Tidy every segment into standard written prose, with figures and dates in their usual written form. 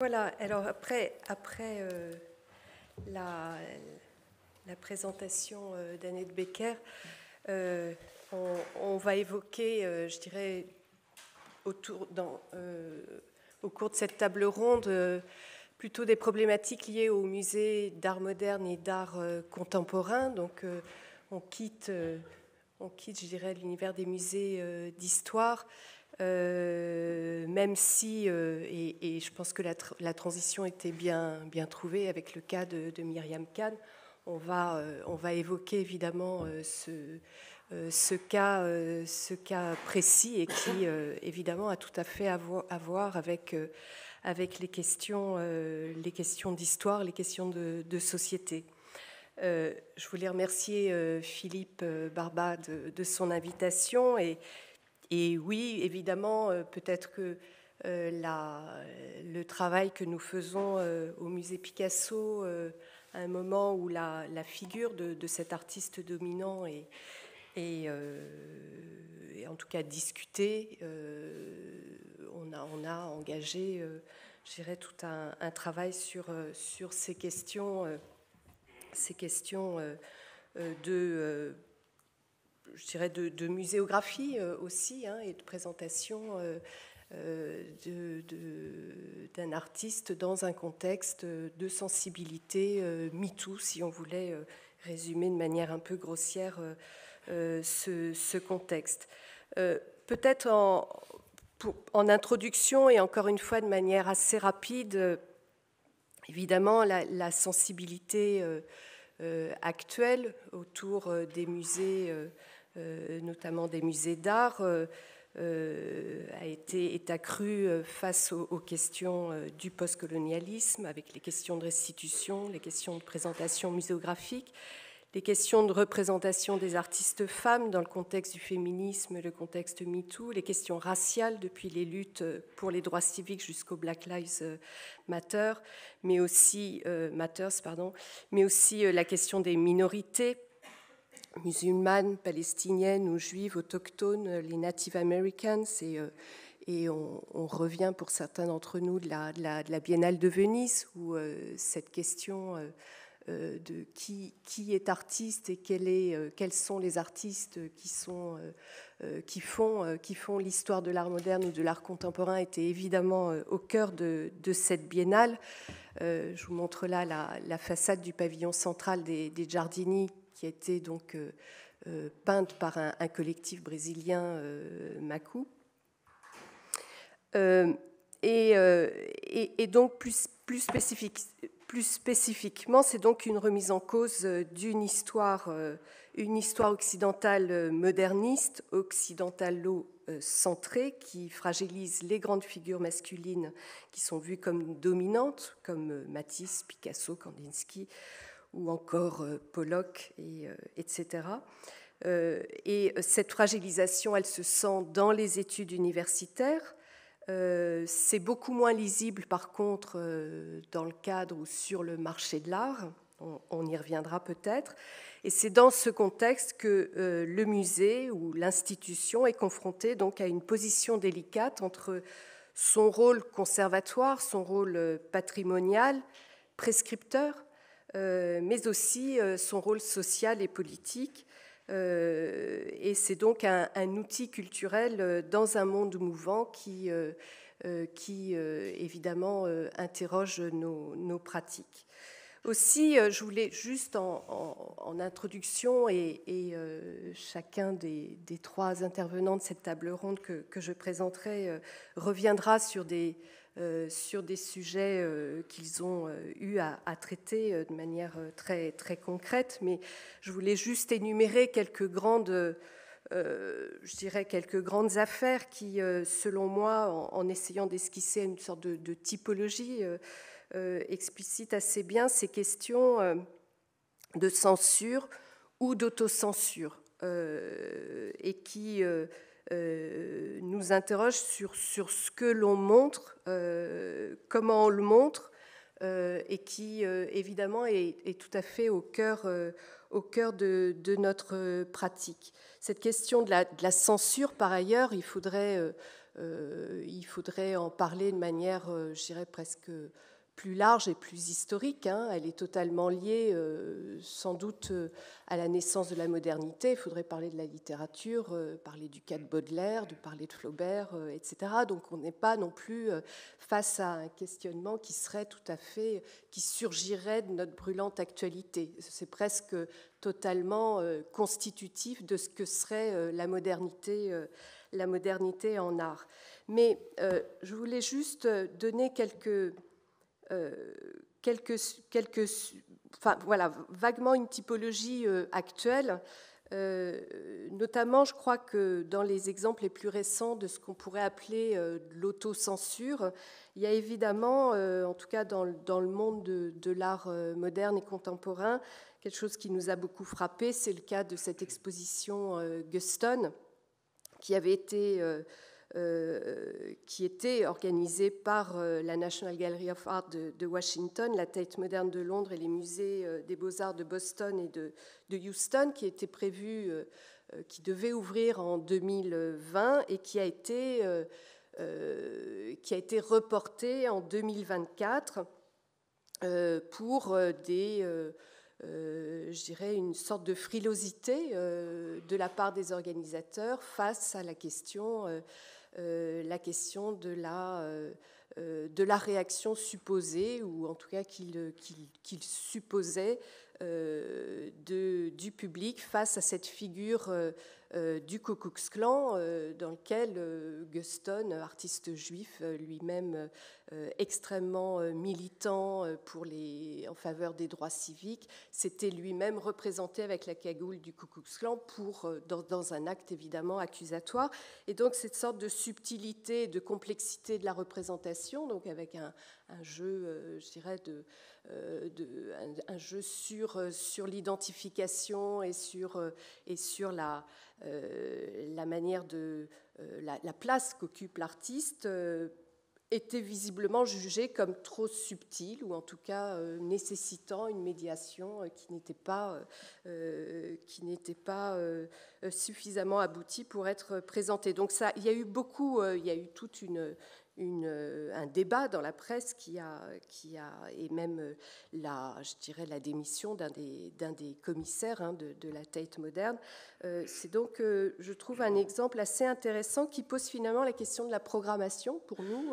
Voilà, alors après la présentation d'Annette Becker, on va évoquer, je dirais, au cours de cette table ronde, plutôt des problématiques liées au musée d'art moderne et d'art contemporain. Donc on quitte, je dirais, l'univers des musées d'histoire. Même si, et je pense que la transition était bien trouvée avec le cas de Myriam Khan, on va évoquer évidemment ce cas précis et qui évidemment a tout à fait à voir avec les questions d'histoire, les questions de société. Je voulais remercier Philippe Barba de son invitation et oui, évidemment, peut-être que le travail que nous faisons au musée Picasso, à un moment où la figure de cet artiste dominant est en tout cas discutée, on a engagé, je dirais, tout un travail sur ces questions je dirais de muséographie aussi, et de présentation d'un artiste dans un contexte de sensibilité MeToo, si on voulait résumer de manière un peu grossière ce contexte. Peut-être en introduction et encore une fois de manière assez rapide, évidemment la sensibilité actuelle autour des musées, notamment des musées d'art, est accrue face aux questions du postcolonialisme, avec les questions de restitution, les questions de présentation muséographique, les questions de représentation des artistes femmes dans le contexte du féminisme, le contexte MeToo, les questions raciales depuis les luttes pour les droits civiques jusqu'au Black Lives Matter, mais aussi la question des minorités musulmanes, palestiniennes ou juives, autochtones, les Native Americans, et on revient pour certains d'entre nous de la Biennale de Venise, où cette question de qui est artiste et quels sont les artistes qui font l'histoire de l'art moderne ou de l'art contemporain était évidemment au cœur de cette biennale. Je vous montre là la façade du pavillon central des Giardini, qui a été donc peinte par un collectif brésilien, Macu. Et donc plus spécifiquement, c'est donc une remise en cause d'une histoire occidentale moderniste, occidentalo-centrée, qui fragilise les grandes figures masculines qui sont vues comme dominantes, comme Matisse, Picasso, Kandinsky, ou encore Pollock, etc. Et cette fragilisation, elle se sent dans les études universitaires. C'est beaucoup moins lisible, par contre, dans le cadre ou sur le marché de l'art. On y reviendra peut-être. Et c'est dans ce contexte que le musée ou l'institution est confronté donc à une position délicate entre son rôle conservatoire, son rôle patrimonial, prescripteur, mais aussi son rôle social et politique. Et c'est donc un outil culturel dans un monde mouvant qui évidemment interroge nos pratiques. Aussi, je voulais juste en introduction, et chacun des trois intervenants de cette table ronde que je présenterai reviendra sur des sujets qu'ils ont eu à traiter de manière très, très concrète, mais je voulais juste énumérer quelques grandes affaires qui, selon moi, en essayant d'esquisser une sorte de typologie, explicitent assez bien ces questions de censure ou d'autocensure et qui nous interroge sur ce que l'on montre, comment on le montre, et qui évidemment est tout à fait au cœur de notre pratique. Cette question de la censure, par ailleurs, il faudrait il faudrait en parler de manière, je dirais, presque plus large et plus historique. Elle est totalement liée, sans doute, à la naissance de la modernité. Il faudrait parler de la littérature, parler du cas de Baudelaire, de parler de Flaubert, etc. Donc on n'est pas non plus face à un questionnement qui serait tout à fait, qui surgirait de notre brûlante actualité. C'est presque totalement constitutif de ce que serait la modernité en art. Mais je voulais juste donner enfin, voilà, vaguement une typologie actuelle. Notamment, je crois que dans les exemples les plus récents de ce qu'on pourrait appeler de l'autocensure, il y a évidemment, en tout cas dans le monde de l'art moderne et contemporain, quelque chose qui nous a beaucoup frappé, c'est le cas de cette exposition Guston, qui était organisée par la National Gallery of Art de Washington, la Tate Moderne de Londres et les musées des Beaux-Arts de Boston et de Houston, qui était prévue, qui devait ouvrir en 2020 et qui a été reportée en 2024 pour je dirais, une sorte de frilosité de la part des organisateurs face à la question de la réaction supposée, ou en tout cas qu'il supposait du public face à cette figure du Ku Klux Klan, dans lequel Guston, artiste juif, lui-même extrêmement militant en faveur des droits civiques, s'était lui-même représenté avec la cagoule du Ku Klux Klan dans un acte évidemment accusatoire. Et donc cette sorte de subtilité, de complexité de la représentation, donc avec un jeu, je dirais, un jeu sur l'identification et sur la manière la place qu'occupe l'artiste, était visiblement jugé comme trop subtil, ou en tout cas nécessitant une médiation qui n'était pas suffisamment aboutie pour être présentée. Donc ça, il y a eu toute un débat dans la presse et même je dirais la démission d'un des commissaires de la Tate moderne. C'est donc, je trouve, un exemple assez intéressant qui pose finalement la question de la programmation pour nous,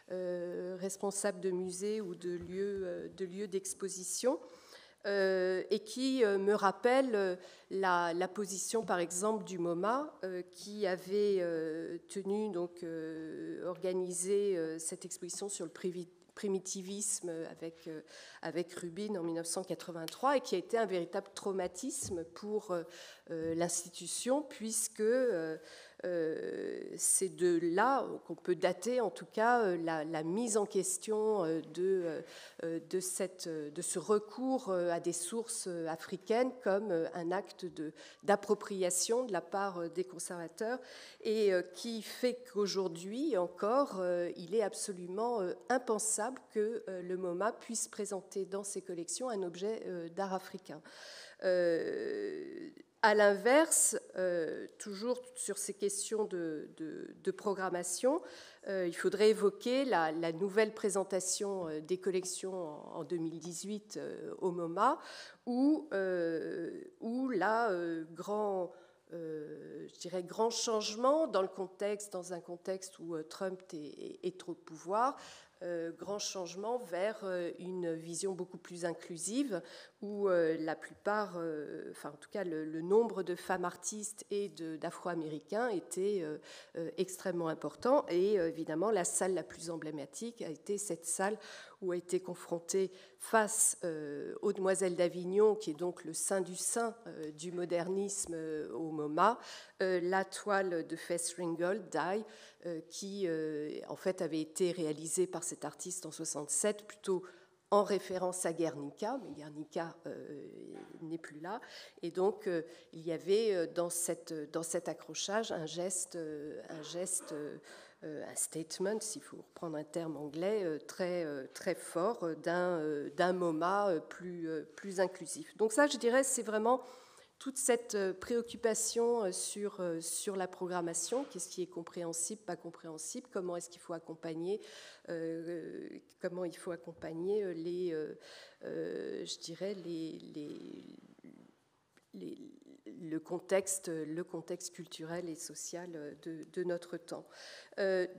responsables de musées ou de lieux d'exposition. Et qui me rappelle la position, par exemple, du MoMA, qui avait organisé cette exposition sur le primitivisme avec Rubin en 1983, et qui a été un véritable traumatisme pour l'institution, puisque c'est de là qu'on peut dater en tout cas la mise en question de ce recours à des sources africaines comme un acte d'appropriation de la part des conservateurs, et qui fait qu'aujourd'hui encore il est absolument impensable que le MoMA puisse présenter dans ses collections un objet d'art africain. À l'inverse, toujours sur ces questions de programmation, il faudrait évoquer la nouvelle présentation des collections en 2018 au MoMA, où je dirais grand changement dans un contexte où Trump est trop de pouvoir, grand changement vers une vision beaucoup plus inclusive, où la plupart, enfin en tout cas le nombre de femmes artistes et d'Afro-Américains était extrêmement important. Et évidemment, la salle la plus emblématique a été cette salle où a été confrontée face aux Demoiselles d'Avignon, qui est donc le saint du saint du modernisme au MoMA, la toile de Fess Ringgold, Die, qui en fait avait été réalisée par cet artiste en 1967, plutôt en référence à Guernica, mais Guernica n'est plus là. Et donc, il y avait dans cet accrochage un statement, s'il faut reprendre un terme anglais, très fort d'un MoMA plus inclusif. Donc ça, je dirais, c'est vraiment toute cette préoccupation sur la programmation, qu'est-ce qui est compréhensible, pas compréhensible, comment est-ce qu'il faut accompagner, je dirais, le contexte culturel et social de notre temps.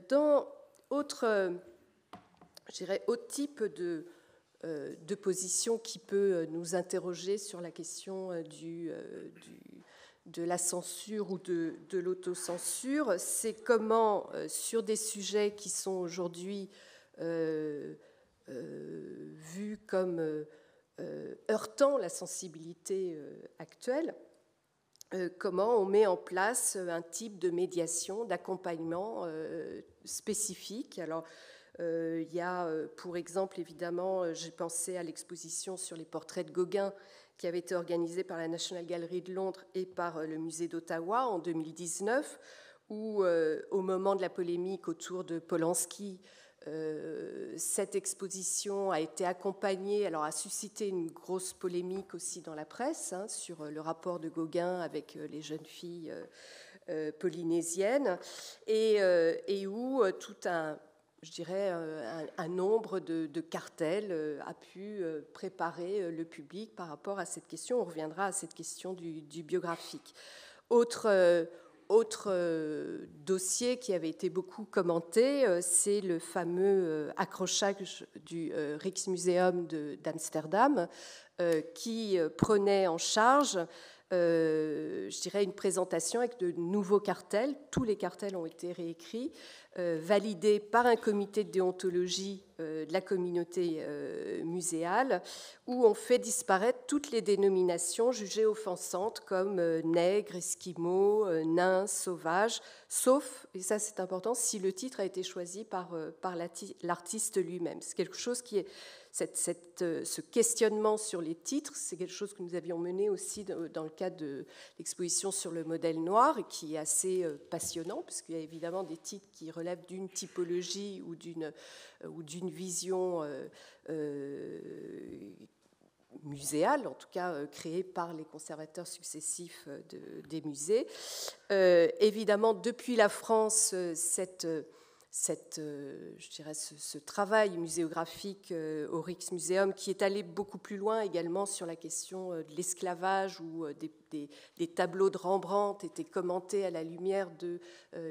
Dans autre type de position qui peut nous interroger sur la question de la censure ou de l'autocensure, c'est comment, sur des sujets qui sont aujourd'hui vus comme heurtant la sensibilité actuelle, comment on met en place un type de médiation, d'accompagnement spécifique. Alors, il y a, pour exemple, évidemment, j'ai pensé à l'exposition sur les portraits de Gauguin qui avait été organisée par la National Gallery de Londres et par le musée d'Ottawa en 2019, où, au moment de la polémique autour de Polanski, cette exposition a été accompagnée, alors a suscité une grosse polémique aussi dans la presse sur le rapport de Gauguin avec les jeunes filles polynésiennes, et où tout un nombre de cartels a pu préparer le public par rapport à cette question. On reviendra à cette question du biographique. Autre dossier qui avait été beaucoup commenté, c'est le fameux accrochage du Rijksmuseum d'Amsterdam, qui prenait en charge une présentation avec de nouveaux cartels. Tous les cartels ont été réécrits, validés par un comité de déontologie de la communauté muséale, où on fait disparaître toutes les dénominations jugées offensantes comme nègre, esquimau, nain, sauvage, sauf, et ça c'est important, si le titre a été choisi par l'artiste lui-même. C'est quelque chose qui est... Ce questionnement sur les titres, c'est quelque chose que nous avions mené aussi dans le cadre de l'exposition sur le modèle noir, et qui est assez passionnant, parce qu'il y a évidemment des titres qui relèvent d'une typologie ou d'une vision muséale, en tout cas créée par les conservateurs successifs des musées. Évidemment, depuis la France, ce travail muséographique au Rijksmuseum, qui est allé beaucoup plus loin également sur la question de l'esclavage, où des tableaux de Rembrandt étaient commentés à la lumière de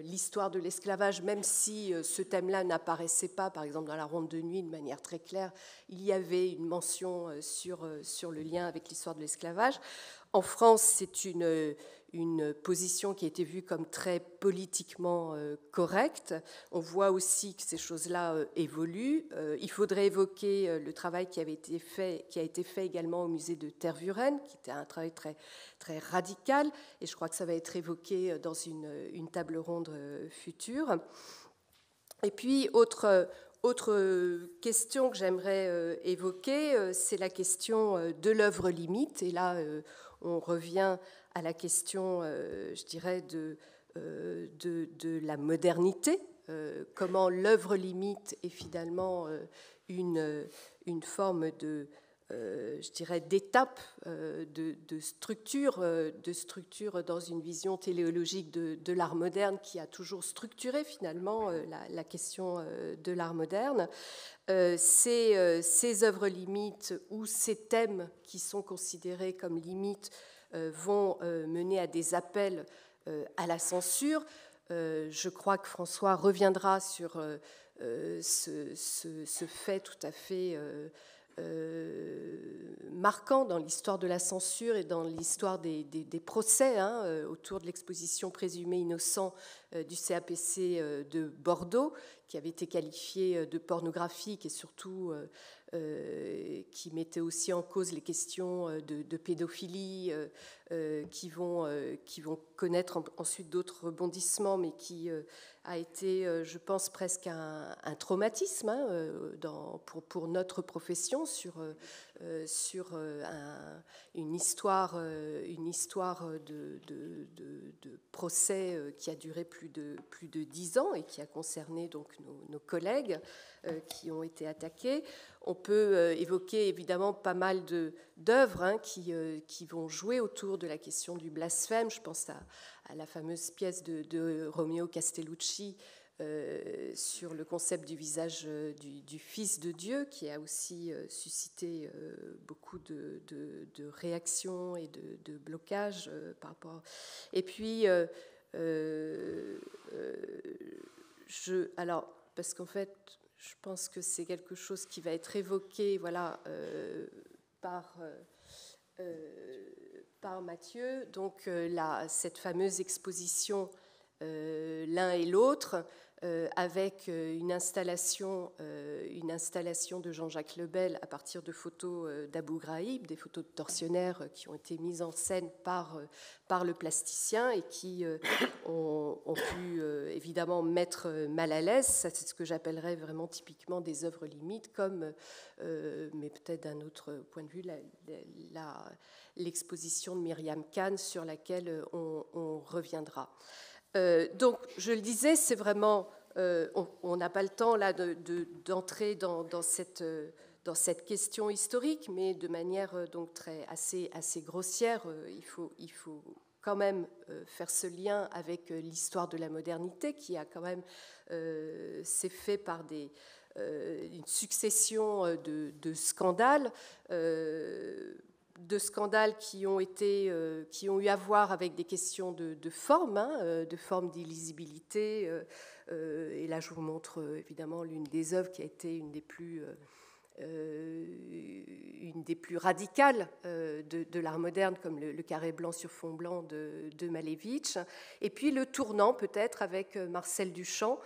l'histoire de l'esclavage, même si ce thème-là n'apparaissait pas, par exemple dans la Ronde de nuit, de manière très claire, il y avait une mention sur le lien avec l'histoire de l'esclavage. En France, c'est une position qui a été vue comme très politiquement correcte. On voit aussi que ces choses-là évoluent. Il faudrait évoquer le travail qui a été fait également au musée de Tervuren, qui était un travail très, très radical, et je crois que ça va être évoqué dans une table ronde future. Et puis, autre question que j'aimerais évoquer, c'est la question de l'œuvre limite. Et là, on revient à la question, de la modernité, comment l'œuvre limite est finalement une forme d'étape, de structure dans une vision téléologique de l'art moderne qui a toujours structuré finalement la question de l'art moderne. Ces œuvres limites ou ces thèmes qui sont considérés comme limites vont mener à des appels à la censure. Je crois que François reviendra sur ce fait tout à fait marquant dans l'histoire de la censure et dans l'histoire des procès autour de l'exposition présumée innocent du CAPC de Bordeaux, qui avait été qualifiée de pornographique et surtout qui mettait aussi en cause les questions de pédophilie qui vont connaître ensuite d'autres rebondissements, mais qui a été, je pense, presque un traumatisme pour notre profession sur une histoire de procès qui a duré plus de 10 ans et qui a concerné donc nos collègues qui ont été attaqués. On peut évoquer évidemment pas mal d'œuvres qui vont jouer autour de la question du blasphème. Je pense à la fameuse pièce de Romeo Castellucci sur le concept du visage du Fils de Dieu, qui a aussi suscité beaucoup de réactions et de blocages par rapport. Et puis, alors, parce qu'en fait, je pense que c'est quelque chose qui va être évoqué, voilà, par Mathieu. Donc, cette fameuse exposition l'un et l'autre, avec une installation de Jean-Jacques Lebel à partir de photos d'Abou Ghraib, des photos de tortionnaires qui ont été mises en scène par le plasticien et qui ont pu évidemment mettre mal à l'aise. Ça, c'est ce que j'appellerais vraiment typiquement des œuvres limites, comme, mais peut-être d'un autre point de vue, l'exposition de Myriam Khan, sur laquelle on reviendra. Donc, je le disais, c'est vraiment, on n'a pas le temps là d'entrer dans cette question historique, mais de manière donc assez grossière. Il faut quand même faire ce lien avec l'histoire de la modernité, qui a quand même s'est fait par une succession de scandales. De scandales qui ont eu à voir avec des questions de forme, de forme d'illisibilité. Et là, je vous montre évidemment l'une des œuvres qui a été une des plus radicales de l'art moderne, comme le carré blanc sur fond blanc de Malevich. Et puis le tournant peut-être avec Marcel Duchamp,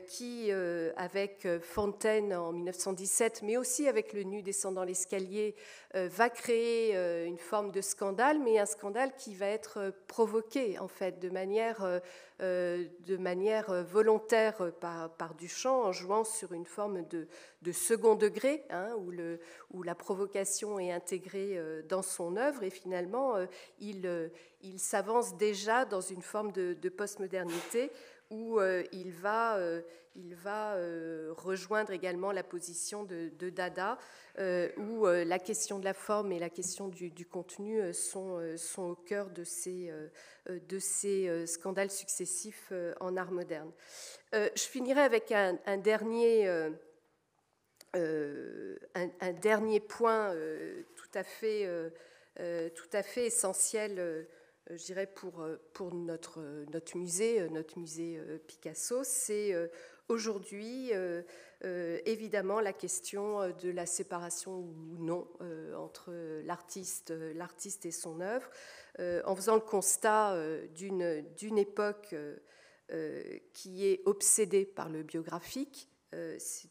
qui, avec Fontaine en 1917, mais aussi avec Le nu descendant l'escalier, va créer une forme de scandale, mais un scandale qui va être provoqué en fait de manière volontaire par Duchamp, en jouant sur une forme de second degré, où la provocation est intégrée dans son œuvre, et finalement il s'avance déjà dans une forme de postmodernité, où il va rejoindre également la position de Dada, où la question de la forme et la question du contenu sont au cœur de ces scandales successifs en art moderne. Je finirai avec un dernier point tout à fait essentiel, je dirais, pour notre musée Picasso. C'est aujourd'hui évidemment la question de la séparation ou non entre l'artiste et son œuvre, en faisant le constat d'une époque qui est obsédée par le biographique.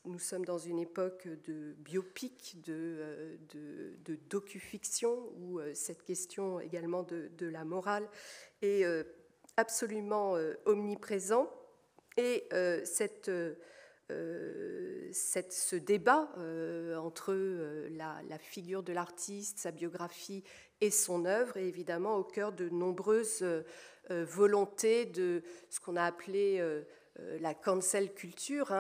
Nous sommes dans une époque de biopic, de docu-fiction, où cette question également de la morale est absolument omniprésent. Et ce débat entre la figure de l'artiste, sa biographie et son œuvre est évidemment au cœur de nombreuses volontés de ce qu'on a appelé la cancel culture,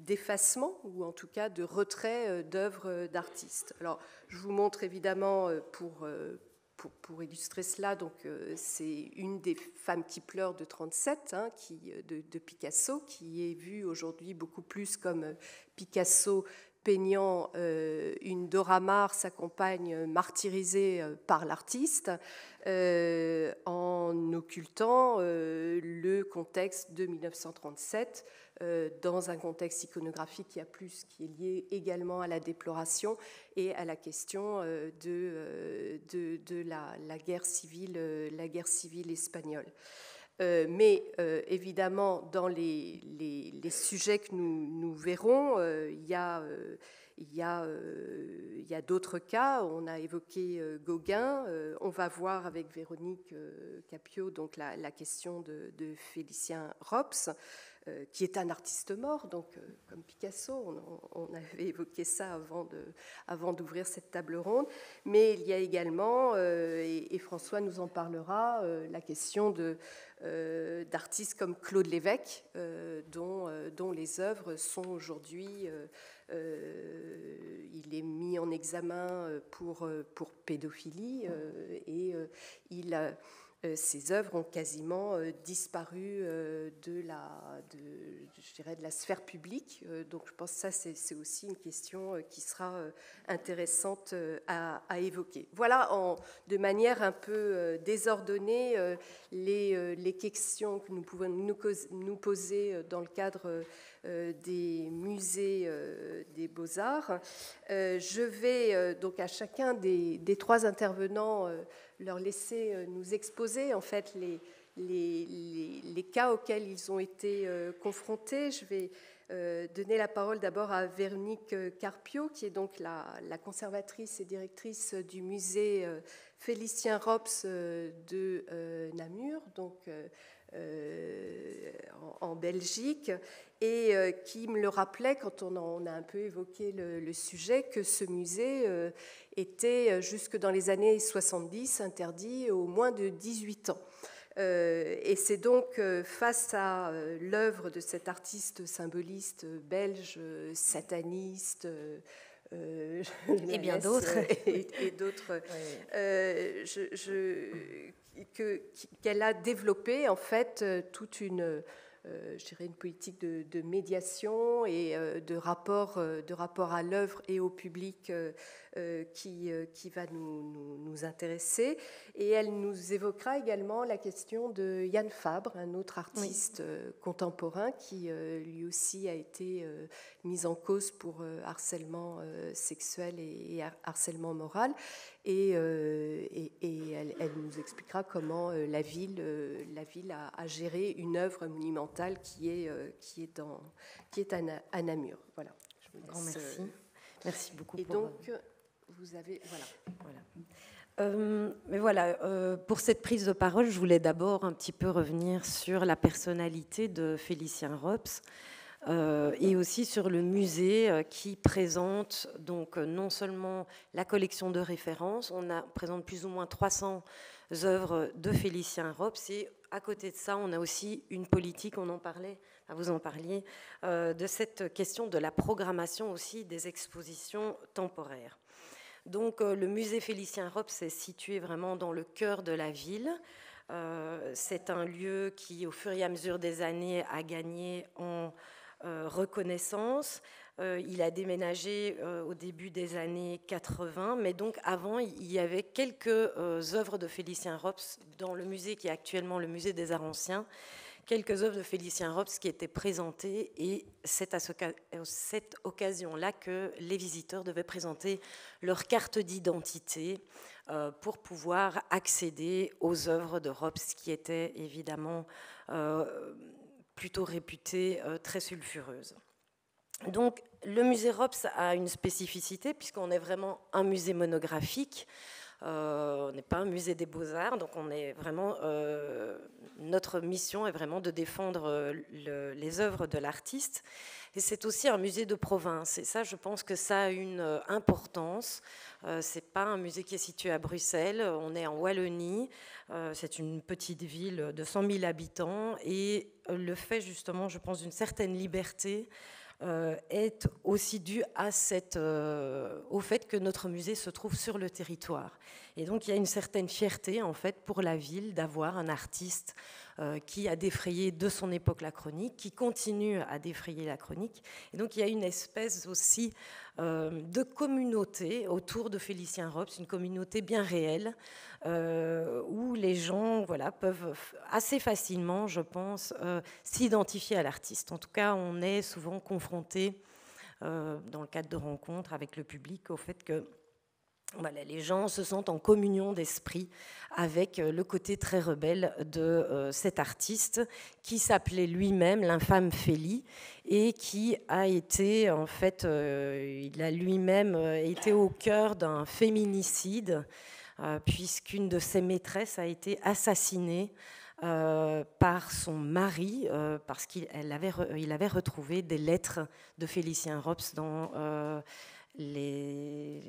d'effacement ou en tout cas de retrait d'œuvres d'artistes. Alors, je vous montre évidemment pour illustrer cela, donc c'est une des femmes qui pleurent de 1937, de Picasso, qui est vue aujourd'hui beaucoup plus comme Picasso peignant une Dora Maar, sa compagne martyrisée par l'artiste, en occultant le contexte de 1937 dans un contexte iconographique qui est lié également à la déploration et à la question de la guerre civile espagnole. Mais évidemment, dans les sujets que nous verrons, il y a d'autres cas. On a évoqué Gauguin. On va voir avec Véronique Capio donc la question de Félicien Rops. qui est un artiste mort, donc comme Picasso, on avait évoqué ça avant d'ouvrir cette table ronde, mais il y a également, et François nous en parlera, la question d'artistes comme Claude Lévesque, dont les œuvres sont aujourd'hui, il est mis en examen pour pédophilie, et ces œuvres ont quasiment disparu de la sphère publique. Donc je pense que ça, c'est aussi une question qui sera intéressante à évoquer. Voilà, de manière un peu désordonnée, les questions que nous pouvons nous poser dans le cadre des musées des Beaux-Arts. Je vais donc à chacun des trois intervenants leur laisser nous exposer en fait les cas auxquels ils ont été confrontés. Je vais donner la parole d'abord à Véronique Carpio, qui est donc la conservatrice et directrice du musée Félicien Rops de Namur, donc en Belgique, et qui me le rappelait quand on a un peu évoqué le sujet, que ce musée était jusque dans les années 70 interdit aux moins de 18 ans. Et c'est donc face à l'œuvre de cet artiste symboliste belge, sataniste, et bien d'autres, et d'autres, qu'elle a développé en fait toute une politique de médiation et de rapport à l'œuvre et au public qui va nous intéresser. Et elle nous évoquera également la question de Yann Fabre, un autre artiste contemporain qui lui aussi a été mis en cause pour harcèlement sexuel et harcèlement moral. Et elle nous expliquera comment la ville a géré une œuvre monumentale qui est à Namur. Voilà. Je vous laisse. Merci. Merci beaucoup. Et donc, vous avez mais voilà, pour cette prise de parole, je voulais d'abord un petit peu revenir sur la personnalité de Félicien Rops. Et aussi sur le musée qui présente donc non seulement la collection de références, présente plus ou moins 300 œuvres de Félicien Rops, et à côté de ça, on a aussi une politique, on en parlait, vous en parliez, de cette question de la programmation aussi des expositions temporaires. Donc le musée Félicien Rops est situé vraiment dans le cœur de la ville. C'est un lieu qui, au fur et à mesure des années, a gagné en reconnaissance. Il a déménagé au début des années 80, mais donc avant, il y avait quelques œuvres de Félicien Rops dans le musée qui est actuellement le musée des Arts Anciens, quelques œuvres de Félicien Rops qui étaient présentées, et c'est à cette occasion-là que les visiteurs devaient présenter leur carte d'identité pour pouvoir accéder aux œuvres de Rops qui étaient évidemment plutôt réputée très sulfureuse. Donc le musée Rops a une spécificité puisqu'on est vraiment un musée monographique, on n'est pas un musée des Beaux-Arts, donc on est vraiment, notre mission est vraiment de défendre les œuvres de l'artiste, et c'est aussi un musée de province, et ça je pense que ça a une importance. C'est pas un musée qui est situé à Bruxelles, on est en Wallonie, c'est une petite ville de 100 000 habitants, et le fait justement, je pense, d'une certaine liberté est aussi dû au fait que notre musée se trouve sur le territoire. Et donc il y a une certaine fierté en fait pour la ville d'avoir un artiste qui a défrayé de son époque la chronique, qui continue à défrayer la chronique. Et donc il y a une espèce aussi de communauté autour de Félicien Rops, une communauté bien réelle, où les gens peuvent assez facilement, je pense, s'identifier à l'artiste. En tout cas, on est souvent confronté, dans le cadre de rencontres avec le public, au fait que les gens se sentent en communion d'esprit avec le côté très rebelle de cet artiste qui s'appelait lui-même l'infâme Félie, et qui a été, en fait, il a lui-même été au cœur d'un féminicide, puisqu'une de ses maîtresses a été assassinée par par son mari, parce qu'il avait retrouvé des lettres de Félicien Rops dans les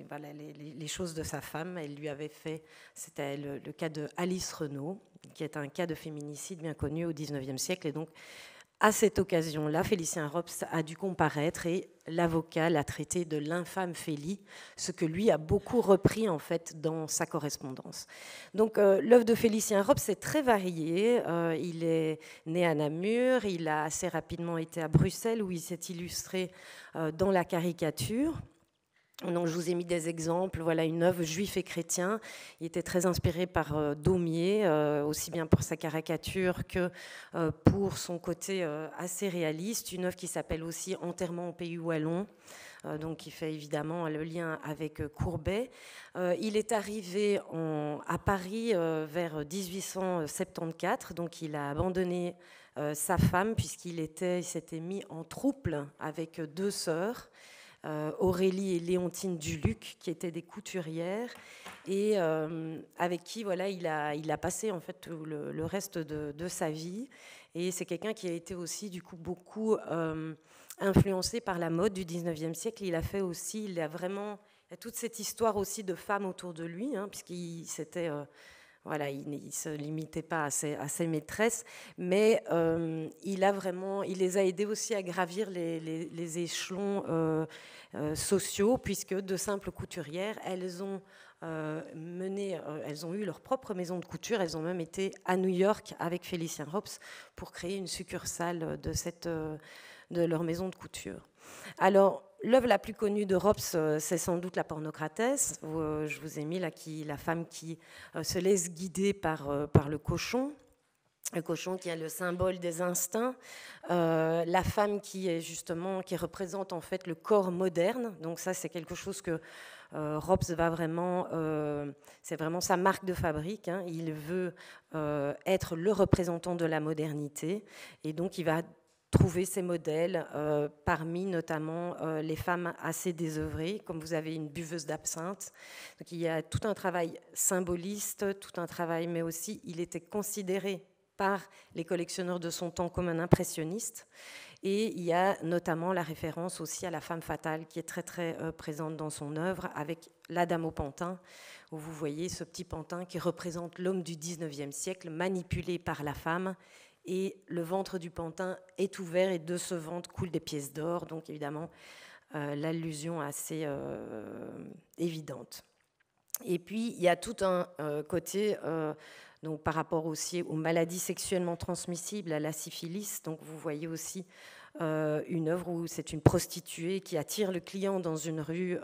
choses de sa femme. Elle lui avait fait, c'était le cas de Alice Renaud, qui est un cas de féminicide bien connu au XIXe siècle. Et donc, à cette occasion-là, Félicien Rops a dû comparaître et l'avocat l'a traité de l'infâme Félie, ce que lui a beaucoup repris en fait dans sa correspondance. Donc l'œuvre de Félicien Rops est très variée. Il est né à Namur, il a assez rapidement été à Bruxelles où il s'est illustré dans la caricature. Donc, je vous ai mis des exemples. Voilà une œuvre Juif et chrétien. Il était très inspiré par Daumier, aussi bien pour sa caricature que pour son côté assez réaliste. Une œuvre qui s'appelle aussi Enterrement au pays wallon, donc qui fait évidemment le lien avec Courbet. Il est arrivé à Paris vers 1874, donc il a abandonné sa femme puisqu'il s'était mis en trouble avec deux sœurs. Aurélie et Léontine Duluc, qui étaient des couturières et avec qui voilà, il a passé en fait le reste de sa vie. Et c'est quelqu'un qui a été aussi du coup beaucoup influencé par la mode du 19e siècle. Il a vraiment toute cette histoire aussi de femmes autour de lui, hein, puisqu'il s'était voilà, il ne se limitait pas à ses maîtresses, mais il les a aidées aussi à gravir les échelons sociaux, puisque de simples couturières, elles ont eu leur propre maison de couture. Elles ont même été à New York avec Félicien Rops pour créer une succursale de leur maison de couture. Alors, l'œuvre la plus connue de Rops, c'est sans doute La Pornocratesse, où je vous ai mis là la femme qui se laisse guider par le cochon qui est le symbole des instincts, la femme qui représente en fait le corps moderne. Donc ça, c'est quelque chose que Rops va vraiment, c'est vraiment sa marque de fabrique, hein. Il veut être le représentant de la modernité, et donc il va trouver ces modèles parmi notamment les femmes assez désœuvrées, comme vous avez une buveuse d'absinthe. Donc il y a tout un travail symboliste, tout un travail, mais aussi il était considéré par les collectionneurs de son temps comme un impressionniste. Et il y a notamment la référence aussi à la femme fatale qui est très très présente dans son œuvre, avec la Dame au pantin, où vous voyez ce petit pantin qui représente l'homme du 19e siècle manipulé par la femme, et le ventre du pantin est ouvert et de ce ventre coulent des pièces d'or. Donc évidemment, l'allusion assez évidente. Et puis, il y a tout un côté, donc, par rapport aussi aux maladies sexuellement transmissibles, à la syphilis. Donc, vous voyez aussi une œuvre où c'est une prostituée qui attire le client dans une rue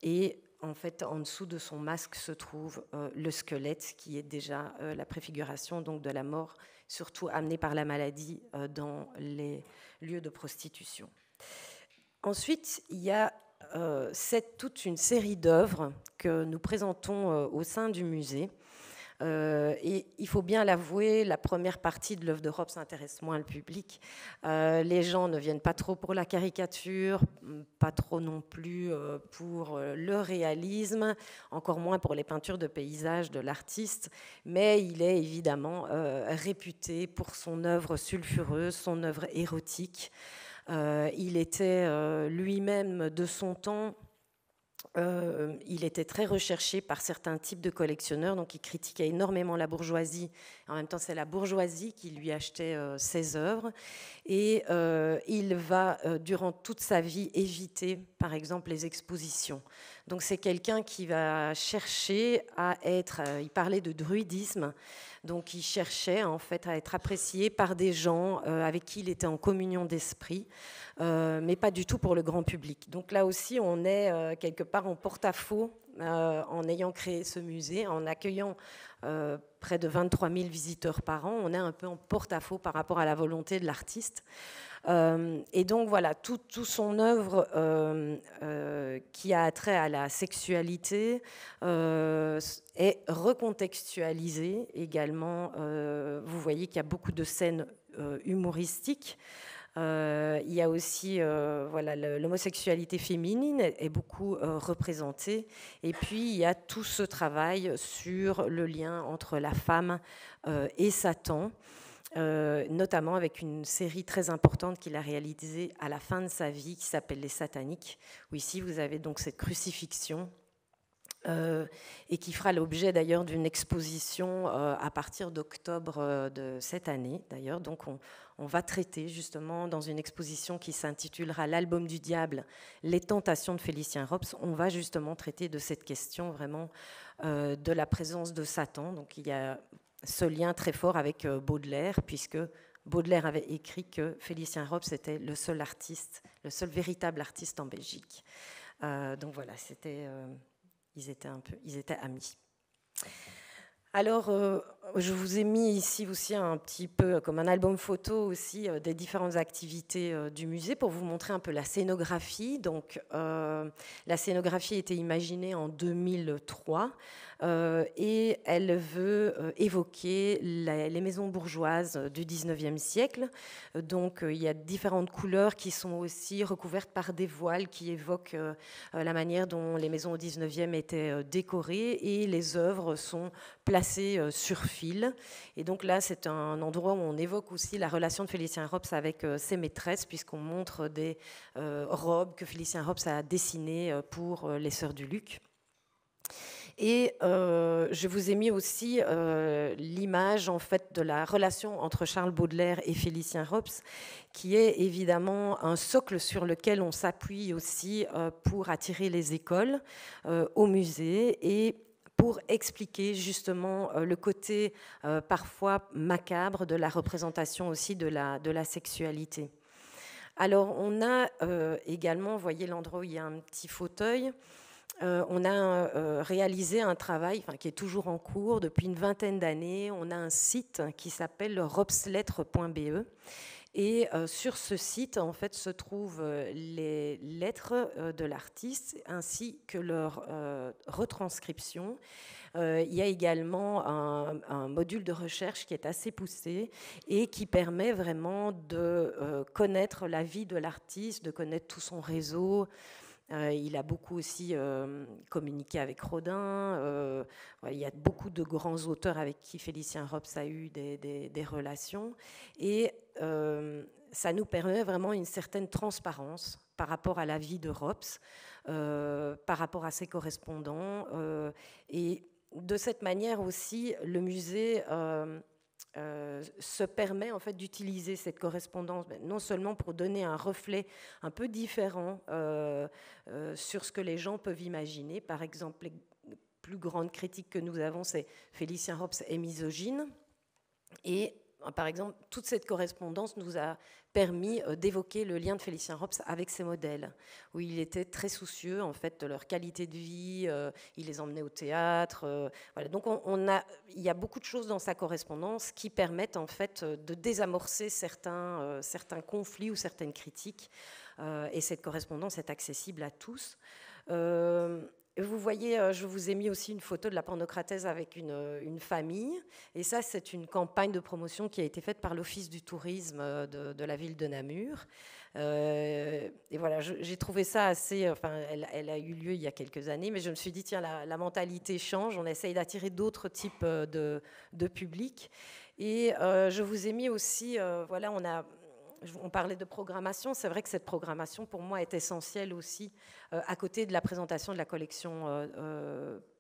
et en fait, en dessous de son masque se trouve le squelette, qui est déjà la préfiguration donc, de la mort, surtout amenée par la maladie dans les lieux de prostitution. Ensuite, il y a toute une série d'œuvres que nous présentons au sein du musée. Et il faut bien l'avouer, la première partie de l'œuvre de Rops intéresse moins le public. Les gens ne viennent pas trop pour la caricature, pas trop non plus pour le réalisme, encore moins pour les peintures de paysages de l'artiste, mais il est évidemment réputé pour son œuvre sulfureuse, son œuvre érotique. Il était lui-même de son temps. Il était très recherché par certains types de collectionneurs, donc il critiquait énormément la bourgeoisie. En même temps, c'est la bourgeoisie qui lui achetait ses œuvres. Et il va, durant toute sa vie, éviter, par exemple, les expositions. Donc c'est quelqu'un qui va chercher à être... il parlait de druidisme, donc il cherchait en fait à être apprécié par des gens avec qui il était en communion d'esprit, mais pas du tout pour le grand public. Donc là aussi, on est quelque part en porte-à-faux en ayant créé ce musée, en accueillant près de 23 000 visiteurs par an. On est un peu en porte-à-faux par rapport à la volonté de l'artiste. Et donc voilà, tout son œuvre qui a trait à la sexualité est recontextualisée également. Vous voyez qu'il y a beaucoup de scènes humoristiques. Il y a aussi voilà, l'homosexualité féminine est beaucoup représentée. Et puis il y a tout ce travail sur le lien entre la femme et Satan. notamment avec une série très importante qu'il a réalisée à la fin de sa vie, qui s'appelle Les Sataniques, où ici vous avez donc cette crucifixion, et qui fera l'objet d'ailleurs d'une exposition à partir d'octobre de cette année. D'ailleurs, donc on va traiter justement dans une exposition qui s'intitulera L'album du diable, les tentations de Félicien Rops. On va justement traiter de cette question vraiment de la présence de Satan. Donc il y a ce lien très fort avec Baudelaire, puisque Baudelaire avait écrit que Félicien Rops était le seul artiste, le seul véritable artiste en Belgique. Donc voilà, c'était... Ils étaient amis. Alors, je vous ai mis ici aussi un petit peu comme un album photo aussi des différentes activités du musée pour vous montrer un peu la scénographie. Donc, la scénographie a été imaginée en 2003 et elle veut évoquer les maisons bourgeoises du 19e siècle. Donc, il y a différentes couleurs qui sont aussi recouvertes par des voiles qui évoquent la manière dont les maisons au 19e étaient décorées, et les œuvres sont placées sur fil. Et donc là, c'est un endroit où on évoque aussi la relation de Félicien Rops avec ses maîtresses, puisqu'on montre des robes que Félicien Rops a dessinées pour les Sœurs du Luc. Et je vous ai mis aussi l'image en fait de la relation entre Charles Baudelaire et Félicien Rops, qui est évidemment un socle sur lequel on s'appuie aussi pour attirer les écoles au musée et pour expliquer justement le côté parfois macabre de la représentation aussi de la sexualité. Alors on a également, vous voyez l'endroit où il y a un petit fauteuil, on a réalisé un travail qui est toujours en cours depuis une vingtaine d'années. On a un site qui s'appelle ropslettres.be. Et sur ce site, en fait, se trouvent les lettres de l'artiste ainsi que leur retranscription. Il y a également un module de recherche qui est assez poussé et qui permet vraiment de connaître la vie de l'artiste, de connaître tout son réseau. Il a beaucoup aussi communiqué avec Rodin. Il y a beaucoup de grands auteurs avec qui Félicien Rops a eu des relations. Et ça nous permet vraiment une certaine transparence par rapport à la vie de Rops, par rapport à ses correspondants. Et de cette manière aussi, le musée... se permet en fait d'utiliser cette correspondance non seulement pour donner un reflet un peu différent sur ce que les gens peuvent imaginer. Par exemple, les plus grandes critiques que nous avons, c'est Félicien Rops est misogyne. Et par exemple, toute cette correspondance nous a permis d'évoquer le lien de Félicien Rops avec ses modèles, où il était très soucieux en fait de leur qualité de vie, il les emmenait au théâtre. Voilà. Donc il y a beaucoup de choses dans sa correspondance qui permettent en fait de désamorcer certains conflits ou certaines critiques, et cette correspondance est accessible à tous. Vous voyez, je vous ai mis aussi une photo de la Pantocratès avec une famille. Et ça, c'est une campagne de promotion qui a été faite par l'Office du tourisme de la ville de Namur. Et voilà, j'ai trouvé ça assez... Enfin, elle a eu lieu il y a quelques années, mais je me suis dit, tiens, la mentalité change. On essaye d'attirer d'autres types de publics. Et je vous ai mis aussi... voilà, on parlait de programmation. C'est vrai que cette programmation, pour moi, est essentielle aussi, à côté de la présentation de la collection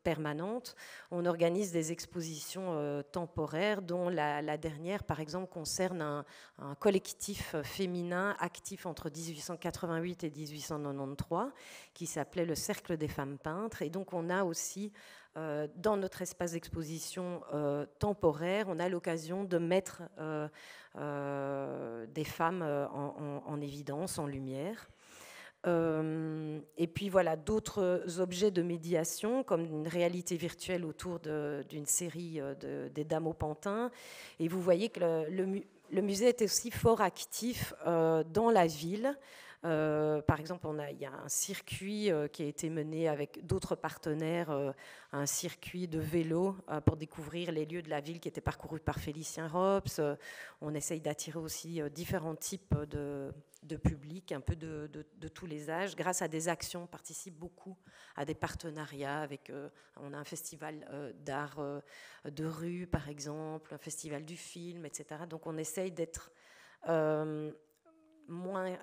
permanente. On organise des expositions temporaires, dont la dernière, par exemple, concerne un collectif féminin actif entre 1888 et 1893, qui s'appelait le Cercle des femmes peintres. Et donc, on a aussi... dans notre espace d'exposition temporaire, on a l'occasion de mettre des femmes en évidence, en lumière. Et puis voilà, d'autres objets de médiation, comme une réalité virtuelle autour d'une série des Dames au Pantin. Et vous voyez que le musée est aussi fort actif dans la ville. Par exemple, il y a un circuit qui a été mené avec d'autres partenaires, un circuit de vélo pour découvrir les lieux de la ville qui étaient parcourus par Félicien Rops. On essaye d'attirer aussi différents types de public, un peu de tous les âges, grâce à des actions. On participe beaucoup à des partenariats avec, on a un festival d'art de rue, par exemple, un festival du film, etc. Donc on essaye d'être moins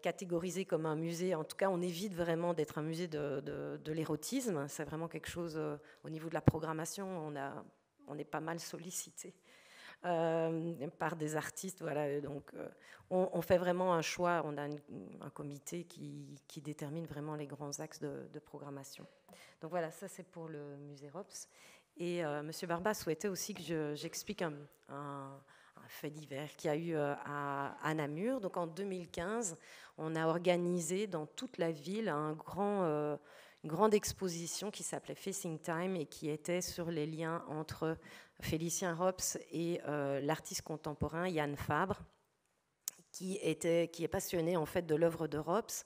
catégorisé comme un musée. En tout cas, on évite vraiment d'être un musée de l'érotisme. C'est vraiment quelque chose, au niveau de la programmation, on est pas mal sollicité par des artistes. Voilà. Donc, on fait vraiment un choix. On a un comité qui détermine vraiment les grands axes de programmation. Donc voilà, ça c'est pour le musée Rops. Et M. Barba souhaitait aussi que j'explique un fait divers qu'il y a eu à Namur. Donc en 2015, on a organisé dans toute la ville une grande exposition qui s'appelait Facing Time et qui était sur les liens entre Félicien Rops et l'artiste contemporain Yann Fabre, qui est passionné en fait de l'œuvre de Rops.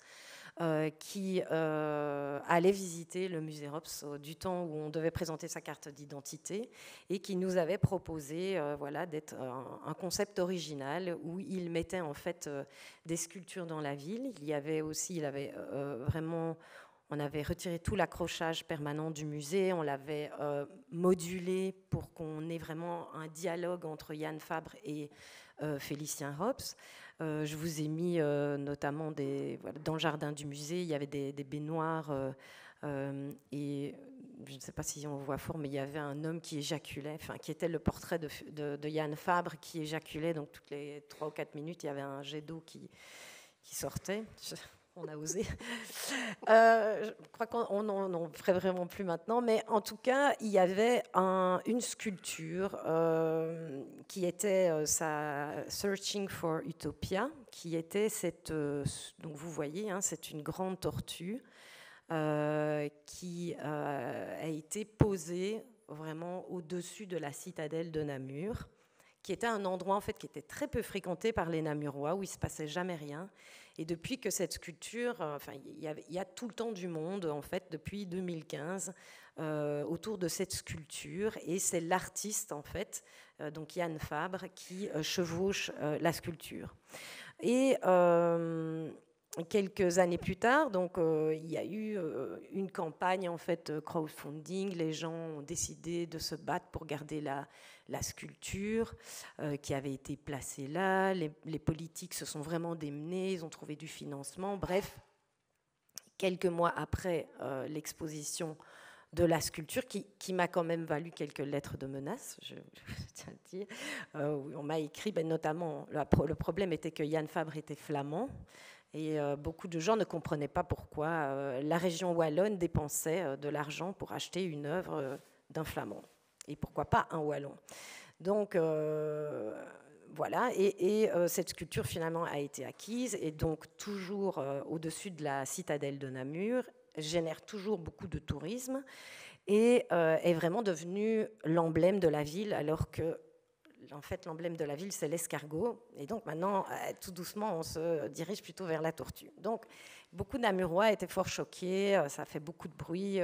Qui allait visiter le musée Rops du temps où on devait présenter sa carte d'identité et qui nous avait proposé d'être un concept original où il mettait en fait des sculptures dans la ville. On avait retiré tout l'accrochage permanent du musée, on l'avait modulé pour qu'on ait vraiment un dialogue entre Yann Fabre et Félicien Rops. Je vous ai mis notamment dans le jardin du musée, il y avait des baignoires et je ne sais pas si on voit fort, mais il y avait un homme qui éjaculait, qui était le portrait de Yann Fabre qui éjaculait. Donc toutes les 3 ou 4 minutes, il y avait un jet d'eau qui sortait. On a osé. Je crois qu'on n'en ferait vraiment plus maintenant, mais en tout cas, il y avait une sculpture qui était Searching for Utopia, qui était donc vous voyez, c'est une grande tortue qui a été posée vraiment au-dessus de la citadelle de Namur, qui était un endroit en fait qui était très peu fréquenté par les Namurois, où il se passait jamais rien. Et depuis que cette sculpture, il y a tout le temps du monde en fait depuis 2015 autour de cette sculpture, et c'est l'artiste en fait, donc Yann Fabre, qui chevauche la sculpture. Et quelques années plus tard, donc, il y a eu une campagne en fait crowdfunding. Les gens ont décidé de se battre pour garder la sculpture qui avait été placée là. Les politiques se sont vraiment démenés, ils ont trouvé du financement. Bref, quelques mois après l'exposition de la sculpture, qui m'a quand même valu quelques lettres de menaces, je tiens à le dire. On m'a écrit, notamment, le problème était que Yann Fabre était flamand. Et beaucoup de gens ne comprenaient pas pourquoi la région wallonne dépensait de l'argent pour acheter une œuvre d'un flamand. Et pourquoi pas un wallon. Donc voilà, et cette sculpture finalement a été acquise, et donc toujours au-dessus de la citadelle de Namur, génère toujours beaucoup de tourisme, et est vraiment devenue l'emblème de la ville, alors que en fait, l'emblème de la ville, c'est l'escargot. Et donc maintenant, tout doucement, on se dirige plutôt vers la tortue. Donc, beaucoup de Namurois étaient fort choqués. Ça a fait beaucoup de bruit. Il y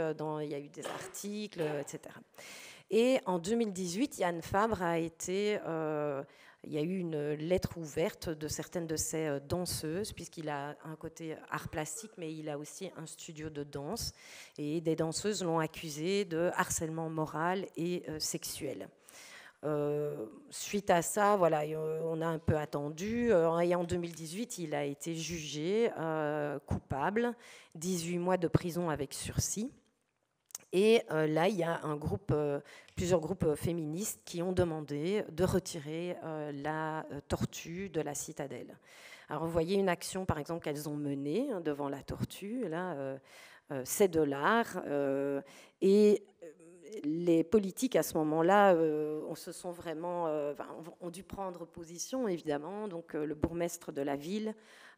a eu des articles, etc. Et en 2018, Yann Fabre il y a eu une lettre ouverte de certaines de ses danseuses, puisqu'il a un côté art plastique, mais il a aussi un studio de danse. Et des danseuses l'ont accusé de harcèlement moral et sexuel. Suite à ça, voilà, on a un peu attendu, et en 2018, il a été jugé coupable, 18 mois de prison avec sursis. Et là, il y a plusieurs groupes féministes qui ont demandé de retirer la tortue de la citadelle. Alors, vous voyez une action, par exemple, qu'elles ont menée devant la tortue. Là, c'est de l'art. Et les politiques à ce moment-là se sont vraiment, ont dû prendre position, évidemment. Donc le bourgmestre de la ville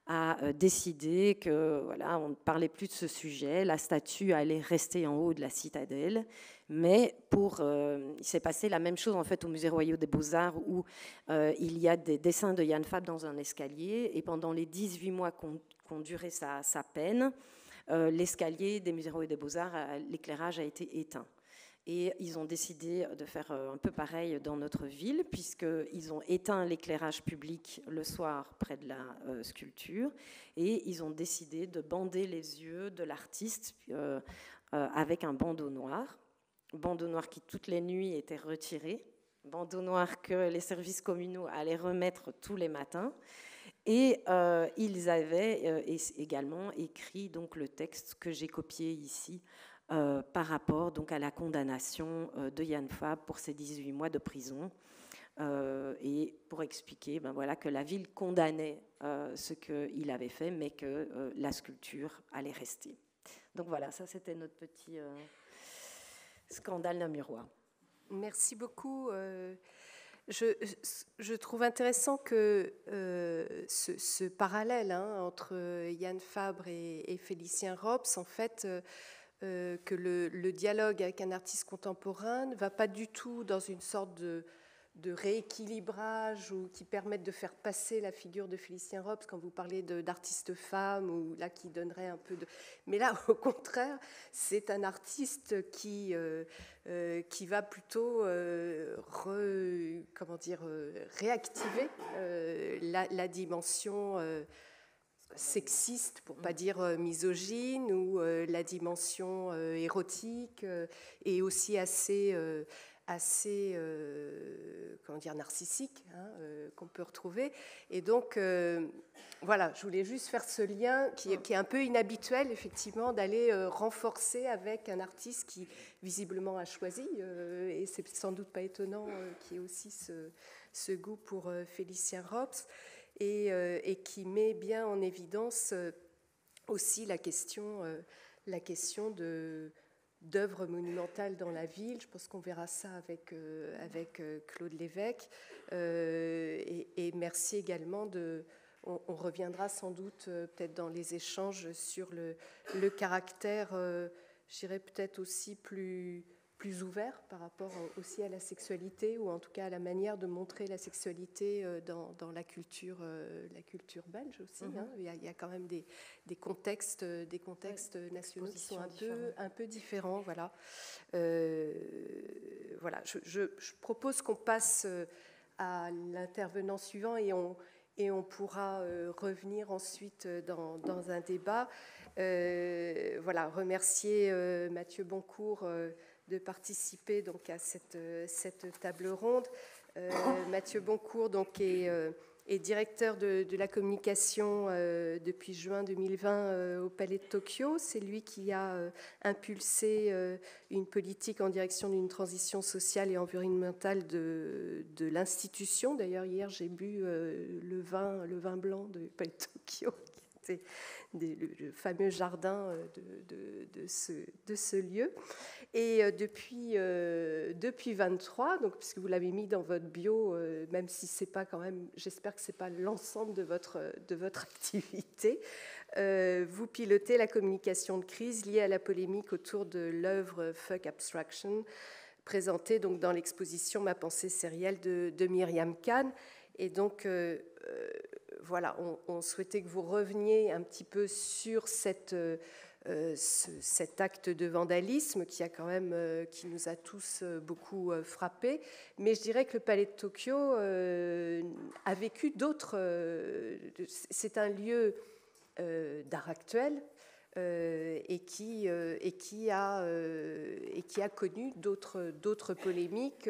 a décidé que voilà, on ne parlait plus de ce sujet, la statue allait rester en haut de la citadelle, mais il s'est passé la même chose en fait au Musée royal des Beaux-Arts où il y a des dessins de Jan Fabre dans un escalier, et pendant les 18 mois qu'ont duré sa peine, l'escalier des Musées royaux des Beaux-Arts, l'éclairage a été éteint. Et ils ont décidé de faire un peu pareil dans notre ville, puisqu'ils ont éteint l'éclairage public le soir près de la sculpture, et ils ont décidé de bander les yeux de l'artiste avec un bandeau noir qui toutes les nuits était retiré, bandeau noir que les services communaux allaient remettre tous les matins. Et ils avaient également écrit donc, le texte que j'ai copié ici, par rapport donc, à la condamnation de Jan Fabre pour ses 18 mois de prison, et pour expliquer voilà, que la ville condamnait ce qu'il avait fait, mais que la sculpture allait rester. Donc voilà, ça c'était notre petit scandale namurois. Merci beaucoup. Je trouve intéressant que ce parallèle entre Jan Fabre et Félicien Rops, en fait, que le dialogue avec un artiste contemporain ne va pas du tout dans une sorte de rééquilibrage ou qui permettent de faire passer la figure de Félicien Rops quand vous parlez d'artiste femme, ou là qui donnerait un peu de... Mais là, au contraire, c'est un artiste qui va plutôt réactiver la dimension sexiste, pour pas dire misogyne, ou la dimension érotique, et aussi assez narcissique, qu'on peut retrouver. Et donc, voilà, je voulais juste faire ce lien qui est un peu inhabituel, effectivement, d'aller renforcer avec un artiste qui, visiblement, a choisi, et c'est sans doute pas étonnant qu'il y ait aussi ce goût pour Félicien Rops, et qui met bien en évidence aussi la question d'œuvres monumentales dans la ville. Je pense qu'on verra ça avec Claude Lévesque. Et merci également on reviendra sans doute peut-être dans les échanges sur le caractère, je dirais peut-être aussi plus ouvert par rapport aussi à la sexualité, ou en tout cas à la manière de montrer la sexualité dans la culture belge aussi. Il y a quand même des contextes nationaux qui sont un peu différents. Voilà. Voilà. Je propose qu'on passe à l'intervenant suivant, et on pourra revenir ensuite dans un débat. Voilà, remercier Mathieu Boncourt de participer donc à cette table ronde. Mathieu Boncourt donc est directeur de la communication depuis juin 2020 au Palais de Tokyo. C'est lui qui a impulsé une politique en direction d'une transition sociale et environnementale de l'institution. D'ailleurs, hier, j'ai bu le vin blanc de Palais de Tokyo, qui était le fameux jardin de ce lieu. Et depuis 23, donc puisque vous l'avez mis dans votre bio, même si c'est pas quand même, j'espère que c'est pas l'ensemble de votre activité, vous pilotez la communication de crise liée à la polémique autour de l'œuvre Fuck Abstraction, présentée donc dans l'exposition Ma pensée sérielle de Myriam Khan. Et donc, voilà, on souhaitait que vous reveniez un petit peu sur cet acte de vandalisme qui nous a tous beaucoup frappés. Mais je dirais que le Palais de Tokyo a vécu d'autres... c'est un lieu d'art actuel, et qui a connu d'autres polémiques.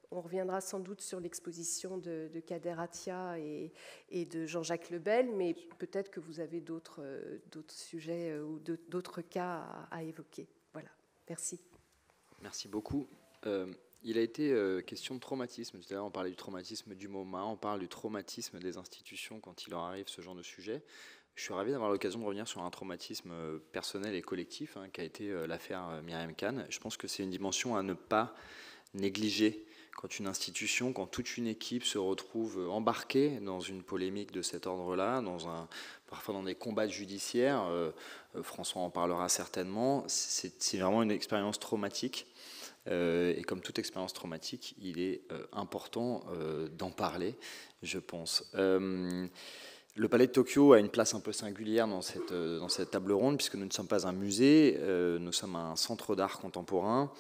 On reviendra sans doute sur l'exposition de Kader Attia et de Jean-Jacques Lebel, mais peut-être que vous avez d'autres sujets ou d'autres cas à évoquer. Voilà, merci. Merci beaucoup. Il a été question de traumatisme. Tout à l'heure, on parlait du traumatisme du MoMA, on parle du traumatisme des institutions quand il leur arrive ce genre de sujet. Je suis ravi d'avoir l'occasion de revenir sur un traumatisme personnel et collectif qui a été l'affaire Myriam Khan. Je pense que c'est une dimension à ne pas négliger quand une institution, quand toute une équipe se retrouve embarquée dans une polémique de cet ordre-là, parfois dans des combats judiciaires. François en parlera certainement. C'est vraiment une expérience traumatique. Et comme toute expérience traumatique, il est important d'en parler, je pense. Le Palais de Tokyo a une place un peu singulière dans cette table ronde, puisque nous ne sommes pas un musée, nous sommes un centre d'art contemporain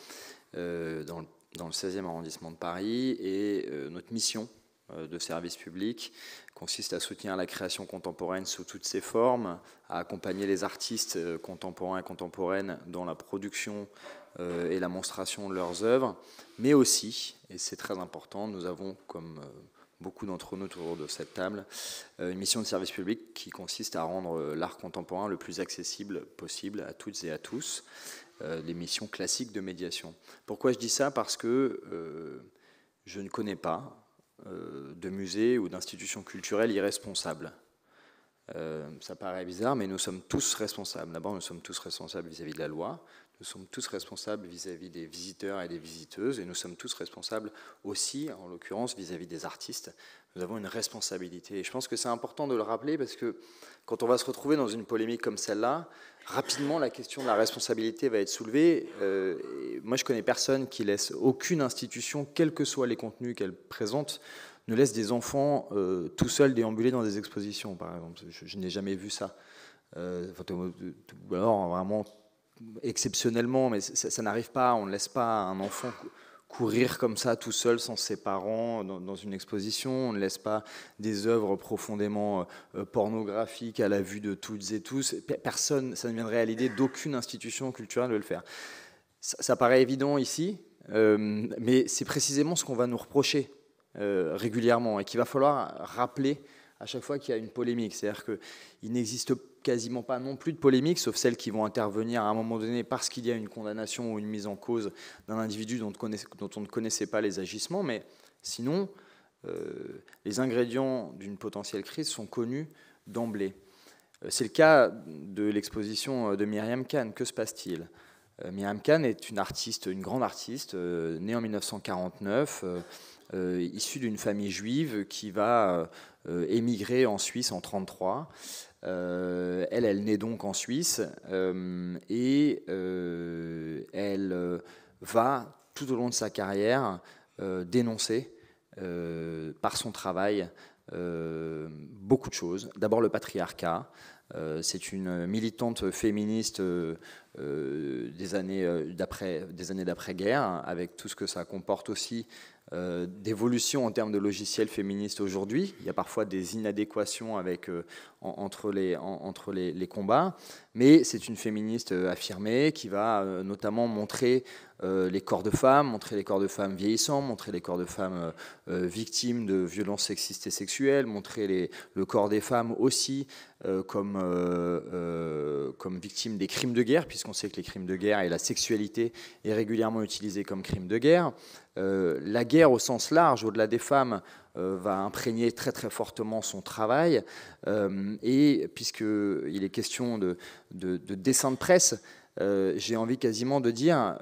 dans le 16e arrondissement de Paris, et notre mission de service public consiste à soutenir la création contemporaine sous toutes ses formes, à accompagner les artistes contemporains et contemporaines dans la production et la monstration de leurs œuvres, mais aussi, et c'est très important, nous avons, comme beaucoup d'entre nous autour de cette table, une mission de service public qui consiste à rendre l'art contemporain le plus accessible possible à toutes et à tous, les missions classiques de médiation. Pourquoi je dis ça? Parce que je ne connais pas de musée ou d'institution culturelle irresponsable. Ça paraît bizarre, mais nous sommes tous responsables. D'abord, nous sommes tous responsables vis-à-vis de la loi. Nous sommes tous responsables vis-à-vis des visiteurs et des visiteuses, et nous sommes tous responsables aussi, en l'occurrence, vis-à-vis des artistes. Nous avons une responsabilité. Et je pense que c'est important de le rappeler, parce que quand on va se retrouver dans une polémique comme celle-là, rapidement, la question de la responsabilité va être soulevée. Et moi, je connais personne qui laisse aucune institution, quels que soient les contenus qu'elle présente, ne laisse des enfants tout seuls déambuler dans des expositions, par exemple. Je n'ai jamais vu ça. Alors, vraiment, exceptionnellement, mais ça n'arrive pas. On ne laisse pas un enfant courir comme ça, tout seul, sans ses parents, dans une exposition. On ne laisse pas des œuvres profondément pornographiques à la vue de toutes et tous. Personne, ça ne viendrait à l'idée d'aucune institution culturelle de le faire. Ça paraît évident ici, mais c'est précisément ce qu'on va nous reprocher régulièrement et qu'il va falloir rappeler à chaque fois qu'il y a une polémique. C'est-à-dire qu'il n'existe quasiment pas non plus de polémiques, sauf celles qui vont intervenir à un moment donné parce qu'il y a une condamnation ou une mise en cause d'un individu dont on ne connaissait pas les agissements. Mais sinon, les ingrédients d'une potentielle crise sont connus d'emblée. C'est le cas de l'exposition de Myriam Khan. Que se passe-t-il? Myriam Khan est une artiste, une grande artiste, née en 1949, issue d'une famille juive qui va émigrer en Suisse en 1933. Elle naît donc en Suisse et elle va, tout au long de sa carrière, dénoncer par son travail beaucoup de choses. D'abord le patriarcat. C'est une militante féministe des années d'après-guerre, avec tout ce que ça comporte aussi d'évolution en termes de logiciels féministes aujourd'hui. Il y a parfois des inadéquations entre les combats, mais c'est une féministe affirmée qui va notamment montrer les corps de femmes, montrer les corps de femmes vieillissants, montrer les corps de femmes victimes de violences sexistes et sexuelles, montrer le corps des femmes aussi comme victimes des crimes de guerre, puisqu'on sait que les crimes de guerre et la sexualité est régulièrement utilisée comme crime de guerre. La guerre au sens large, au-delà des femmes, va imprégner très très fortement son travail. Et puisqu'il est question de dessin de presse, j'ai envie quasiment de dire,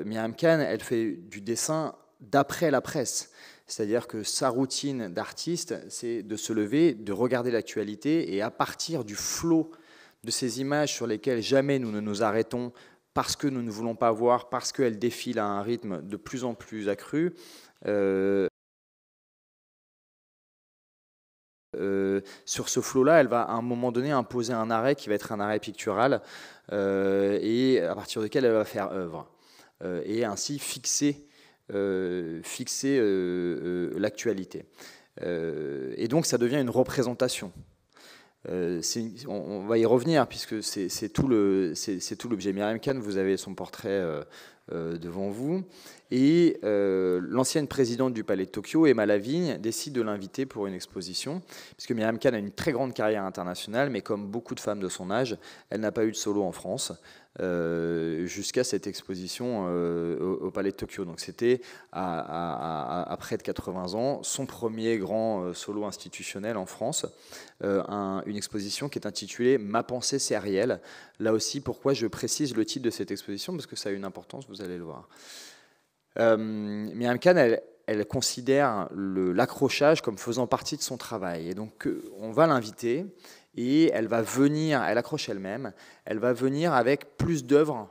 Myriam Khan, elle fait du dessin d'après la presse. C'est-à-dire que sa routine d'artiste, c'est de se lever, de regarder l'actualité, et à partir du flot de ces images sur lesquelles jamais nous ne nous arrêtons, parce que nous ne voulons pas voir, parce qu'elles défilent à un rythme de plus en plus accru, sur ce flot-là, elle va à un moment donné imposer un arrêt qui va être un arrêt pictural, et à partir duquel elle va faire œuvre, et ainsi fixer l'actualité. Et donc ça devient une représentation. On va y revenir, puisque c'est tout l'objet. Myriam Khan, vous avez son portrait devant vous. Et l'ancienne présidente du Palais de Tokyo, Emma Lavigne, décide de l'inviter pour une exposition, puisque Myriam Khan a une très grande carrière internationale, mais comme beaucoup de femmes de son âge, elle n'a pas eu de solo en France jusqu'à cette exposition au Palais de Tokyo. Donc c'était à près de 80 ans, son premier grand solo institutionnel en France, une exposition qui est intitulée « Ma pensée c'est Ariel ». Là aussi, pourquoi je précise le titre de cette exposition, parce que ça a une importance, vous allez le voir. Myriam Khan, elle considère l'accrochage comme faisant partie de son travail. Et donc, on va l'inviter et elle va venir, elle accroche elle-même, elle va venir avec plus d'œuvres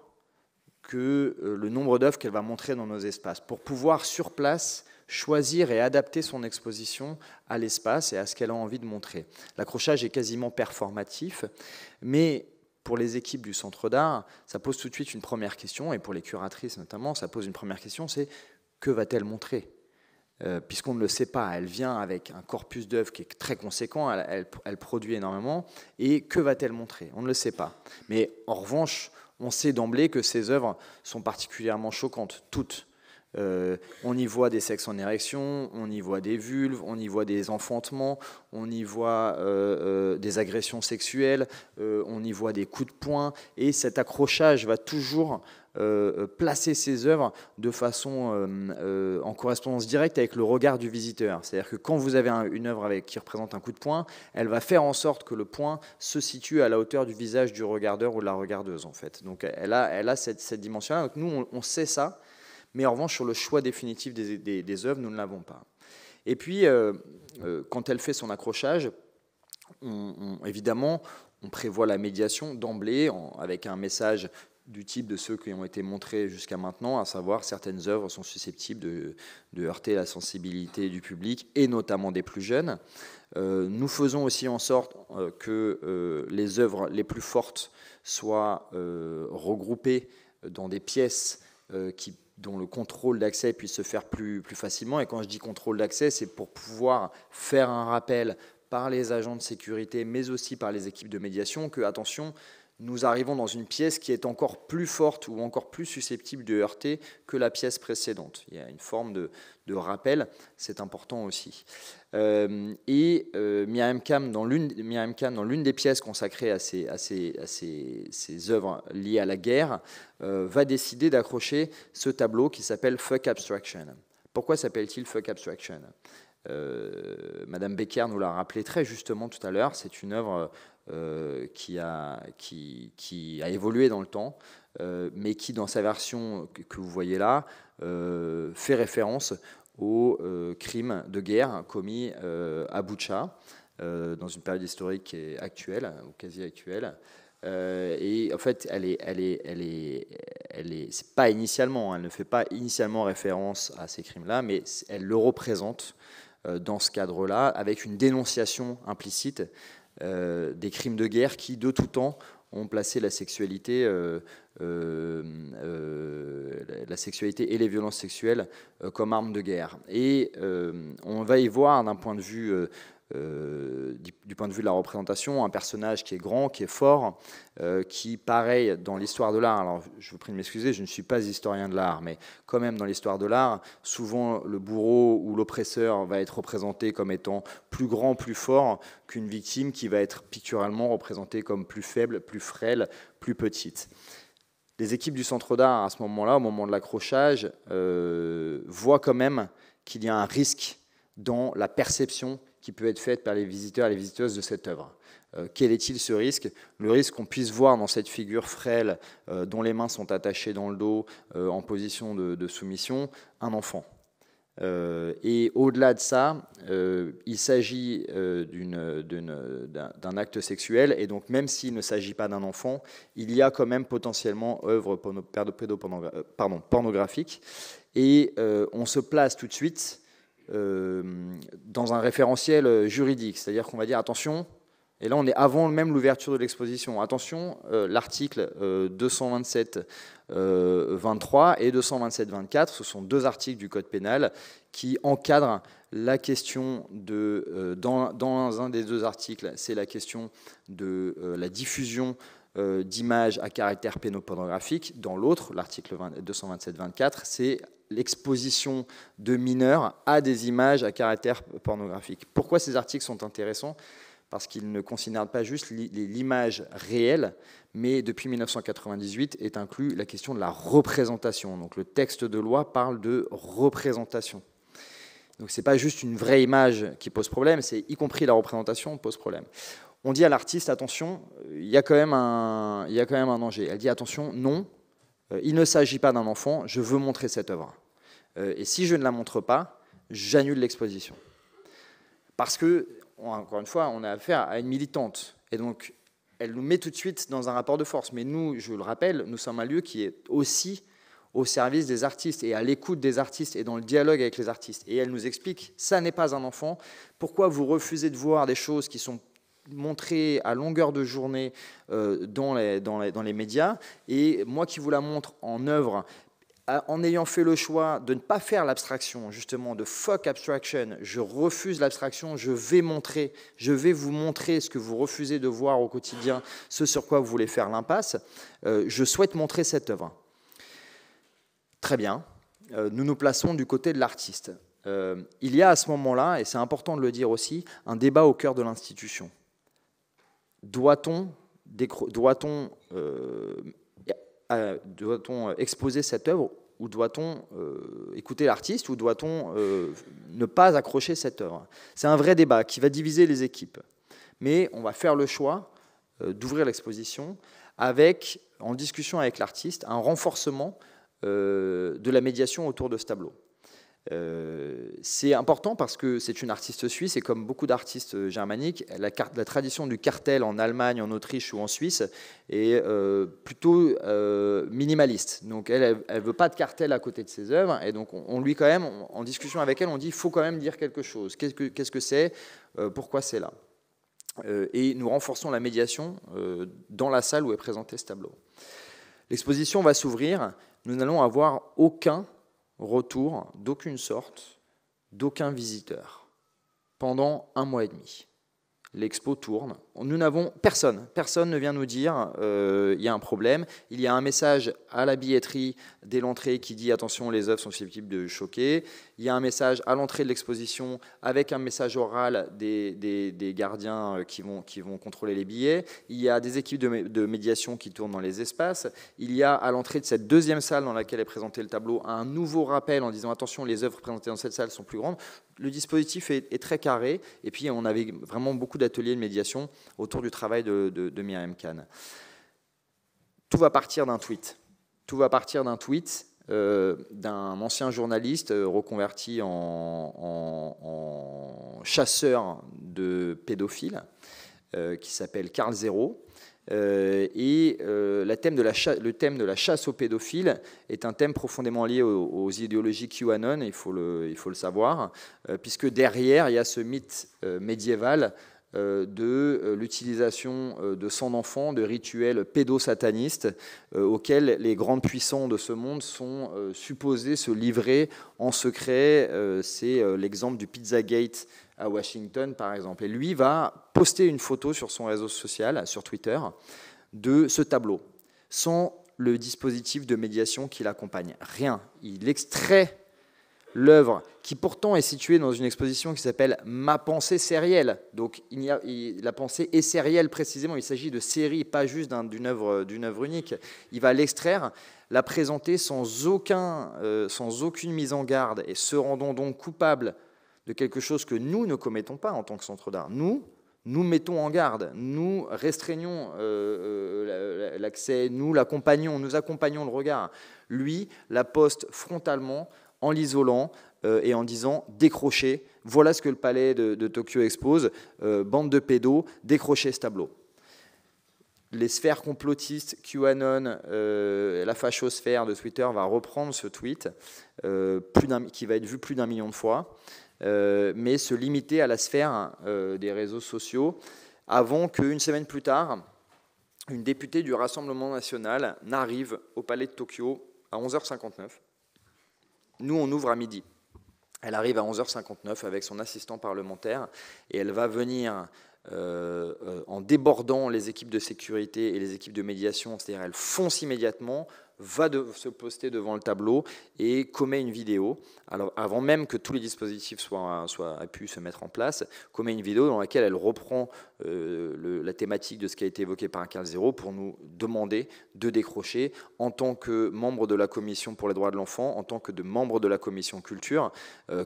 que le nombre d'œuvres qu'elle va montrer dans nos espaces, pour pouvoir, sur place, choisir et adapter son exposition à l'espace et à ce qu'elle a envie de montrer. L'accrochage est quasiment performatif, mais pour les équipes du Centre d'Art, ça pose tout de suite une première question, et pour les curatrices notamment, ça pose une première question, c'est que va-t-elle montrer ? Puisqu'on ne le sait pas, elle vient avec un corpus d'œuvres qui est très conséquent, elle produit énormément, et que va-t-elle montrer ? On ne le sait pas. Mais en revanche, on sait d'emblée que ces œuvres sont particulièrement choquantes, toutes. On y voit des sexes en érection, on y voit des vulves, on y voit des enfantements, on y voit des agressions sexuelles, on y voit des coups de poing, et cet accrochage va toujours placer ces œuvres de façon en correspondance directe avec le regard du visiteur. C'est-à-dire que quand vous avez une œuvre qui représente un coup de poing, elle va faire en sorte que le poing se situe à la hauteur du visage du regardeur ou de la regardeuse, en fait. Donc elle a cette dimension-là. Donc nous, on sait ça. Mais en revanche, sur le choix définitif des œuvres, nous ne l'avons pas. Et puis, quand elle fait son accrochage, évidemment, on prévoit la médiation d'emblée avec un message du type de ceux qui ont été montrés jusqu'à maintenant, à savoir certaines œuvres sont susceptibles de heurter la sensibilité du public, et notamment des plus jeunes. Nous faisons aussi en sorte que les œuvres les plus fortes soient regroupées dans des pièces dont le contrôle d'accès puisse se faire plus facilement. Et quand je dis contrôle d'accès, c'est pour pouvoir faire un rappel par les agents de sécurité, mais aussi par les équipes de médiation, que, attention, nous arrivons dans une pièce qui est encore plus forte ou encore plus susceptible de heurter que la pièce précédente. Il y a une forme de rappel, c'est important aussi. Myriam Khan, dans l'une des pièces consacrées à ces œuvres liées à la guerre, va décider d'accrocher ce tableau qui s'appelle Fuck Abstraction. Pourquoi s'appelle-t-il Fuck Abstraction ? Madame Becker nous l'a rappelé très justement tout à l'heure, c'est une œuvre qui a évolué dans le temps, mais qui, dans sa version que vous voyez là, fait référence aux crimes de guerre commis à Boutcha, dans une période historique qui est actuelle, ou quasi actuelle. Et en fait, c'est pas initialement, elle ne fait pas initialement référence à ces crimes-là, mais elle le représente dans ce cadre-là, avec une dénonciation implicite des crimes de guerre qui, de tout temps, ont placé la sexualité et les violences sexuelles comme armes de guerre. Et on va y voir, d'un point de vue du point de vue de la représentation, un personnage qui est grand, qui est fort, qui, pareil, dans l'histoire de l'art, alors je vous prie de m'excuser, je ne suis pas historien de l'art, mais quand même dans l'histoire de l'art, souvent le bourreau ou l'oppresseur va être représenté comme étant plus grand, plus fort qu'une victime qui va être picturalement représentée comme plus faible, plus frêle, plus petite. Les équipes du Centre d'Art, à ce moment-là, au moment de l'accrochage, voient quand même qu'il y a un risque dans la perception qui peut être faite par les visiteurs et les visiteuses de cette œuvre. Quel est-il ce risque ? Le risque qu'on puisse voir dans cette figure frêle, dont les mains sont attachées dans le dos, en position de soumission, un enfant. Et au-delà de ça, il s'agit d'un acte sexuel, et donc même s'il ne s'agit pas d'un enfant, il y a quand même potentiellement œuvre pornographique, et on se place tout de suite dans un référentiel juridique, c'est-à-dire qu'on va dire attention, et là on est avant même l'ouverture de l'exposition, attention, l'article 227-23 et 227-24, ce sont deux articles du Code pénal qui encadrent la question dans un des deux articles, c'est la question de la diffusion d'images à caractère pédopornographique. Dans l'autre, l'article 227-24, c'est l'exposition de mineurs à des images à caractère pornographique. Pourquoi ces articles sont intéressants? Parce qu'ils ne considèrent pas juste l'image réelle, mais depuis 1998 est inclus la question de la représentation. Donc le texte de loi parle de représentation. Donc ce n'est pas juste une vraie image qui pose problème, c'est y compris la représentation pose problème. On dit à l'artiste, attention, il y a quand même un danger. Elle dit, attention, non, il ne s'agit pas d'un enfant, je veux montrer cette œuvre. Et si je ne la montre pas, j'annule l'exposition. Parce que, encore une fois, on a affaire à une militante. Et donc, elle nous met tout de suite dans un rapport de force. Mais nous, je le rappelle, nous sommes un lieu qui est aussi au service des artistes et à l'écoute des artistes et dans le dialogue avec les artistes. Et elle nous explique, ça n'est pas un enfant. Pourquoi vous refusez de voir des choses qui sont montrées à longueur de journée dans les médias? Et moi qui vous la montre en œuvre, en ayant fait le choix de ne pas faire l'abstraction, justement, de fuck abstraction, je refuse l'abstraction, je vais vous montrer ce que vous refusez de voir au quotidien, ce sur quoi vous voulez faire l'impasse, je souhaite montrer cette œuvre. Très bien, nous nous plaçons du côté de l'artiste. Il y a à ce moment-là, et c'est important de le dire aussi, un débat au cœur de l'institution. Doit-on exposer cette œuvre ou doit-on écouter l'artiste ou doit-on ne pas accrocher cette œuvre? C'est un vrai débat qui va diviser les équipes. Mais on va faire le choix d'ouvrir l'exposition avec, en discussion avec l'artiste, un renforcement de la médiation autour de ce tableau. C'est important parce que c'est une artiste suisse et comme beaucoup d'artistes germaniques, la tradition du cartel en Allemagne, en Autriche ou en Suisse est plutôt minimaliste. Donc elle ne veut pas de cartel à côté de ses œuvres et donc on lui quand même, en discussion avec elle, on dit il faut quand même dire quelque chose. Qu'est-ce que c'est? Pourquoi c'est là? Et nous renforçons la médiation dans la salle où est présenté ce tableau. L'exposition va s'ouvrir. Nous n'allons avoir aucun retour d'aucune sorte, d'aucun visiteur, pendant 1 mois et demi. L'expo tourne. Nous n'avons personne ne vient nous dire il y a un problème. Il y a un message à la billetterie dès l'entrée qui dit attention, les œuvres sont susceptibles de choquer. Il y a un message à l'entrée de l'exposition avec un message oral des gardiens qui vont contrôler les billets. Il y a des équipes de médiation qui tournent dans les espaces. Il y a à l'entrée de cette deuxième salle dans laquelle est présenté le tableau un nouveau rappel en disant attention, les œuvres présentées dans cette salle sont plus grandes. Le dispositif est très carré et puis on avait vraiment beaucoup d'ateliers de médiation autour du travail de Myriam Khan. Tout va partir d'un tweet. Tout va partir d'un tweet d'un ancien journaliste reconverti en chasseur de pédophiles qui s'appelle Karl Zero. Le thème de la chasse aux pédophiles est un thème profondément lié aux idéologies QAnon, il faut le savoir, puisque derrière, il y a ce mythe médiéval de l'utilisation de sang d'enfants, de rituels pédosatanistes auxquels les grands puissants de ce monde sont supposés se livrer en secret. C'est l'exemple du Pizzagate à Washington, par exemple. Et lui va poster une photo sur son réseau social, sur Twitter, de ce tableau, sans le dispositif de médiation qui l'accompagne. Rien. Il extrait l'œuvre, qui pourtant est située dans une exposition qui s'appelle « Ma pensée sérielle ». Donc la pensée est sérielle précisément, il s'agit de série, pas juste d'une œuvre unique. Il va l'extraire, la présenter sans aucune mise en garde et se rendant donc coupable de quelque chose que nous ne commettons pas en tant que centre d'art. Nous mettons en garde, nous restreignons l'accès, nous accompagnons le regard. Lui la poste frontalement en l'isolant et en disant « décrochez, voilà ce que le palais de Tokyo expose, bande de pédos, décrochez ce tableau ». Les sphères complotistes, QAnon, la fachosphère de Twitter va reprendre ce tweet qui va être vu plus d'1 million de fois, mais se limiter à la sphère des réseaux sociaux avant qu'une semaine plus tard, une députée du Rassemblement national n'arrive au palais de Tokyo à 11h59. Nous, on ouvre à midi. Elle arrive à 11h59 avec son assistant parlementaire et elle va venir en débordant les équipes de sécurité et les équipes de médiation, c'est-à-dire elle fonce immédiatement, va se poster devant le tableau et commet une vidéo. Alors, avant même que tous les dispositifs aient pu se mettre en place, commet une vidéo dans laquelle elle reprend la thématique de ce qui a été évoqué par 15-0 pour nous demander de décrocher en tant que membre de la commission pour les droits de l'enfant, en tant que membre de la commission culture.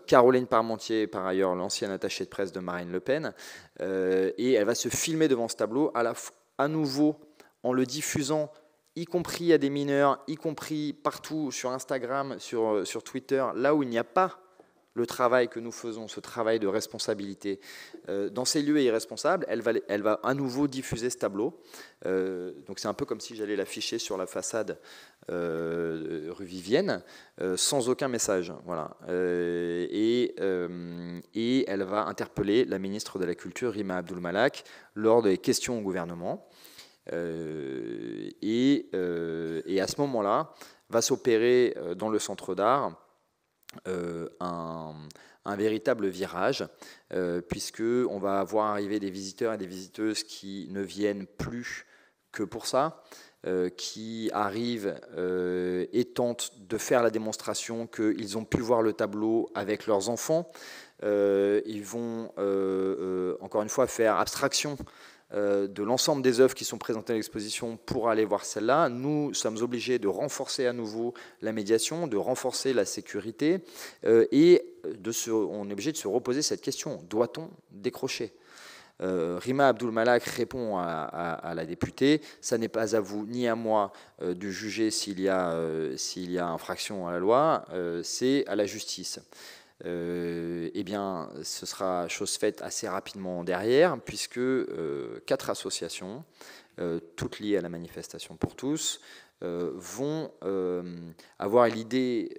Caroline Parmentier, par ailleurs l'ancienne attachée de presse de Marine Le Pen, et elle va se filmer devant ce tableau à nouveau en le diffusant, y compris à des mineurs, y compris partout sur Instagram, sur Twitter, là où il n'y a pas le travail que nous faisons, ce travail de responsabilité. Dans ces lieux irresponsables, elle va à nouveau diffuser ce tableau. Donc c'est un peu comme si j'allais l'afficher sur la façade rue Vivienne, sans aucun message. Voilà. Et elle va interpeller la ministre de la Culture, Rima Abdul-Malak, lors des questions au gouvernement. Et à ce moment-là, va s'opérer dans le centre d'art un véritable virage, puisqu'on va voir arriver des visiteurs et des visiteuses qui ne viennent plus que pour ça, qui arrivent et tentent de faire la démonstration qu'ils ont pu voir le tableau avec leurs enfants. Ils vont, encore une fois, faire abstraction de l'ensemble des œuvres qui sont présentées à l'exposition pour aller voir celle-là. Nous sommes obligés de renforcer à nouveau la médiation, de renforcer la sécurité, et on est obligé de se reposer cette question. Doit-on décrocher ? Rima Abdul-Malak répond à la députée, ça n'est pas à vous ni à moi de juger s'il y a infraction à la loi, c'est à la justice. Eh bien, ce sera chose faite assez rapidement derrière, puisque 4 associations, toutes liées à la manifestation pour tous, vont avoir l'idée.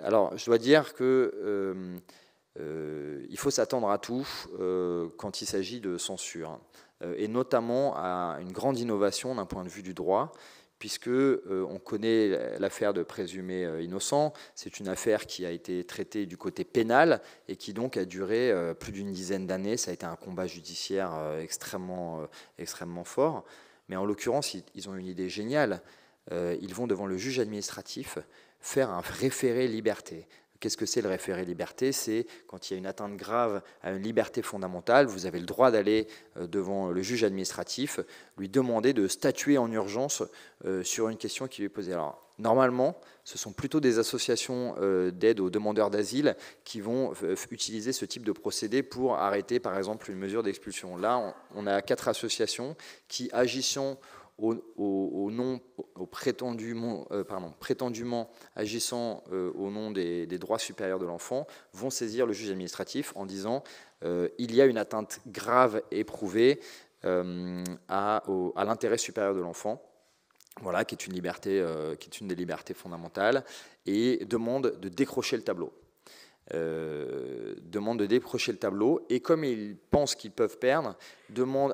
Alors, je dois dire que il faut s'attendre à tout quand il s'agit de censure, et notamment à une grande innovation d'un point de vue du droit, puisque on connaît l'affaire de présumés innocents. C'est une affaire qui a été traitée du côté pénal et qui donc a duré plus d'une dizaine d'années. Ça a été un combat judiciaire extrêmement fort. Mais en l'occurrence, ils ont une idée géniale. Ils vont devant le juge administratif faire un référé liberté. Qu'est-ce que c'est le référé liberté? C'est quand il y a une atteinte grave à une liberté fondamentale, vous avez le droit d'aller devant le juge administratif, lui demander de statuer en urgence sur une question qui lui est posée. Alors, normalement, ce sont plutôt des associations d'aide aux demandeurs d'asile qui vont utiliser ce type de procédé pour arrêter, par exemple, une mesure d'expulsion. Là, on a 4 associations qui, agissant prétendument agissant au nom des droits supérieurs de l'enfant, vont saisir le juge administratif en disant il y a une atteinte grave éprouvée à l'intérêt supérieur de l'enfant, voilà, qui est une des libertés fondamentales, et demande de décrocher le tableau. Et comme ils pensent qu'ils peuvent perdre,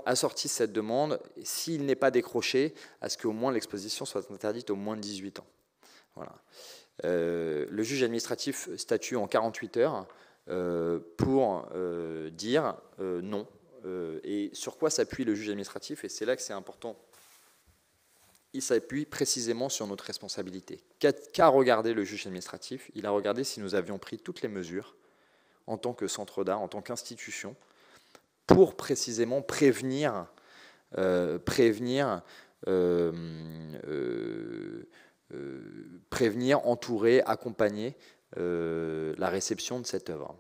assortissent cette demande, s'il n'est pas décroché, à ce qu'au moins l'exposition soit interdite aux moins de 18 ans. Voilà. Le juge administratif statue en 48 heures pour dire non. Et sur quoi s'appuie le juge administratif? Et c'est là que c'est important. Il s'appuie précisément sur notre responsabilité. Qu'a regardé le juge administratif? Il a regardé si nous avions pris toutes les mesures en tant que centre d'art, en tant qu'institution, pour précisément prévenir, entourer, accompagner la réception de cette œuvre.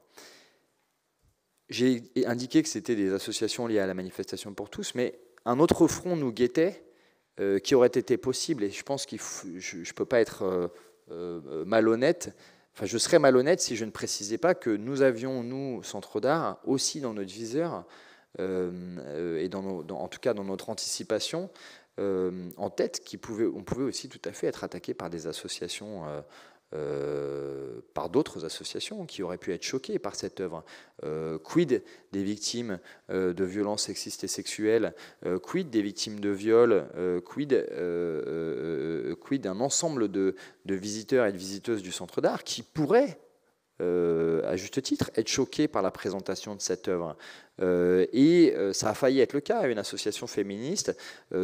J'ai indiqué que c'était des associations liées à la manifestation pour tous, mais un autre front nous guettait, qui aurait été possible, et je pense que je ne peux pas être malhonnête, enfin je serais malhonnête si je ne précisais pas que nous avions, nous, Centre d'Art, aussi dans notre viseur, et en tout cas dans notre anticipation, en tête, on pouvait aussi tout à fait être attaqué par des associations, par d'autres associations qui auraient pu être choquées par cette œuvre. Quid des victimes de violences sexistes et sexuelles, quid des victimes de viols, quid d'un ensemble de visiteurs et de visiteuses du Centre d'Art qui pourraient à juste titre, être choquée par la présentation de cette œuvre. Et ça a failli être le cas. Une association féministe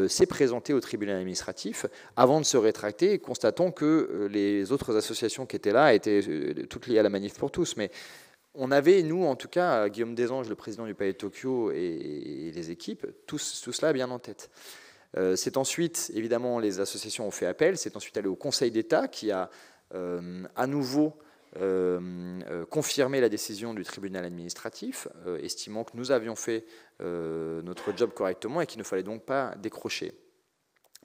s'est présentée au tribunal administratif avant de se rétracter, constatant que les autres associations qui étaient là étaient toutes liées à la Manif pour tous. Mais on avait, nous, en tout cas, Guillaume Desanges, le président du Palais de Tokyo, et les équipes, tout cela bien en tête. C'est ensuite, évidemment, les associations ont fait appel. C'est ensuite allé au Conseil d'État qui a à nouveau confirmé la décision du tribunal administratif, estimant que nous avions fait notre job correctement et qu'il ne fallait donc pas décrocher.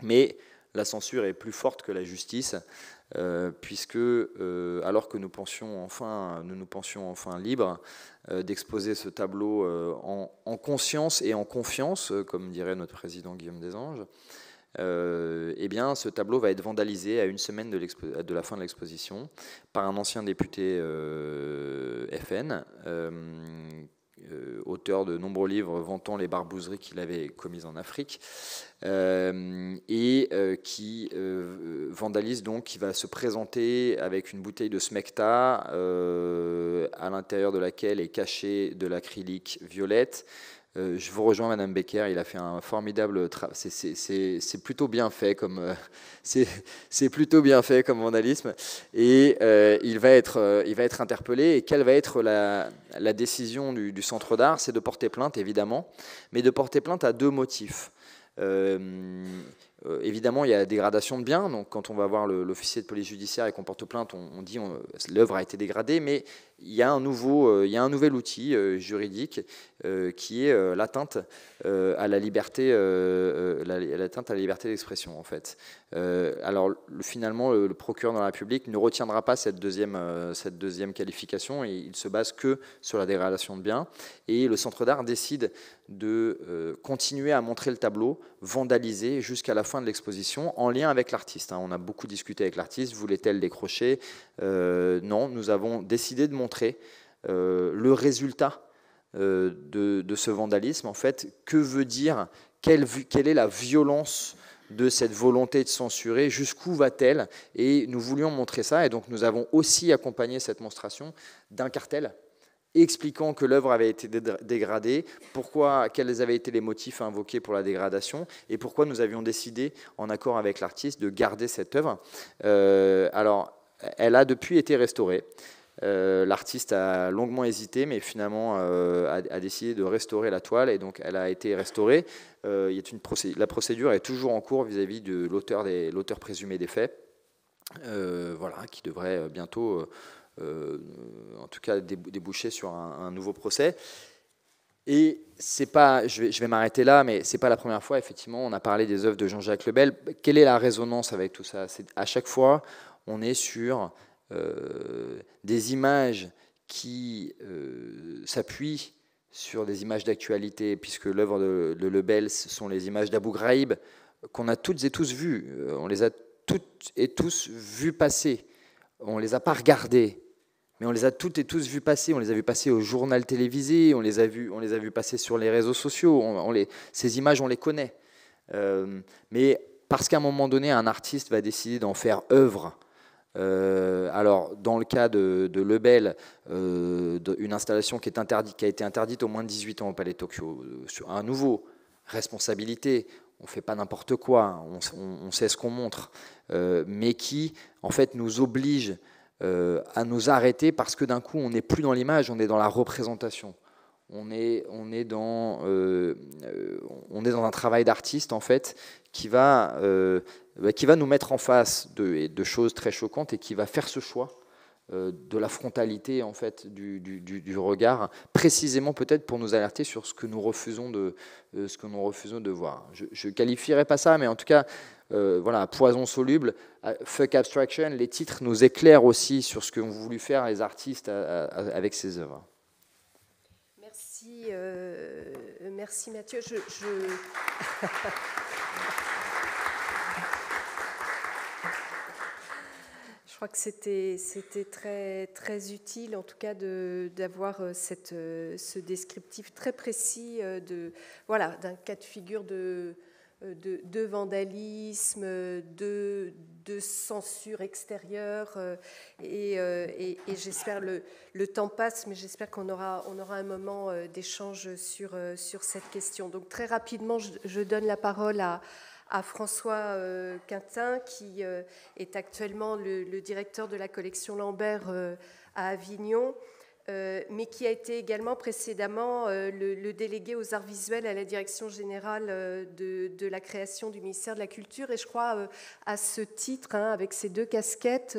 Mais la censure est plus forte que la justice, puisque alors que nous nous pensions enfin libres d'exposer ce tableau en conscience et en confiance, comme dirait notre président Guillaume Desanges, eh bien, ce tableau va être vandalisé à une semaine de la fin de l'exposition par un ancien député FN, auteur de nombreux livres vantant les barbouzeries qu'il avait commises en Afrique, et qui vandalise donc, qui va se présenter avec une bouteille de Smecta à l'intérieur de laquelle est caché de l'acrylique violette. Je vous rejoins, Madame Becker. Il a fait un formidable travail. C'est plutôt bien fait comme c'est plutôt bien fait comme vandalisme. Et il va être interpellé. Et quelle va être la décision du Centre d'Art? C'est de porter plainte, évidemment, mais de porter plainte à deux motifs. Évidemment, il y a dégradation de biens. Donc, quand on va voir l'officier de police judiciaire et qu'on porte plainte, on dit l'œuvre a été dégradée, mais il y a un nouvel outil juridique qui est l'atteinte à la liberté, l'atteinte à la liberté d'expression, en fait. Alors, finalement, le procureur de la République ne retiendra pas cette deuxième qualification, et il se base que sur la dégradation de biens. Et le Centre d'Art décide de continuer à montrer le tableau vandalisé jusqu'à la fin de l'exposition, en lien avec l'artiste. On a beaucoup discuté avec l'artiste. Voulait-elle décrocher? Non, nous avons décidé de montrer le résultat de ce vandalisme. En fait, que veut dire, quelle est la violence de cette volonté de censurer, jusqu'où va-t-elle? Et nous voulions montrer ça, et donc nous avons aussi accompagné cette monstration d'un cartel expliquant que l'œuvre avait été dégradée, quels avaient été les motifs invoqués pour la dégradation, et pourquoi nous avions décidé, en accord avec l'artiste, de garder cette œuvre. Alors, elle a depuis été restaurée. L'artiste a longuement hésité, mais finalement a décidé de restaurer la toile, et donc elle a été restaurée. La procédure est toujours en cours vis-à-vis de l'auteur présumé des faits, voilà, qui devrait bientôt, en tout cas, déboucher sur un nouveau procès. Et c'est pas, je vais m'arrêter là, mais c'est pas la première fois. Effectivement, on a parlé des œuvres de Jean-Jacques Lebel. Quelle est la résonance avec tout ça? À chaque fois, on est sur des images qui s'appuient sur des images d'actualité, puisque l'œuvre de Lebel, ce sont les images d'Abu Ghraib qu'on a toutes et tous vues. On les a toutes et tous vues passer. On ne les a pas regardées, mais on les a toutes et tous vues passer. On les a vues passer au journal télévisé, on les a vues passer sur les réseaux sociaux. Ces images, on les connaît. Mais parce qu'à un moment donné, un artiste va décider d'en faire œuvre. Alors, dans le cas de Lebel, une installation qui a été interdite au moins de 18 ans au Palais de Tokyo, sur un nouveau, responsabilité, on ne fait pas n'importe quoi, on sait ce qu'on montre, mais qui, en fait, nous oblige à nous arrêter parce que d'un coup, on n'est plus dans l'image, on est dans la représentation. On est dans un travail d'artiste, en fait, qui va nous mettre en face de choses très choquantes, et qui va faire ce choix de la frontalité, en fait, du regard, précisément peut-être pour nous alerter sur ce que nous refusons de voir. Je ne qualifierais pas ça, mais en tout cas, voilà, Poison soluble, Fuck Abstraction, les titres nous éclairent aussi sur ce qu'ont voulu faire les artistes avec ces œuvres. Merci Mathieu. Je crois que c'était très, très utile, en tout cas, d'avoir ce descriptif très précis d'un cas de figure de de vandalisme, de censure extérieure. Et j'espère, le temps passe, mais j'espère qu'on aura un moment d'échange sur cette question. Donc très rapidement, je donne la parole à François Quintin, qui est actuellement le directeur de la collection Lambert à Avignon, mais qui a été également précédemment le délégué aux arts visuels à la direction générale de la création du ministère de la Culture. Et je crois, à ce titre, avec ces deux casquettes,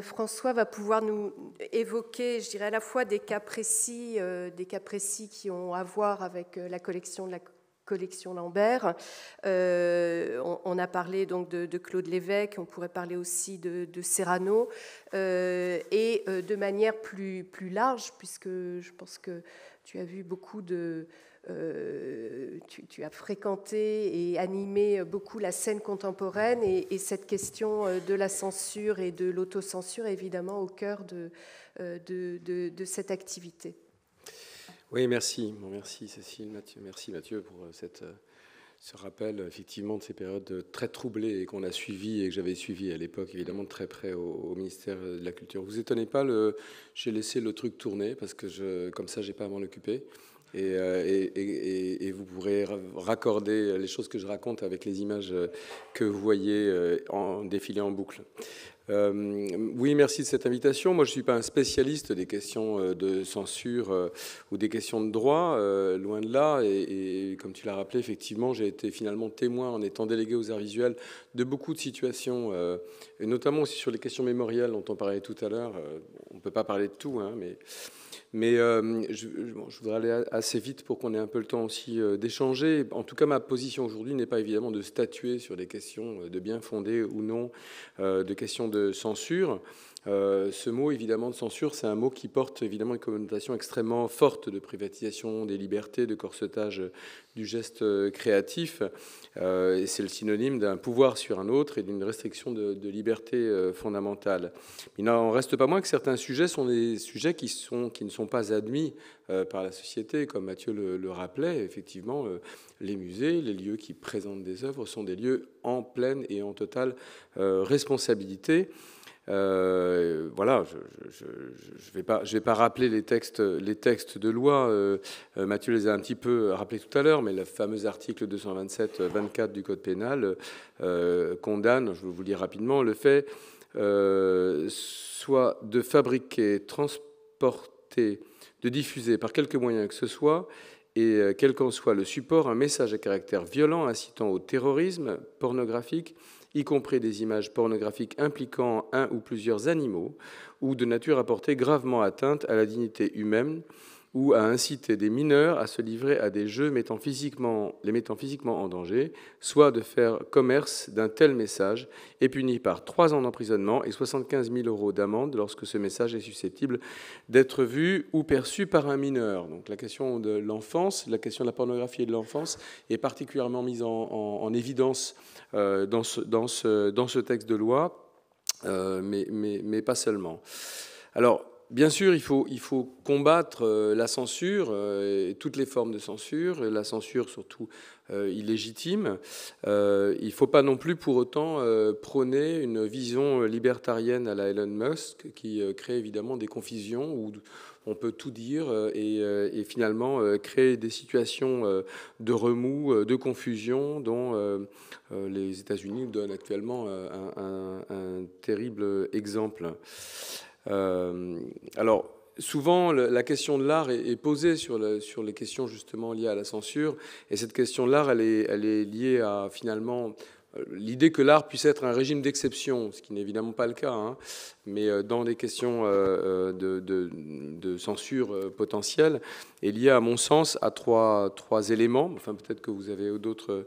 François va pouvoir nous évoquer, je dirais, à la fois des cas précis qui ont à voir avec la collection Lambert. On a parlé donc de Claude Lévesque, on pourrait parler aussi de Serrano, et de manière plus large, puisque je pense que tu as vu beaucoup tu as fréquenté et animé beaucoup la scène contemporaine, et cette question de la censure et de l'autocensure est évidemment au cœur de cette activité. Oui, merci. Bon, merci Cécile, merci Mathieu pour ce rappel effectivement de ces périodes très troublées et qu'on a suivies et que j'avais suivies à l'époque évidemment de très près au ministère de la Culture. Vous étonnez pas, j'ai laissé le truc tourner parce que comme ça j'ai pas à m'en occuper. Et vous pourrez raccorder les choses que je raconte avec les images que vous voyez en défiler en boucle. Oui, merci de cette invitation. Moi, je ne suis pas un spécialiste des questions de censure ou des questions de droit, loin de là. Et comme tu l'as rappelé, effectivement, j'ai été finalement témoin, en étant délégué aux arts visuels, de beaucoup de situations, et notamment aussi sur les questions mémorielles dont on parlait tout à l'heure. On ne peut pas parler de tout, hein, mais je voudrais aller assez vite pour qu'on ait un peu le temps aussi d'échanger. En tout cas, ma position aujourd'hui n'est pas évidemment de statuer sur des questions de bien fondées ou non, de questions de censure. Ce mot, évidemment, de censure, c'est un mot qui porte évidemment une connotation extrêmement forte de privatisation des libertés, de corsetage du geste créatif. Et c'est le synonyme d'un pouvoir sur un autre et d'une restriction de liberté fondamentale. Il n'en reste pas moins que certains sujets sont des sujets qui ne sont pas admis par la société, comme Mathieu le rappelait. Effectivement, les musées, les lieux qui présentent des œuvres sont des lieux en pleine et en totale responsabilité. Voilà, je vais pas rappeler les textes de loi. Mathieu les a un petit peu rappelés tout à l'heure, mais le fameux article 227-24 du Code pénal condamne, je vais vous lire rapidement, le fait soit de fabriquer, transporter, de diffuser par quelque moyen que ce soit, et quel qu'en soit le support, un message à caractère violent incitant au terrorisme pornographique, y compris des images pornographiques impliquant un ou plusieurs animaux, ou de nature à porter gravement atteinte à la dignité humaine, ou à inciter des mineurs à se livrer à des jeux les mettant physiquement en danger, soit de faire commerce d'un tel message, est puni par 3 ans d'emprisonnement et 75 000 € d'amende lorsque ce message est susceptible d'être vu ou perçu par un mineur. Donc la question de l'enfance, la question de la pornographie et de l'enfance est particulièrement mise en évidence dans ce texte de loi, mais pas seulement. Alors, bien sûr, il faut combattre la censure et toutes les formes de censure, la censure surtout illégitime. Il ne faut pas non plus pour autant prôner une vision libertarienne à la Elon Musk qui crée évidemment des confusions où on peut tout dire et finalement créer des situations de remous, de confusion dont les États-Unis donnent actuellement un terrible exemple. Alors, souvent, la question de l'art est posée sur les questions justement liées à la censure, et cette question de l'art, elle est liée à finalement l'idée que l'art puisse être un régime d'exception, ce qui n'est évidemment pas le cas, hein, mais dans des questions de censure potentielle, est liée à mon sens à trois éléments. Enfin, peut-être que vous avez d'autres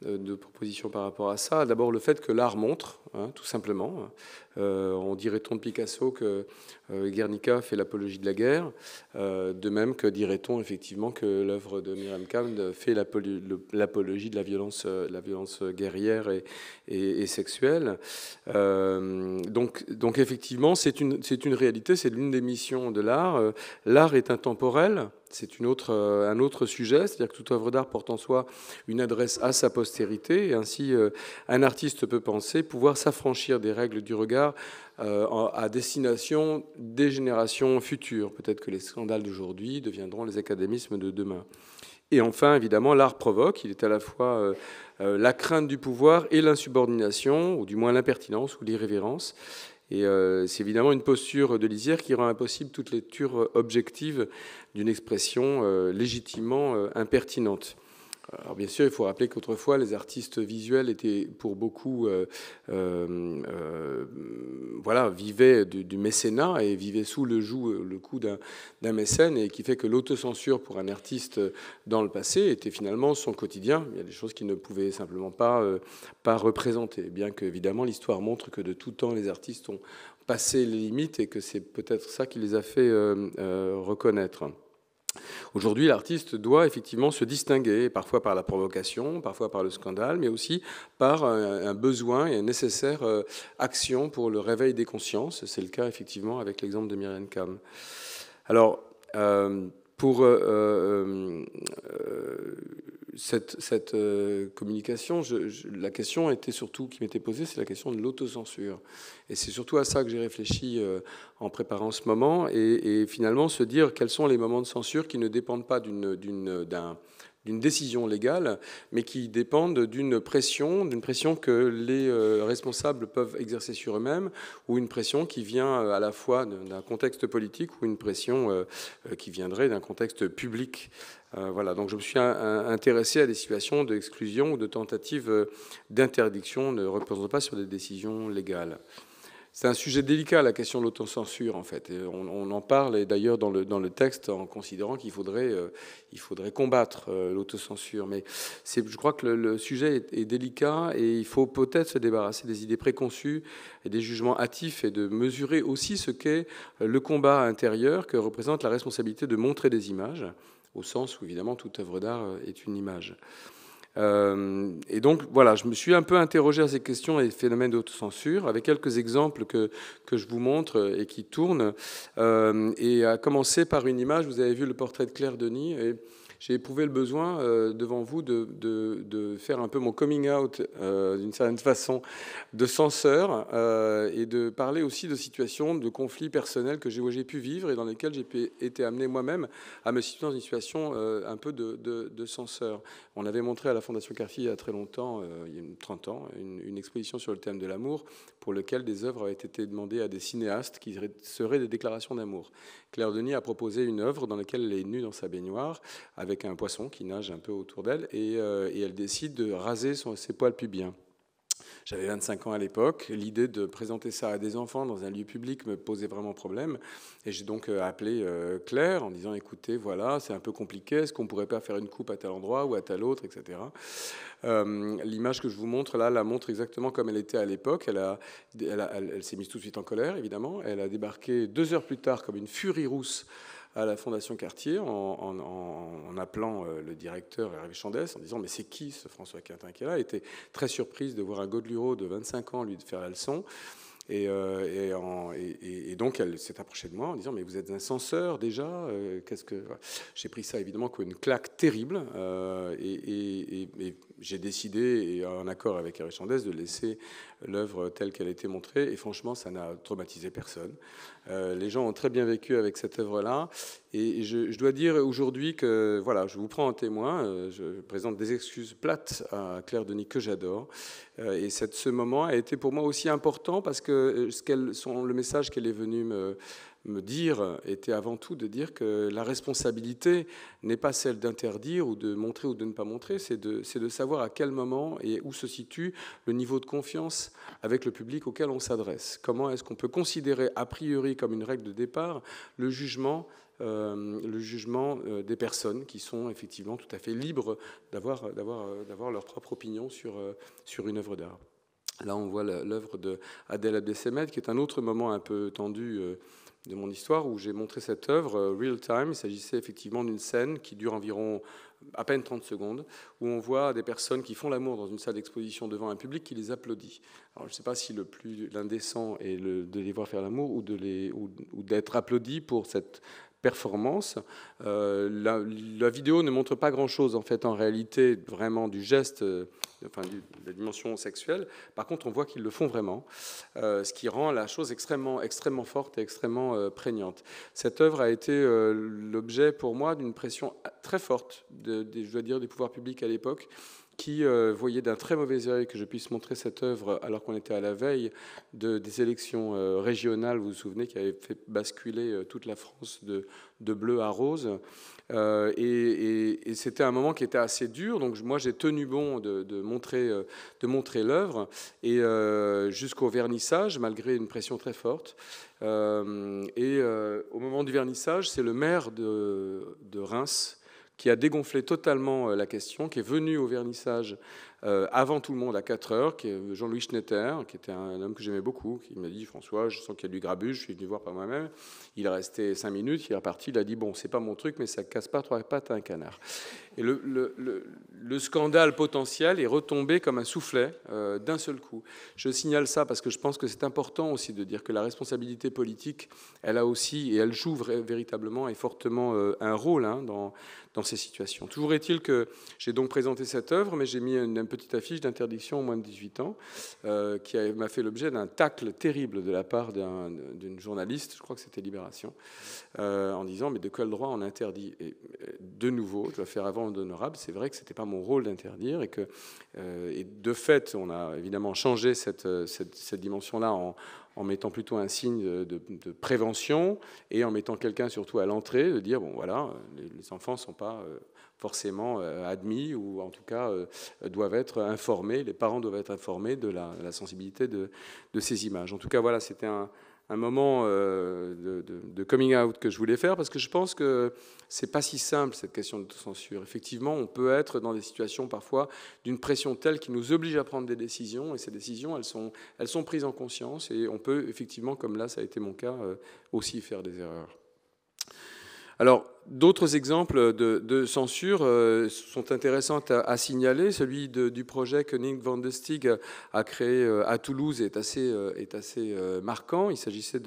de propositions par rapport à ça. D'abord, le fait que l'art montre, hein, tout simplement. On dirait-on de Picasso que Guernica fait l'apologie de la guerre, de même que dirait-on effectivement que l'œuvre de Myriam Kahn fait l'apologie de la violence guerrière et sexuelle. Donc effectivement, c'est une réalité, c'est l'une des missions de l'art. L'art est intemporel. C'est un autre sujet, c'est-à-dire que toute œuvre d'art porte en soi une adresse à sa postérité, et ainsi un artiste peut penser pouvoir s'affranchir des règles du regard à destination des générations futures. Peut-être que les scandales d'aujourd'hui deviendront les académismes de demain. Et enfin, évidemment, l'art provoque. Il est à la fois la crainte du pouvoir et l'insubordination, ou du moins l'impertinence ou l'irrévérence. Et c'est évidemment une posture de lisière qui rend impossible toute lecture objective d'une expression légitimement impertinente. Alors bien sûr, il faut rappeler qu'autrefois, les artistes visuels étaient pour beaucoup, vivaient du mécénat et vivaient sous le coup d'un mécène, et qui fait que l'autocensure pour un artiste dans le passé était finalement son quotidien. Il y a des choses qu'il ne pouvait simplement pas représenter, bien qu'évidemment l'histoire montre que de tout temps les artistes ont passé les limites et que c'est peut-être ça qui les a fait reconnaître. Aujourd'hui, l'artiste doit effectivement se distinguer, parfois par la provocation, parfois par le scandale, mais aussi par un besoin et une nécessaire action pour le réveil des consciences. C'est le cas effectivement avec l'exemple de Myriam Kahn. Alors, pour cette communication, la question était surtout qui m'était posée, c'est la question de l'autocensure. Et c'est surtout à ça que j'ai réfléchi en préparant ce moment, et finalement se dire quels sont les moments de censure qui ne dépendent pas d'une décision légale, mais qui dépendent d'une pression que les responsables peuvent exercer sur eux-mêmes, ou une pression qui vient à la fois d'un contexte politique ou une pression qui viendrait d'un contexte public. Voilà, donc je me suis intéressé à des situations d'exclusion ou de tentatives d'interdiction ne reposant pas sur des décisions légales. C'est un sujet délicat, la question de l'autocensure, en fait. Et on en parle, et d'ailleurs dans le texte, en considérant qu'il faudrait combattre l'autocensure. Mais je crois que le sujet est délicat, et il faut peut-être se débarrasser des idées préconçues et des jugements hâtifs, et de mesurer aussi ce qu'est le combat intérieur que représente la responsabilité de montrer des images, au sens où, évidemment, toute œuvre d'art est une image. Et donc, voilà, je me suis un peu interrogé à ces questions et phénomènes d'autocensure, avec quelques exemples que je vous montre et qui tournent. Et à commencer par une image, vous avez vu le portrait de Claire Denis, et j'ai éprouvé le besoin devant vous de faire un peu mon coming out d'une certaine façon de censeur, et de parler aussi de situations de conflits personnels que j'ai pu vivre et dans lesquels j'ai été amené moi-même à me situer dans une situation un peu de censeur. On avait montré à la Fondation Cartier il y a très longtemps, il y a 30 ans, une exposition sur le thème de l'amour, pour lequel des œuvres avaient été demandées à des cinéastes qui seraient des déclarations d'amour. Claire Denis a proposé une œuvre dans laquelle elle est nue dans sa baignoire, avec un poisson qui nage un peu autour d'elle, et elle décide de raser ses poils pubiens. J'avais 25 ans à l'époque. L'idée de présenter ça à des enfants dans un lieu public me posait vraiment problème. Et j'ai donc appelé Claire en disant, écoutez, voilà, c'est un peu compliqué. Est-ce qu'on pourrait pas faire une coupe à tel endroit ou à tel autre, etc. L'image que je vous montre là la montre exactement comme elle était à l'époque. Elle s'est mise tout de suite en colère, évidemment. Elle a débarqué 2 heures plus tard comme une furie rousse à la Fondation Cartier en appelant le directeur Hervé Chandès en disant « Mais c'est qui ce François Quintin qui est là ?» Elle était très surprise de voir un Godelureau de 25 ans lui faire la leçon. Et donc elle s'est approchée de moi en disant « Mais vous êtes un censeur déjà qu'est-ce que... » J'ai pris ça évidemment comme une claque terrible, et j'ai décidé, et en accord avec Hervé Chandès, de laisser l'œuvre telle qu'elle a été montrée, et franchement ça n'a traumatisé personne. Les gens ont très bien vécu avec cette œuvre-là, et je dois dire aujourd'hui que voilà, je vous prends en témoin, je présente des excuses plates à Claire Denis que j'adore, et ce moment a été pour moi aussi important parce que le message qu'elle est venue me dire était avant tout de dire que la responsabilité n'est pas celle d'interdire ou de montrer ou de ne pas montrer, c'est de savoir à quel moment et où se situe le niveau de confiance avec le public auquel on s'adresse. Comment est-ce qu'on peut considérer a priori comme une règle de départ le jugement des personnes qui sont effectivement tout à fait libres d'avoir leur propre opinion sur une œuvre d'art. Là, on voit l'œuvre d'Adel Abdessemed, qui est un autre moment un peu tendu de mon histoire, où j'ai montré cette œuvre, Real Time. Il s'agissait effectivement d'une scène qui dure environ à peine 30 secondes, où on voit des personnes qui font l'amour dans une salle d'exposition devant un public qui les applaudit. Alors, je ne sais pas si l'indécent est de les voir faire l'amour ou d'être applaudi pour cette performance. La vidéo ne montre pas grand-chose en fait en réalité vraiment du geste, de la dimension sexuelle. Par contre, on voit qu'ils le font vraiment, ce qui rend la chose extrêmement, extrêmement forte et extrêmement prégnante. Cette œuvre a été l'objet pour moi d'une pression très forte, je dois dire, des pouvoirs publics à l'époque, qui voyait d'un très mauvais œil que je puisse montrer cette œuvre alors qu'on était à la veille des élections régionales, vous vous souvenez, qui avaient fait basculer toute la France de bleu à rose. Et c'était un moment qui était assez dur, donc moi j'ai tenu bon de montrer l'œuvre, et jusqu'au vernissage, malgré une pression très forte. Au moment du vernissage, c'est le maire de Reims qui a dégonflé totalement la question, qui est venu au vernissage avant tout le monde à 4 heures, qui est Jean-Louis Schnetter, qui était un homme que j'aimais beaucoup, qui m'a dit « François, je sens qu'il y a du grabuge, je suis venu voir par moi-même ». Il est resté 5 minutes, il est reparti, il a dit « Bon, c'est pas mon truc, mais ça casse pas 3 pattes à un canard ». Et le scandale potentiel est retombé comme un soufflet d'un seul coup. Je signale ça parce que je pense que c'est important aussi de dire que la responsabilité politique, elle a aussi, et elle joue véritablement et fortement un rôle dans ces situations. Toujours est-il que j'ai donc présenté cette œuvre, mais j'ai mis une petite affiche d'interdiction aux moins de 18 ans qui m'a fait l'objet d'un tacle terrible de la part d'une journaliste, je crois que c'était Libération, en disant « mais de quel droit on interdit ?» Et de nouveau, je dois faire avant d'honorable, c'est vrai que ce n'était pas mon rôle d'interdire, et de fait, on a évidemment changé cette dimension-là en mettant plutôt un signe de prévention et en mettant quelqu'un surtout à l'entrée, de dire, bon voilà, les enfants ne sont pas forcément admis, ou en tout cas doivent être informés, les parents doivent être informés de la sensibilité de ces images. En tout cas, voilà, c'était un moment de coming out que je voulais faire, parce que je pense que c'est pas si simple cette question de censure. Effectivement, on peut être dans des situations parfois d'une pression telle qui nous oblige à prendre des décisions, et ces décisions, elles sont prises en conscience, et on peut effectivement, comme là ça a été mon cas, aussi faire des erreurs. Alors, d'autres exemples de censure sont intéressants à signaler. Celui du projet que Nick Van de Stieg a créé à Toulouse est assez marquant. Il s'agissait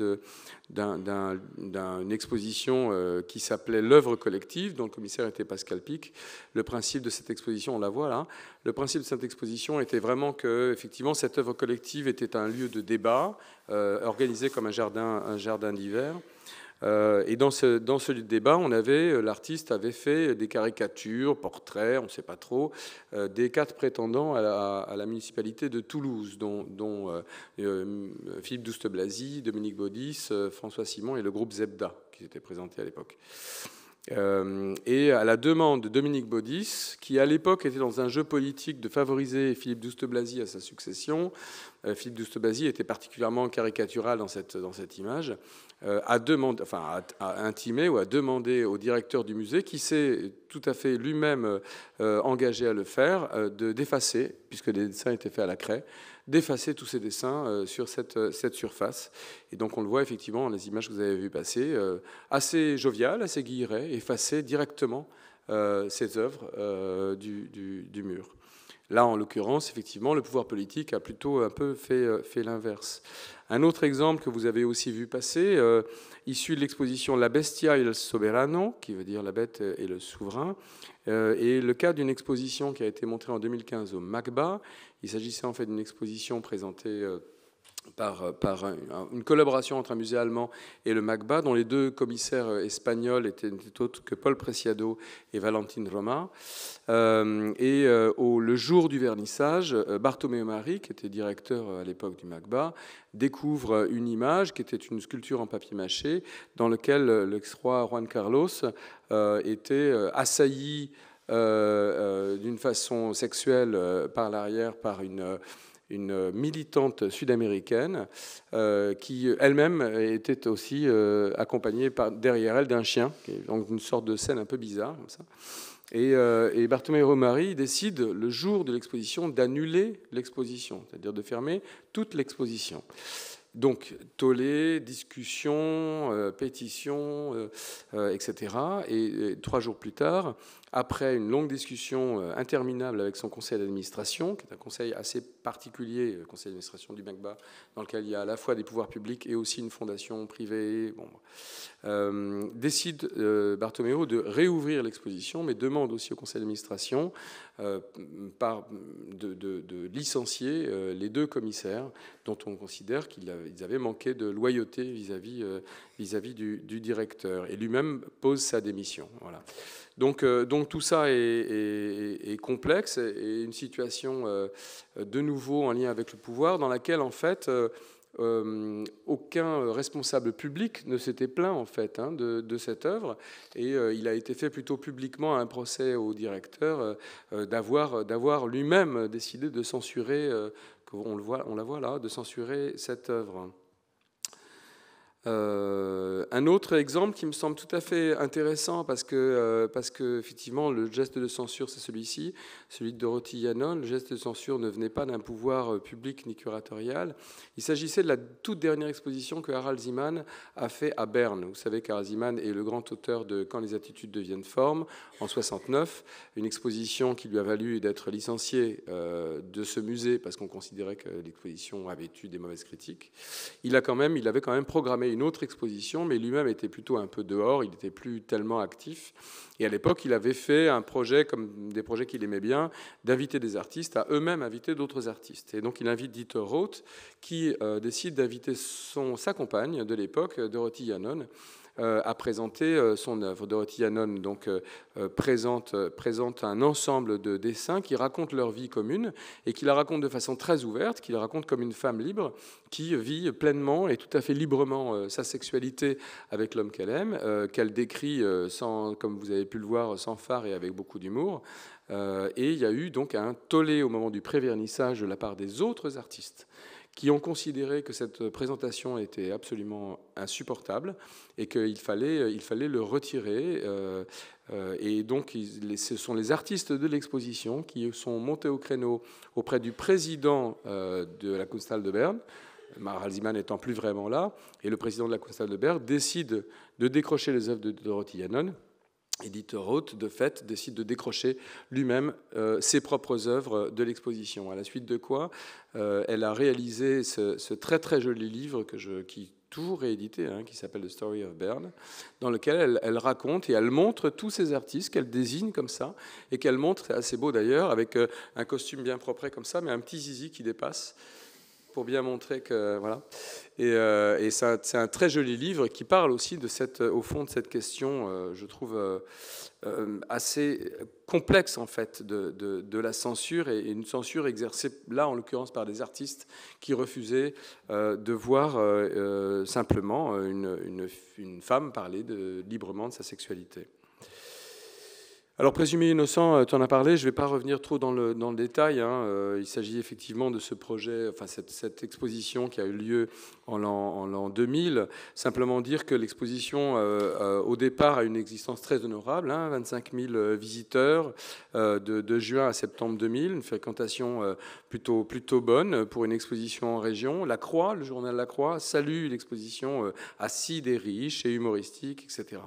d'une exposition qui s'appelait l'œuvre collective, dont le commissaire était Pascal Pic. Le principe de cette exposition, on la voit là. Le principe de cette exposition était vraiment que, effectivement, cette œuvre collective était un lieu de débat organisé comme un jardin d'hiver. Et dans ce débat, l'artiste avait fait des caricatures, portraits, on ne sait pas trop, des 4 prétendants à la municipalité de Toulouse, dont Philippe Douste-Blazy, Dominique Baudis, François Simon et le groupe Zebda, qui s'était présenté à l'époque. Et à la demande de Dominique Baudis, qui à l'époque était dans un jeu politique de favoriser Philippe Douste-Blazy à sa succession, Philippe Douste-Blazy était particulièrement caricatural dans cette image, a intimé ou a demandé au directeur du musée, qui s'est tout à fait lui-même engagé à le faire, d'effacer, puisque les dessins étaient faits à la craie, d'effacer tous ces dessins sur cette surface. Et donc on le voit effectivement dans les images que vous avez vues passer, assez jovial, assez guilleret, effacer directement ces œuvres du mur. Là, en l'occurrence, effectivement, le pouvoir politique a plutôt un peu fait l'inverse. Un autre exemple que vous avez aussi vu passer, issu de l'exposition La Bestia e il Soberano, qui veut dire la bête et le souverain, et le cas d'une exposition qui a été montrée en 2015 au MACBA. Il s'agissait en fait d'une exposition présentée par une collaboration entre un musée allemand et le MACBA, dont les 2 commissaires espagnols étaient autres que Paul Preciado et Valentin Roma. Le jour du vernissage, Bartomeu Mari, qui était directeur à l'époque du MACBA, découvre une image qui était une sculpture en papier mâché, dans laquelle l'ex-roi Juan Carlos était assailli d'une façon sexuelle par l'arrière par une militante sud-américaine qui elle-même était aussi accompagnée derrière elle d'un chien, donc une sorte de scène un peu bizarre comme ça. Et Bartomeu Romari décide, le jour de l'exposition, d'annuler l'exposition, c'est-à-dire de fermer toute l'exposition. Donc, tollé, discussion, pétition, etc. Et 3 jours plus tard, après une longue discussion interminable avec son conseil d'administration, qui est un conseil assez particulier, le conseil d'administration du MECBA, dans lequel il y a à la fois des pouvoirs publics et aussi une fondation privée, décide Bartomeu de réouvrir l'exposition, mais demande aussi au conseil d'administration de licencier les 2 commissaires dont on considère qu'ils avaient manqué de loyauté vis-à-vis du directeur. Et lui-même pose sa démission. Voilà. Donc tout ça est complexe et une situation de nouveau en lien avec le pouvoir dans laquelle, en fait, aucun responsable public ne s'était plaint en fait de cette œuvre, et il a été fait plutôt publiquement un procès au directeur d'avoir lui-même décidé de censurer, on la voit là, de censurer cette œuvre. Un autre exemple qui me semble tout à fait intéressant parce que effectivement le geste de censure c'est celui-ci, celui de Dorothy Yannon. Le geste de censure ne venait pas d'un pouvoir public ni curatorial. Il s'agissait de la toute dernière exposition que Harald Zeeman a fait à Berne. Vous savez qu'Harald Zeeman est le grand auteur de Quand les attitudes deviennent forme en 69, une exposition qui lui a valu d'être licencié de ce musée parce qu'on considérait que l'exposition avait eu des mauvaises critiques. Il avait quand même programmé une autre exposition, mais lui-même était plutôt un peu dehors, il n'était plus tellement actif. Et à l'époque, il avait fait un projet, comme des projets qu'il aimait bien, d'inviter des artistes à eux-mêmes inviter d'autres artistes. Et donc il invite Dieter Roth, qui décide d'inviter sa compagne de l'époque, Dorothy Yannon, a présenté son œuvre. Dorothy Yannon donc, présente un ensemble de dessins qui racontent leur vie commune et qui la racontent de façon très ouverte, qui la raconte comme une femme libre qui vit pleinement et tout à fait librement sa sexualité avec l'homme qu'elle aime, qu'elle décrit, comme vous avez pu le voir, sans phare et avec beaucoup d'humour. Et il y a eu donc un tollé au moment du prévernissage de la part des autres artistes qui ont considéré que cette présentation était absolument insupportable et qu'il fallait le retirer. Et donc, ce sont les artistes de l'exposition qui sont montés au créneau auprès du président de la Kunsthalle de Berne, Harald Zeeman n'étant plus vraiment là, et le président de la Kunsthalle de Berne décide de décrocher les œuvres de Dorothy Yannon. Et Dieter Roth, de fait, décide de décrocher lui-même ses propres œuvres de l'exposition. À la suite de quoi, elle a réalisé ce très très joli livre qui est toujours réédité, qui s'appelle The Story of Berne, dans lequel elle raconte et elle montre tous ces artistes qu'elle désigne comme ça, et qu'elle montre, c'est assez beau d'ailleurs, avec un costume bien propre comme ça, mais un petit zizi qui dépasse, pour bien montrer que voilà. Et c'est un très joli livre qui parle aussi au fond de cette question, je trouve assez complexe en fait de la censure, et une censure exercée là en l'occurrence par des artistes qui refusaient de voir simplement une femme parler librement de sa sexualité. Alors, Présumé innocent, tu en as parlé, je ne vais pas revenir trop dans le détail. Il s'agit effectivement de ce projet, enfin cette exposition qui a eu lieu en l'an 2000. Simplement dire que l'exposition, au départ, a une existence très honorable, 25 000 visiteurs de juin à septembre 2000, une fréquentation plutôt bonne pour une exposition en région. La Croix, le journal La Croix, salue l'exposition acide et riche et humoristique, etc.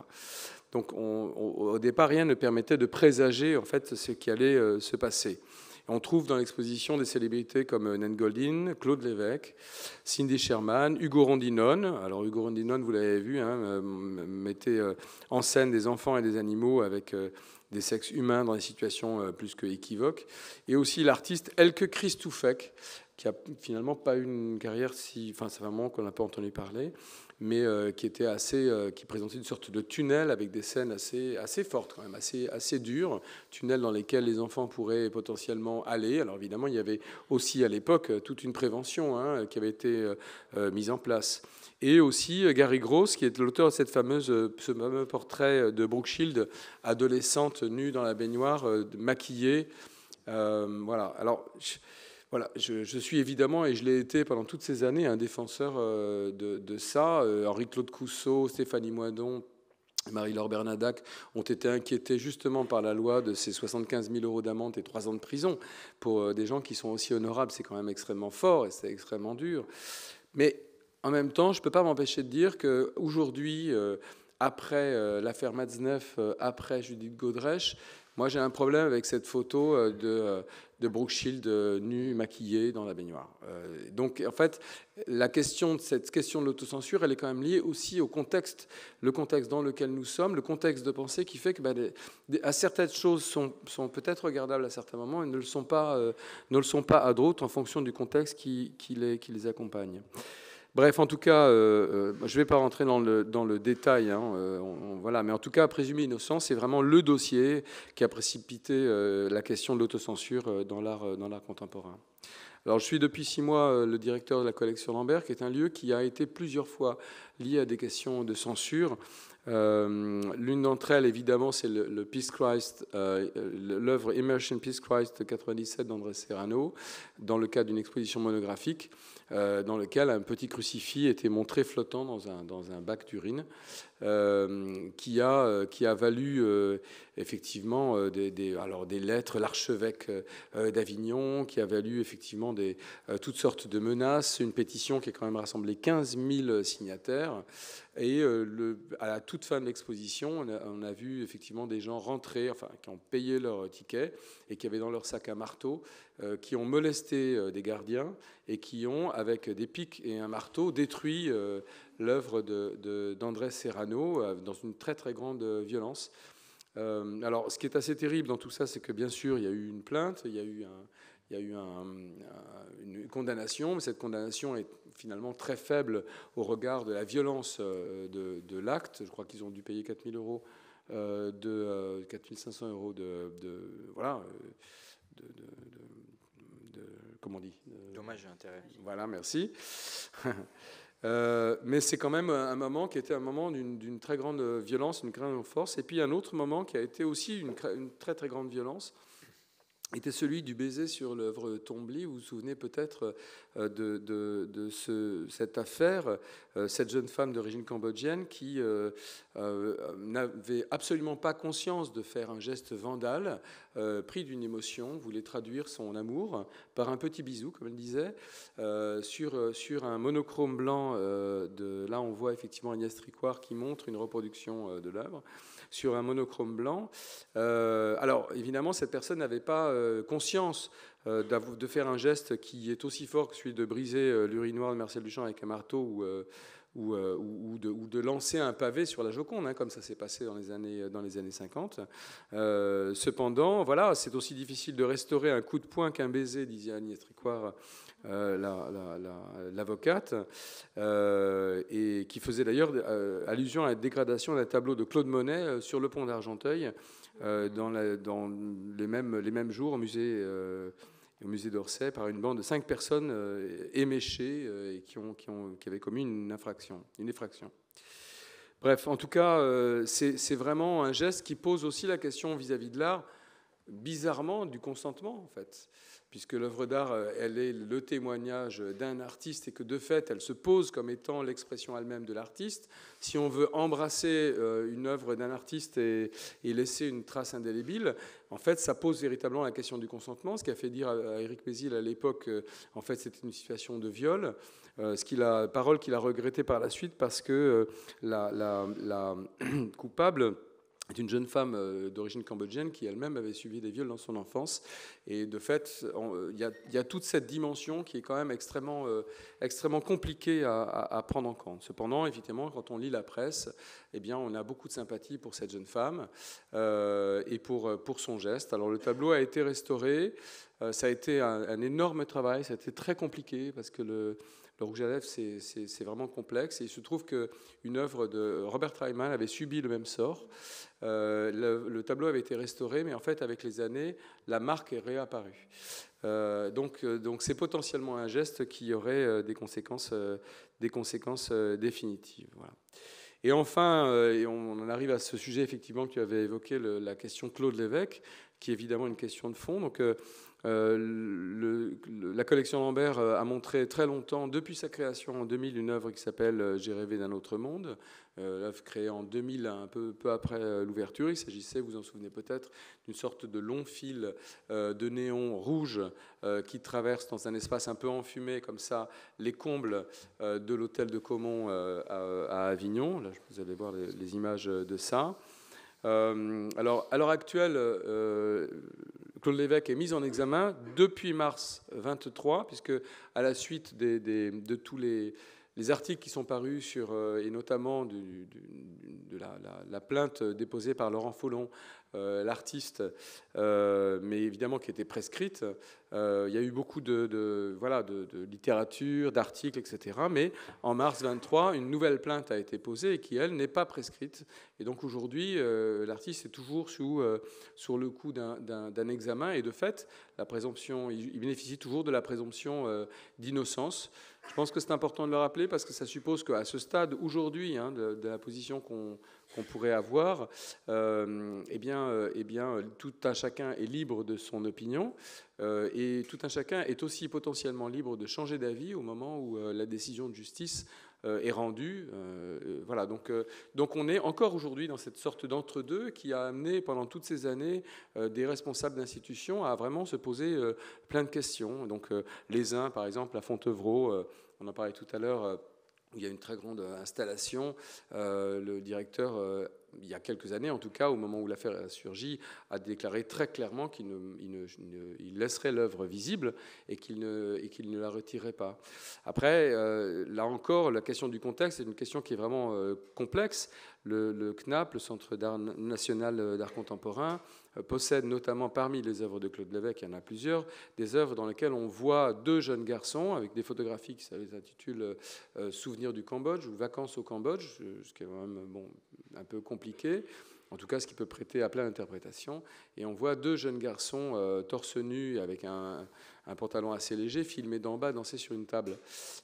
Donc, au départ, rien ne permettait de présager en fait ce qui allait se passer. On trouve dans l'exposition des célébrités comme Nan Goldin, Claude Lévesque, Cindy Sherman, Ugo Rondinone. Alors, Ugo Rondinone, vous l'avez vu, mettait en scène des enfants et des animaux avec des sexes humains dans des situations plus que équivoques. Et aussi l'artiste Elke Christoufek, qui a finalement pas eu une carrière enfin, c'est vraiment qu'on n'a pas entendu parler, mais qui présentait une sorte de tunnel avec des scènes assez fortes quand même, assez dures, tunnels dans lesquels les enfants pourraient potentiellement aller. Alors évidemment, il y avait aussi à l'époque toute une prévention qui avait été mise en place. Et aussi Gary Gross, qui est l'auteur de ce fameux portrait de Brooke Shields, adolescente nue dans la baignoire, maquillée. Voilà. Alors, voilà, je suis évidemment, et je l'ai été pendant toutes ces années, un défenseur de ça. Henri-Claude Cousseau, Stéphanie Moidon Marie-Laure Bernadac, ont été inquiétés justement par la loi de ces 75 000 € d'amende et 3 ans de prison pour des gens qui sont aussi honorables. C'est quand même extrêmement fort et c'est extrêmement dur. Mais en même temps, je ne peux pas m'empêcher de dire qu'aujourd'hui, après l'affaire Matzneff, après Judith Godrèche, moi j'ai un problème avec cette photo de Brooke Shields nue, maquillée dans la baignoire. Donc en fait, cette question de l'autocensure, elle est quand même liée aussi au contexte, le contexte dans lequel nous sommes, le contexte de pensée qui fait que certaines choses sont peut-être regardables à certains moments et ne le sont pas à d'autres en fonction du contexte qui les accompagne. Bref, en tout cas, je ne vais pas rentrer dans le détail, voilà, mais en tout cas, Présumé innocent, c'est vraiment le dossier qui a précipité la question de l'autocensure dans l'art contemporain. Alors, je suis depuis 6 mois le directeur de la collection Lambert, qui est un lieu qui a été plusieurs fois lié à des questions de censure. L'une d'entre elles, évidemment, c'est le Peace Christ, l'œuvre Immersion Peace Christ de 97 d'André Serrano, dans le cadre d'une exposition monographique, dans lequel un petit crucifix était montré flottant dans un bac d'urine, qui a valu effectivement des lettres, l'archevêque d'Avignon, qui a valu effectivement toutes sortes de menaces, une pétition qui a quand même rassemblé 15 000 signataires. Et à la toute fin de l'exposition, on a vu effectivement des gens rentrer, enfin qui ont payé leur ticket et qui avaient dans leur sac un marteau, qui ont molesté des gardiens et qui ont, avec des pics et un marteau, détruit l'œuvre d'André Serrano dans une très très grande violence. Alors, ce qui est assez terrible dans tout ça, c'est que bien sûr, il y a eu une plainte, il y a eu une condamnation, mais cette condamnation est finalement très faible au regard de la violence de l'acte. Je crois qu'ils ont dû payer 4 000 €, 4 500 € voilà, comment on dit, dommages et intérêts. Voilà, merci. Mais c'est quand même un moment qui était un moment d'une très grande violence, une grande force. Et puis un autre moment qui a été aussi une très très grande violence était celui du baiser sur l'œuvre Tombly. Vous vous souvenez peut-être de cette affaire, cette jeune femme d'origine cambodgienne qui n'avait absolument pas conscience de faire un geste vandale, pris d'une émotion, voulait traduire son amour par un petit bisou, comme elle disait, sur un monochrome blanc. Là, on voit effectivement Agnès Tricoire qui montre une reproduction de l'œuvre sur un monochrome blanc. Alors, évidemment, cette personne n'avait pas conscience de faire un geste qui est aussi fort que celui de briser l'urinoir de Marcel Duchamp avec un marteau ou de lancer un pavé sur la Joconde, comme ça s'est passé dans les années 50. Cependant, voilà, c'est aussi difficile de restaurer un coup de poing qu'un baiser, disait Agnès Tricoire, l'avocate, et qui faisait d'ailleurs allusion à la dégradation d'un tableau de Claude Monet sur le pont d'Argenteuil, dans les mêmes jours au musée d'Orsay, par une bande de 5 personnes éméchées et qui avaient commis une effraction. Bref, en tout cas, c'est vraiment un geste qui pose aussi la question vis-à-vis de l'art, bizarrement, du consentement, en fait, puisque l'œuvre d'art, elle est le témoignage d'un artiste et que, de fait, elle se pose comme étant l'expression elle-même de l'artiste. Si on veut embrasser une œuvre d'un artiste et laisser une trace indélébile, en fait, ça pose véritablement la question du consentement, ce qui a fait dire à Éric Bézil à l'époque, en fait, c'était une situation de viol, parole qu'il a regrettée par la suite parce que la coupable est une jeune femme d'origine cambodgienne qui elle-même avait subi des viols dans son enfance. Et de fait, il y a toute cette dimension qui est quand même extrêmement compliquée à prendre en compte. Cependant, évidemment, quand on lit la presse, eh bien, on a beaucoup de sympathie pour cette jeune femme et pour son geste. Alors, le tableau a été restauré. Ça a été un énorme travail. Ça a été très compliqué parce que le rouge à lèvres, c'est vraiment complexe. Et il se trouve qu'une œuvre de Robert Treiman avait subi le même sort. Le tableau avait été restauré, mais en fait, avec les années, la marque est réapparue. Donc c'est potentiellement un geste qui aurait des conséquences définitives. Voilà. Et enfin, et on en arrive à ce sujet effectivement que tu avais évoqué, la question Claude Lévesque, qui est évidemment une question de fond. Donc, la collection Lambert a montré très longtemps, depuis sa création en 2000, une œuvre qui s'appelle J'ai rêvé d'un autre monde, l'œuvre créée en 2000, un peu après l'ouverture. Il s'agissait, vous en souvenez peut-être, d'une sorte de long fil de néon rouge qui traverse dans un espace un peu enfumé, comme ça, les combles de l'hôtel de Caumont à Avignon. Là, vous allez voir les images de ça. Alors, à l'heure actuelle, Claude Lévesque est mis en examen depuis mars 23, puisque à la suite de tous les articles qui sont parus sur, et notamment de la plainte déposée par Laurent Follon, l'artiste, mais évidemment qui était prescrite. Il y a eu beaucoup de littérature, d'articles, etc. Mais en mars 23, une nouvelle plainte a été posée et qui, elle, n'est pas prescrite. Et donc aujourd'hui, l'artiste est toujours sur le coup d'un examen. Et de fait, la présomption, il bénéficie toujours de la présomption d'innocence. Je pense que c'est important de le rappeler parce que ça suppose qu'à ce stade, aujourd'hui, de la position qu'on pourrait avoir, eh bien, tout un chacun est libre de son opinion et tout un chacun est aussi potentiellement libre de changer d'avis au moment où la décision de justice est rendue. Voilà, donc on est encore aujourd'hui dans cette sorte d'entre-deux qui a amené pendant toutes ces années des responsables d'institutions à vraiment se poser plein de questions. Donc les uns, par exemple, à Fontevraud, on en parlait tout à l'heure, où il y a une très grande installation. Le directeur, il y a quelques années, en tout cas, au moment où l'affaire a surgi, a déclaré très clairement qu'il laisserait l'œuvre visible et qu'il ne la retirerait pas. Après, là encore, la question du contexte est une question qui est vraiment complexe. Le CNAP, le Centre national d'art contemporain, possède notamment parmi les œuvres de Claude Lévesque, il y en a plusieurs, des œuvres dans lesquelles on voit deux jeunes garçons avec des photographies qui s'intitulent Souvenirs du Cambodge ou Vacances au Cambodge, ce qui est quand même un peu compliqué. En tout cas, ce qui peut prêter à plein d'interprétations. Et on voit deux jeunes garçons torse nu avec un pantalon assez léger, filmés d'en bas, danser sur une table.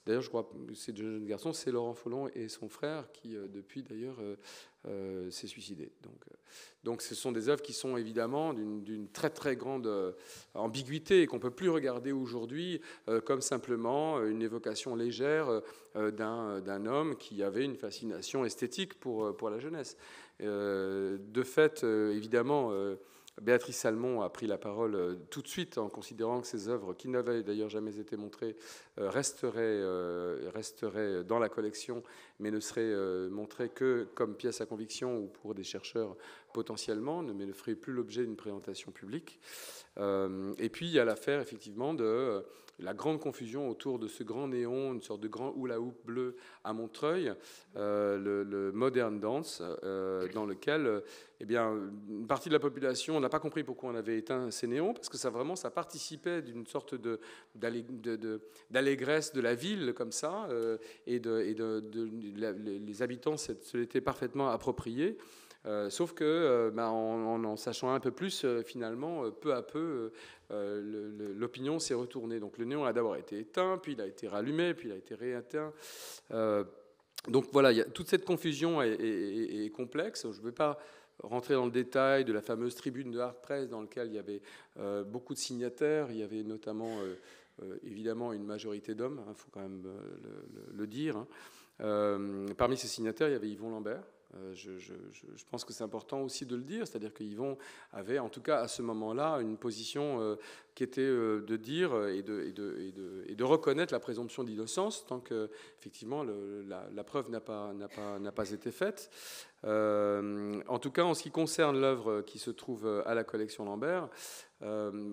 D'ailleurs, je crois que ces deux jeunes garçons, c'est Laurent Follon et son frère qui, depuis d'ailleurs, s'est suicidé. Donc ce sont des œuvres qui sont évidemment d'une très très grande ambiguïté et qu'on ne peut plus regarder aujourd'hui comme simplement une évocation légère d'un homme qui avait une fascination esthétique pour la jeunesse. De fait, évidemment, Béatrice Salmon a pris la parole tout de suite en considérant que ces œuvres, qui n'avaient d'ailleurs jamais été montrées, resteraient dans la collection, mais ne seraient montrées que comme pièces à conviction ou pour des chercheurs potentiellement, mais ne feraient plus l'objet d'une présentation publique. Et puis il y a l'affaire effectivement de la grande confusion autour de ce grand néon, une sorte de grand hula-hoop bleu à Montreuil, le Modern Dance, dans lequel une partie de la population n'a pas compris pourquoi on avait éteint ces néons, parce que ça participait d'une sorte d'allégresse de la ville, comme ça, et les habitants se l'étaient parfaitement approprié. Sauf que, en sachant un peu plus, finalement, peu à peu, l'opinion s'est retournée. Donc le néon a d'abord été éteint, puis il a été rallumé, puis il a été rééteint. Donc voilà, toute cette confusion est complexe. Je ne vais pas rentrer dans le détail de la fameuse tribune de Art Press dans laquelle il y avait beaucoup de signataires. Il y avait notamment, évidemment, une majorité d'hommes, il faut quand même le dire. Parmi ces signataires, il y avait Yvon Lambert. Je pense que c'est important aussi de le dire, c'est-à-dire que Yvon avait, en tout cas à ce moment-là, une position qui était de dire et de reconnaître la présomption d'innocence tant que, effectivement, la preuve n'a pas été faite. En tout cas, en ce qui concerne l'œuvre qui se trouve à la collection Lambert,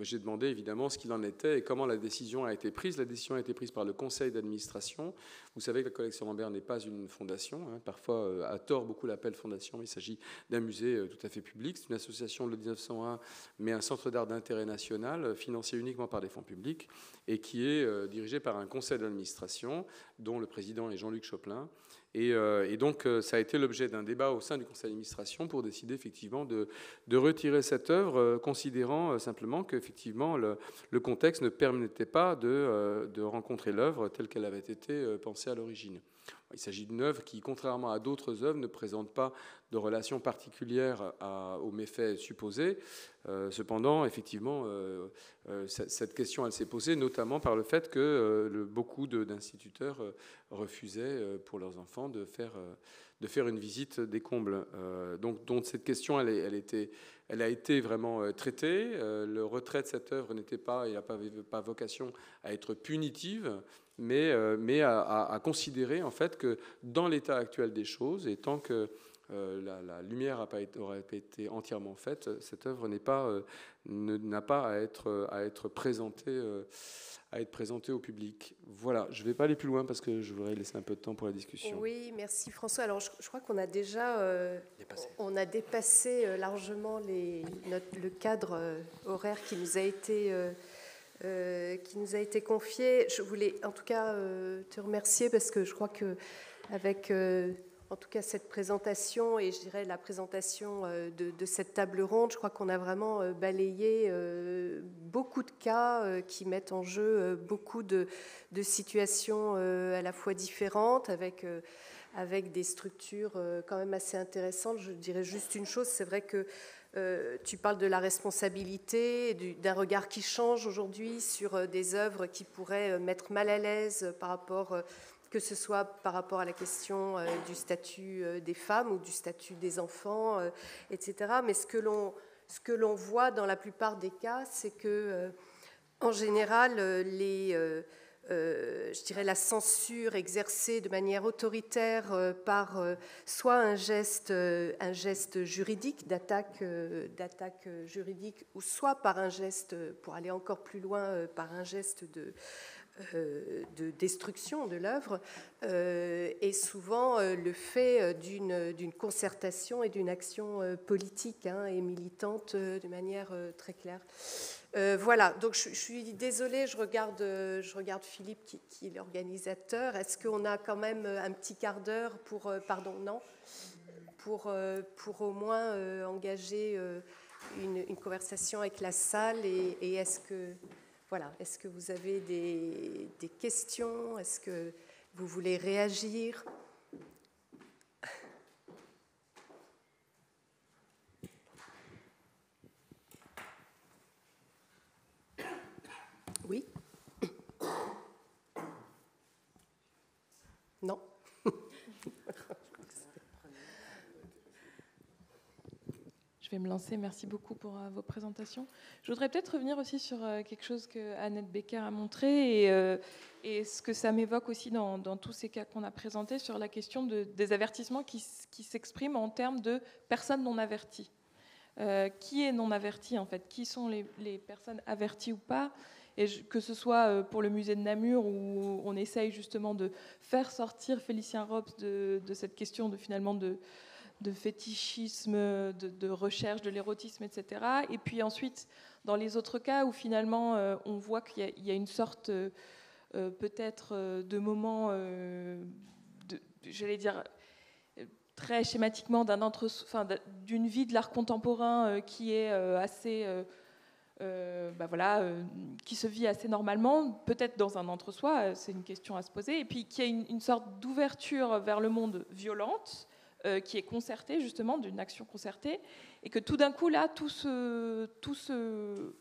j'ai demandé évidemment ce qu'il en était et comment la décision a été prise. La décision a été prise par le conseil d'administration. Vous savez que la collection Lambert n'est pas une fondation. Parfois, à tort, beaucoup l'appellent fondation, mais il s'agit d'un musée tout à fait public. C'est une association de 1901, mais un centre d'art d'intérêt national, financé uniquement par des fonds publics, et qui est dirigé par un conseil d'administration, dont le président est Jean-Luc Choplin. Et donc, ça a été l'objet d'un débat au sein du conseil d'administration pour décider effectivement de retirer cette œuvre, considérant simplement qu'effectivement le contexte ne permettait pas de rencontrer l'œuvre telle qu'elle avait été pensée à l'origine. Il s'agit d'une œuvre qui, contrairement à d'autres œuvres, ne présente pas de relation particulière aux méfaits supposés. Cependant, effectivement, cette question, elle s'est posée notamment par le fait que beaucoup d'instituteurs refusaient pour leurs enfants de faire une visite des combles. Donc cette question, elle a été vraiment traitée. Le retrait de cette œuvre n'était pas, il n'a pas vocation à être punitive, mais à considérer en fait que dans l'état actuel des choses, et tant que la lumière n'aurait pas été entièrement faite, cette œuvre n'a pas à être présentée au public. Voilà, je ne vais pas aller plus loin parce que je voudrais laisser un peu de temps pour la discussion. Oui, merci François. Alors je crois qu'on a déjà dépassé largement le cadre horaire qui nous a été confié. Je voulais en tout cas te remercier parce que je crois qu'avec en tout cas cette présentation et je dirais la présentation de cette table ronde, je crois qu'on a vraiment balayé beaucoup de cas qui mettent en jeu beaucoup de situations à la fois différentes avec des structures quand même assez intéressantes. Je dirais juste une chose, c'est vrai que tu parles de la responsabilité, d'un regard qui change aujourd'hui sur des œuvres qui pourraient mettre mal à l'aise par rapport, que ce soit par rapport à la question du statut des femmes ou du statut des enfants, etc. Mais ce que l'on voit dans la plupart des cas, c'est que, en général, je dirais la censure exercée de manière autoritaire par soit un geste juridique, d'attaque juridique, ou soit par un geste, pour aller encore plus loin, par un geste de destruction de l'œuvre, est souvent le fait d'une concertation et d'une action politique et militante de manière très claire. Voilà, donc je suis désolée, je regarde Philippe qui est l'organisateur. Est-ce qu'on a quand même un petit quart d'heure pour au moins engager une conversation avec la salle et est-ce que vous avez des questions? Est-ce que vous voulez réagir? Oui? Non? Je vais me lancer. Merci beaucoup pour vos présentations. Je voudrais peut-être revenir aussi sur quelque chose que Annette Becker a montré et ce que ça m'évoque aussi dans tous ces cas qu'on a présentés sur la question des avertissements qui s'expriment en termes de personnes non averties. Qui est non averti en fait? Qui sont les personnes averties ou pas? Et que ce soit pour le musée de Namur où on essaye justement de faire sortir Félicien Rops de cette question de fétichisme, de recherche de l'érotisme, etc. Et puis ensuite, dans les autres cas où finalement on voit qu'il y a une sorte peut-être de moment, j'allais dire très schématiquement, d'une vie de l'art contemporain qui est assez... qui se vit assez normalement, peut-être dans un entre-soi, c'est une question à se poser, et puis qu'il y a une sorte d'ouverture vers le monde violente, qui est concertée, justement, d'une action concertée, et que tout d'un coup, là,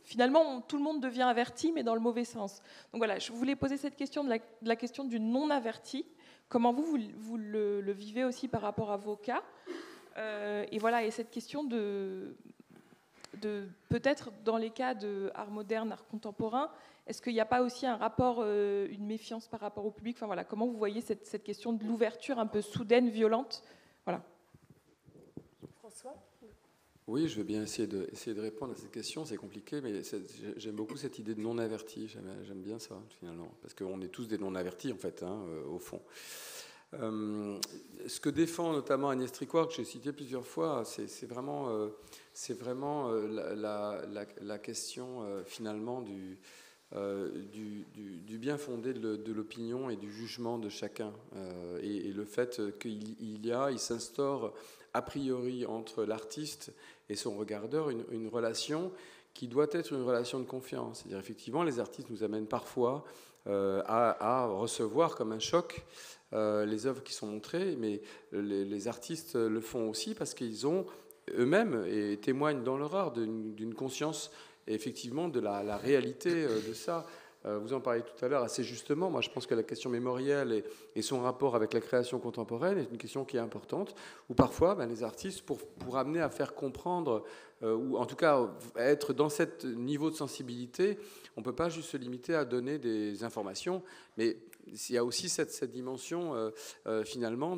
finalement, tout le monde devient averti, mais dans le mauvais sens. Donc voilà, je voulais poser cette question de la question du non-averti. Comment vous le vivez aussi par rapport à vos cas, et voilà, et cette question de peut-être dans les cas de art moderne, art contemporain, est-ce qu'il n'y a pas aussi un rapport, une méfiance par rapport au public? Enfin voilà, comment vous voyez cette question de l'ouverture un peu soudaine, violente? Voilà. François? Oui, je veux bien essayer de répondre à cette question. C'est compliqué, mais j'aime beaucoup cette idée de non-averti. J'aime bien ça, finalement, parce qu'on est tous des non-avertis, en fait, au fond. Ce que défend notamment Agnès Tricouart, que j'ai cité plusieurs fois, c'est vraiment la question, finalement, du bien fondé de l'opinion et du jugement de chacun, et le fait qu'il s'instaure a priori entre l'artiste et son regardeur une relation qui doit être une relation de confiance. C'est-à-dire, effectivement, les artistes nous amènent parfois à recevoir comme un choc les œuvres qui sont montrées, mais les artistes le font aussi parce qu'ils ont eux-mêmes et témoignent dans leur art d'une conscience, effectivement, de la réalité de ça. Vous en parliez tout à l'heure assez justement. Moi, je pense que la question mémorielle et son rapport avec la création contemporaine est une question qui est importante, où parfois les artistes, pour amener à faire comprendre, ou en tout cas être dans ce niveau de sensibilité, on ne peut pas juste se limiter à donner des informations, mais il y a aussi cette dimension finalement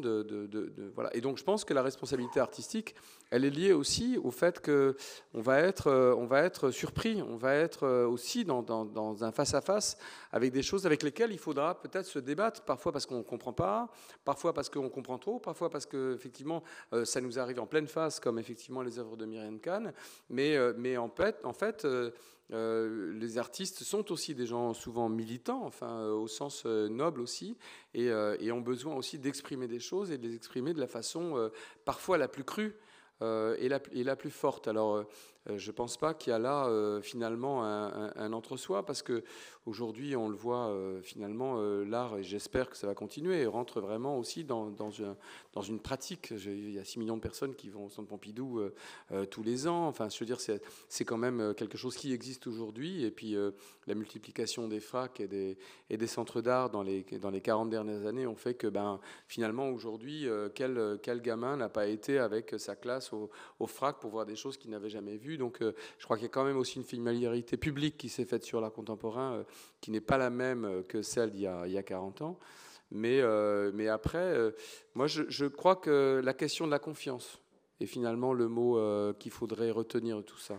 voilà. Et donc je pense que la responsabilité artistique, elle est liée aussi au fait qu'on va être surpris, on va être aussi dans un face-à-face avec des choses avec lesquelles il faudra peut-être se débattre, parfois parce qu'on ne comprend pas, parfois parce qu'on comprend trop, parfois parce que effectivement ça nous arrive en pleine face, comme effectivement les œuvres de Myriam Kann, mais en fait les artistes sont aussi des gens souvent militants, enfin au sens noble aussi, et ont besoin aussi d'exprimer des choses et de les exprimer de la façon parfois la plus crue et la plus forte. Alors je ne pense pas qu'il y a là finalement un entre-soi, parce qu'aujourd'hui on le voit finalement l'art, et j'espère que ça va continuer, rentre vraiment aussi dans une pratique. Il y a 6 millions de personnes qui vont au Centre Pompidou tous les ans. Enfin, je veux dire, c'est quand même quelque chose qui existe aujourd'hui. Et puis la multiplication des FRAC et des centres d'art dans les 40 dernières années ont fait que finalement aujourd'hui, quel gamin n'a pas été avec sa classe au FRAC pour voir des choses qu'il n'avait jamais vues. Donc je crois qu'il y a quand même aussi une familiarité publique qui s'est faite sur l'art contemporain qui n'est pas la même que celle d'il y a 40 ans. Mais après, moi je crois que la question de la confiance est finalement le mot qu'il faudrait retenir de tout ça.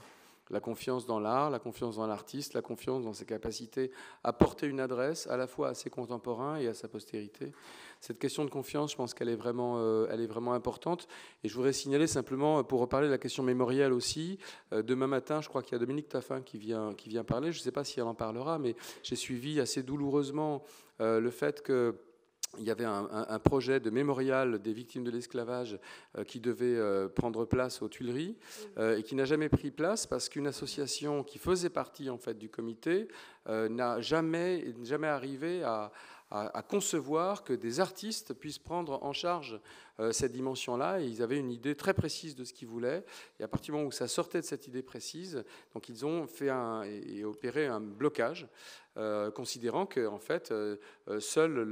La confiance dans l'art, la confiance dans l'artiste, la confiance dans ses capacités à porter une adresse à la fois à ses contemporains et à sa postérité. Cette question de confiance, je pense qu'elle est vraiment importante. Et je voudrais signaler simplement, pour reparler de la question mémorielle aussi, demain matin, je crois qu'il y a Dominique Taffin qui vient parler. Je ne sais pas si elle en parlera, mais j'ai suivi assez douloureusement le fait que il y avait un projet de mémorial des victimes de l'esclavage qui devait prendre place aux Tuileries et qui n'a jamais pris place parce qu'une association qui faisait partie en fait du comité n'a jamais arrivé à concevoir que des artistes puissent prendre en charge cette dimension-là. Et ils avaient une idée très précise de ce qu'ils voulaient. Et à partir du moment où ça sortait de cette idée précise, donc ils ont fait et opéré un blocage, considérant que en fait, seule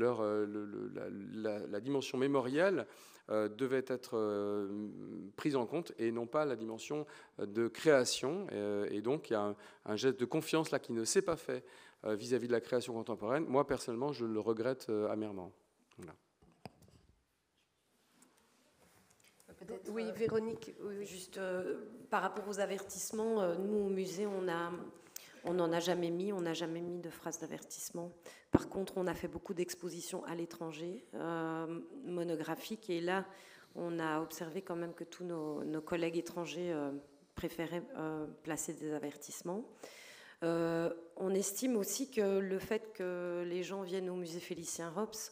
la dimension mémorielle devait être prise en compte et non pas la dimension de création. Et donc il y a un geste de confiance là qui ne s'est pas fait vis-à-vis de la création contemporaine. Moi, personnellement, je le regrette amèrement. Voilà. Oui, Véronique. Oui. Juste par rapport aux avertissements, nous, au musée, on n'en a jamais mis. On n'a jamais mis de phrase d'avertissement. Par contre, on a fait beaucoup d'expositions à l'étranger, monographiques. Et là, on a observé quand même que tous nos collègues étrangers préféraient placer des avertissements. On estime aussi que le fait que les gens viennent au musée Félicien Rops,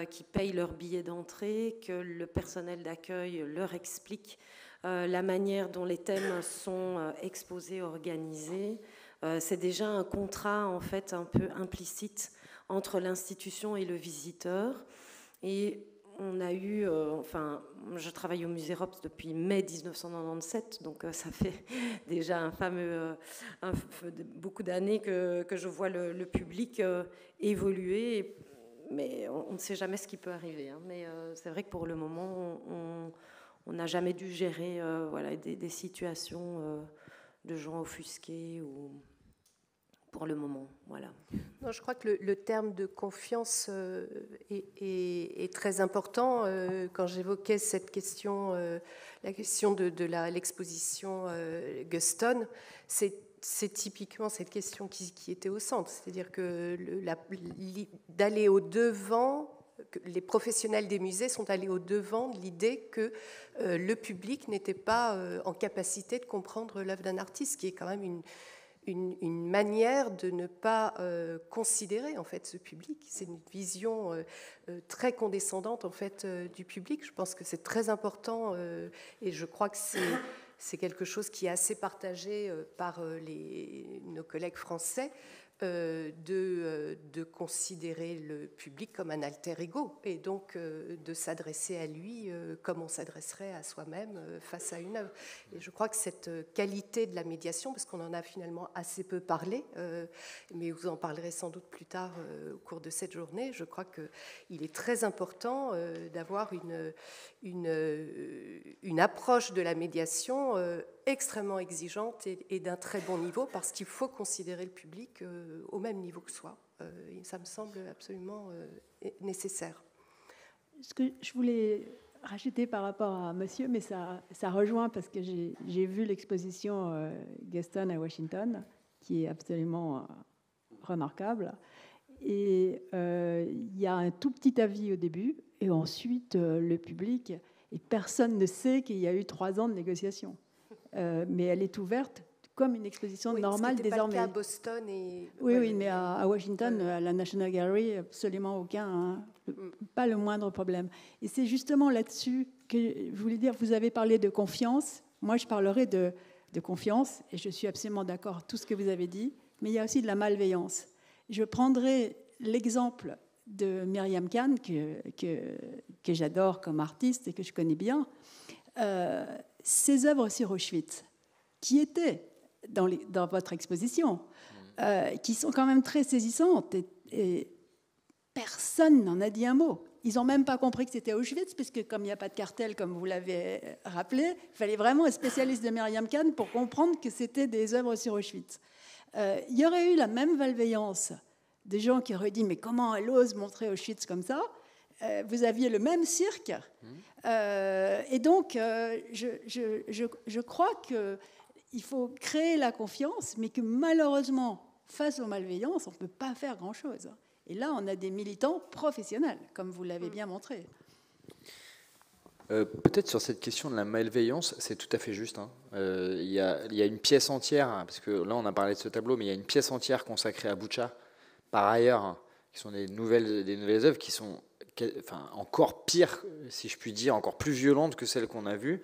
qui payent leur billet d'entrée, que le personnel d'accueil leur explique la manière dont les thèmes sont exposés, organisés, c'est déjà un contrat en fait un peu implicite entre l'institution et le visiteur. Et on a eu, je travaille au musée Rops depuis mai 1997, donc ça fait déjà beaucoup d'années que je vois le public évoluer, mais on ne sait jamais ce qui peut arriver. Hein. Mais c'est vrai que pour le moment, on n'a jamais dû gérer des situations de gens offusqués ou pour le moment, voilà. Non, je crois que le terme de confiance est très important. Quand j'évoquais cette question, la question de l'exposition Guston, c'est typiquement cette question qui était au centre. C'est-à-dire que d'aller au-devant, les professionnels des musées sont allés au-devant de l'idée que le public n'était pas en capacité de comprendre l'œuvre d'un artiste, qui est quand même une manière de ne pas considérer en fait ce public. C'est une vision très condescendante en fait du public. Je pense que c'est très important et je crois que c'est quelque chose qui est assez partagé par nos collègues français, de considérer le public comme un alter ego et donc de s'adresser à lui comme on s'adresserait à soi-même face à une œuvre. Et je crois que cette qualité de la médiation, parce qu'on en a finalement assez peu parlé, mais vous en parlerez sans doute plus tard au cours de cette journée, je crois qu'il est très important d'avoir une approche de la médiation extrêmement exigeante et d'un très bon niveau, parce qu'il faut considérer le public au même niveau que soi. Et ça me semble absolument nécessaire. Ce que je voulais rajouter par rapport à monsieur, mais ça rejoint parce que j'ai vu l'exposition Gaston à Washington, qui est absolument remarquable. Et il y a un tout petit avis au début, et ensuite le public, et personne ne sait qu'il y a eu 3 ans de négociations. Mais elle est ouverte comme une exposition normale désormais. Pas le cas à Boston et... Oui, mais à Washington, à la National Gallery, absolument aucun, hein, pas le moindre problème. Et c'est justement là-dessus que je voulais dire, vous avez parlé de confiance, moi je parlerai de confiance, et je suis absolument d'accord avec tout ce que vous avez dit, mais il y a aussi de la malveillance. Je prendrai l'exemple de Myriam Khan, que j'adore comme artiste et que je connais bien. Ses œuvres sur Auschwitz, qui étaient dans votre exposition, qui sont quand même très saisissantes, et personne n'en a dit un mot. Ils n'ont même pas compris que c'était Auschwitz, parce que comme il n'y a pas de cartel, comme vous l'avez rappelé, il fallait vraiment un spécialiste de Myriam Khan pour comprendre que c'était des œuvres sur Auschwitz. Il y aurait eu la même malveillance des gens qui auraient dit « mais comment elle ose montrer Auschwitz comme ça ?» Vous aviez le même cirque. Et donc, je crois qu'il faut créer la confiance, mais que malheureusement, face aux malveillances, on ne peut pas faire grand-chose. Et là, on a des militants professionnels, comme vous l'avez bien montré. Peut-être sur cette question de la malveillance, c'est tout à fait juste. Hein. Il y a une pièce entière, parce que là, on a parlé de ce tableau, mais il y a une pièce entière consacrée à Boutcha, par ailleurs, hein, qui sont des nouvelles œuvres qui sont encore pires, si je puis dire, encore plus violentes que celles qu'on a vues.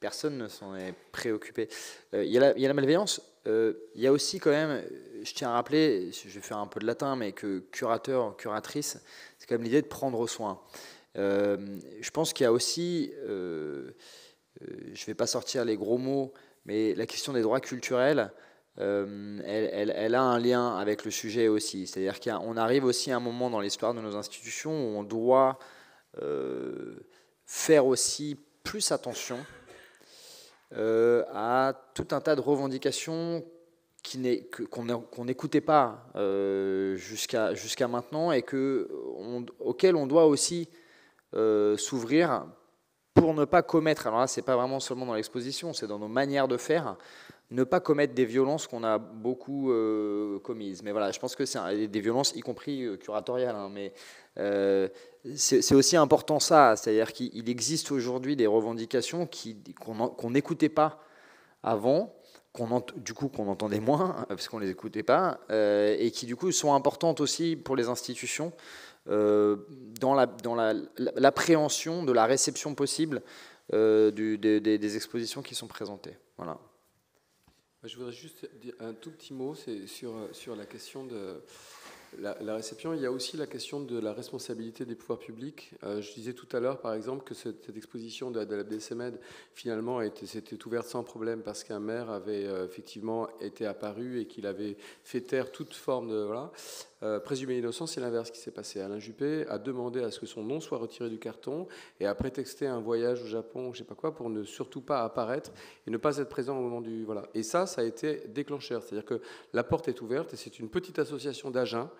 Personne ne s'en est préoccupé. Il y a la malveillance. Il y a aussi quand même, je tiens à rappeler, je vais faire un peu de latin, mais que curateur, curatrice, c'est quand même l'idée de prendre soin. Je pense qu'il y a aussi, je ne vais pas sortir les gros mots, mais la question des droits culturels, elle a un lien avec le sujet aussi. C'est-à-dire qu'on arrive aussi à un moment dans l'histoire de nos institutions où on doit faire aussi plus attention à tout un tas de revendications qu'on n'écoutait pas jusqu'à maintenant et auxquelles on doit aussi s'ouvrir pour ne pas commettre, alors là c'est pas vraiment seulement dans l'exposition, c'est dans nos manières de faire, ne pas commettre des violences qu'on a beaucoup commises. Mais voilà, je pense que c'est des violences, y compris curatoriales, hein, mais c'est aussi important ça, c'est-à-dire qu'il existe aujourd'hui des revendications qu'on n'écoutait pas avant, du coup qu'on entendait moins, parce qu'on ne les écoutait pas, et qui du coup sont importantes aussi pour les institutions, dans l'appréhension de la réception possible des expositions qui sont présentées. Voilà. Je voudrais juste dire un tout petit mot, c'est sur la question de la réception. Il y a aussi la question de la responsabilité des pouvoirs publics. Je disais tout à l'heure, par exemple, que cette exposition de l'Abdelsemed, finalement, s'était ouverte sans problème parce qu'un maire avait effectivement été apparu et qu'il avait fait taire toute forme de... Voilà. Présumé innocent, c'est l'inverse qui s'est passé. Alain Juppé a demandé à ce que son nom soit retiré du carton et a prétexté un voyage au Japon, je ne sais pas quoi, pour ne surtout pas apparaître et ne pas être présent au moment du... Voilà. Et ça a été déclencheur. C'est-à-dire que la porte est ouverte et c'est une petite association d'Agen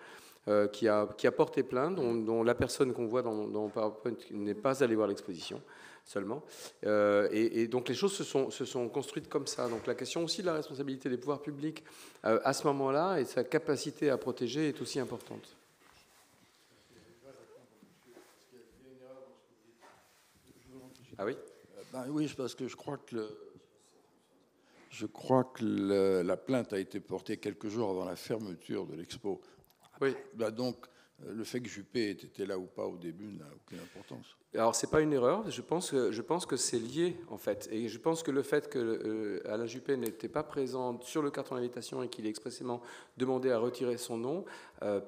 qui a porté plainte, dont la personne qu'on voit dans PowerPoint n'est pas allée voir l'exposition seulement. Et donc les choses se sont construites comme ça. Donc la question aussi de la responsabilité des pouvoirs publics à ce moment-là et sa capacité à protéger est aussi importante. Ah oui ? Oui, parce que je crois que la plainte a été portée quelques jours avant la fermeture de l'expo. Oui. Donc, le fait que Juppé ait été là ou pas au début n'a aucune importance. Alors, ce n'est pas une erreur, je pense que c'est lié, en fait. Et je pense que le fait que Alain Juppé n'était pas présent sur le carton d'invitation et qu'il ait expressément demandé à retirer son nom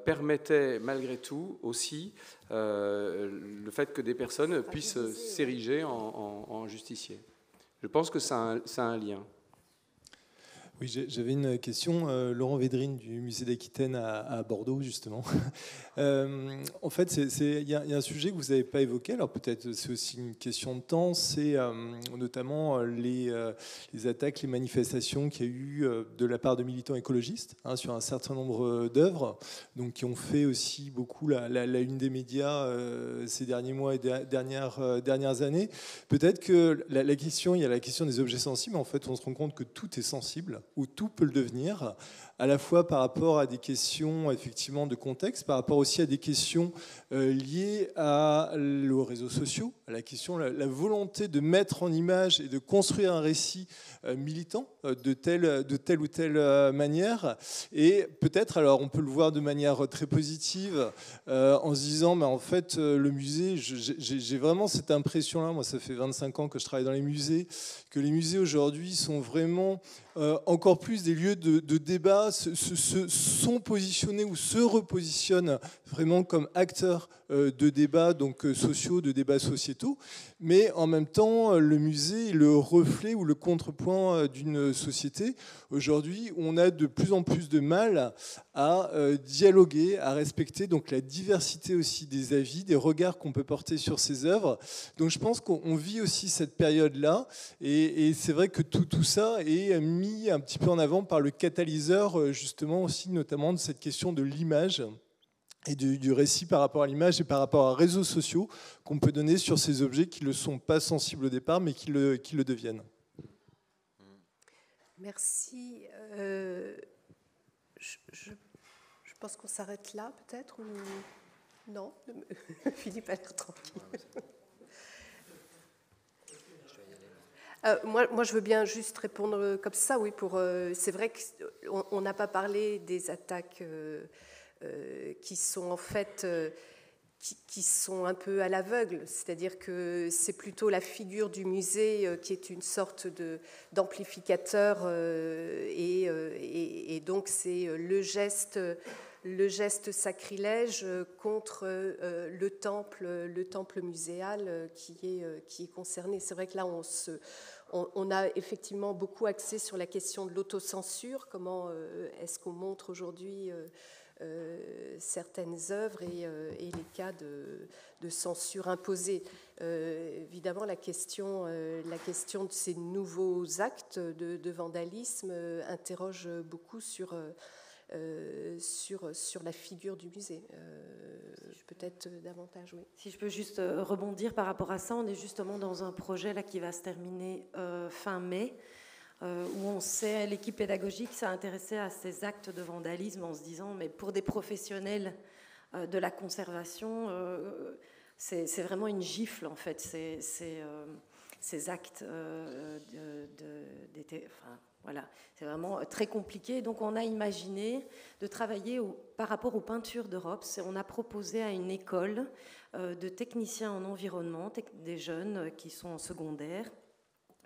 permettait, malgré tout, aussi le fait que des personnes puissent s'ériger en justiciers. Je pense que ça a un lien. Oui, j'avais une question. Laurent Védrine du Musée d'Aquitaine à Bordeaux, justement. En fait, il y a un sujet que vous n'avez pas évoqué, alors peut-être c'est aussi une question de temps, c'est notamment les attaques, les manifestations qu'il y a eu de la part de militants écologistes sur un certain nombre d'œuvres, donc qui ont fait aussi beaucoup la une des médias ces derniers mois et dernières années. Peut-être que il y a la question des objets sensibles, en fait, on se rend compte que tout est sensible, où tout peut le devenir, à la fois par rapport à des questions effectivement de contexte, par rapport aussi à des questions liées aux réseaux sociaux, à la question, la volonté de mettre en image et de construire un récit militant de telle ou telle manière. Et peut-être, alors on peut le voir de manière très positive, en se disant, mais en fait, le musée, j'ai vraiment cette impression-là, moi ça fait 25 ans que je travaille dans les musées, que les musées aujourd'hui sont vraiment encore plus des lieux de débat, sont positionnés ou se repositionnent vraiment comme acteurs de débats donc sociaux, de débats sociétaux, mais en même temps le musée est le reflet ou le contrepoint d'une société aujourd'hui où on a de plus en plus de mal à dialoguer, à respecter donc la diversité aussi des avis, des regards qu'on peut porter sur ces œuvres. Donc je pense qu'on vit aussi cette période-là, et c'est vrai que tout ça est mis un petit peu en avant par le catalyseur justement aussi notamment de cette question de l'image et du récit par rapport à l'image et par rapport aux réseaux sociaux qu'on peut donner sur ces objets qui ne sont pas sensibles au départ mais qui le deviennent. Merci. Je pense qu'on s'arrête là peut-être ou non. Philippe a l'air tranquille. Moi, je veux bien juste répondre comme ça, oui. C'est vrai qu'on n'a pas parlé des attaques qui sont en fait qui sont un peu à l'aveugle, c'est-à-dire que c'est plutôt la figure du musée qui est une sorte d'amplificateur et donc c'est le geste sacrilège contre le temple muséal qui est concerné. C'est vrai que là, on a effectivement beaucoup axé sur la question de l'autocensure. Comment est-ce qu'on montre aujourd'hui certaines œuvres et les cas de censure imposée. Évidemment, la question de ces nouveaux actes de vandalisme interroge beaucoup sur la figure du musée. Peut-être davantage, oui. Si je peux juste rebondir par rapport à ça, on est justement dans un projet là qui va se terminer fin mai, où l'équipe pédagogique s'est intéressée à ces actes de vandalisme en se disant, mais pour des professionnels de la conservation, c'est vraiment une gifle en fait, ces actes voilà, c'est vraiment très compliqué. Donc on a imaginé de travailler par rapport aux peintures de Rops, et on a proposé à une école de techniciens en environnement, des jeunes qui sont en secondaire,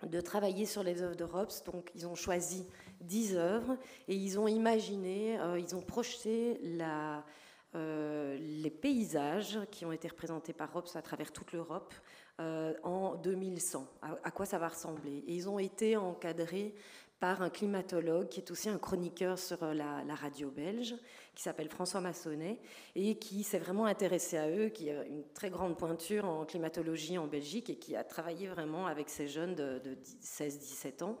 de travailler sur les œuvres de Rops. Donc ils ont choisi 10 œuvres et ils ont imaginé, ils ont projeté les paysages qui ont été représentés par Rops à travers toute l'Europe en 2100, à quoi ça va ressembler. Et ils ont été encadrés par un climatologue qui est aussi un chroniqueur sur la radio belge, qui s'appelle François Massonnet, et qui s'est vraiment intéressé à eux, qui a une très grande pointure en climatologie en Belgique et qui a travaillé vraiment avec ces jeunes de 16-17 ans.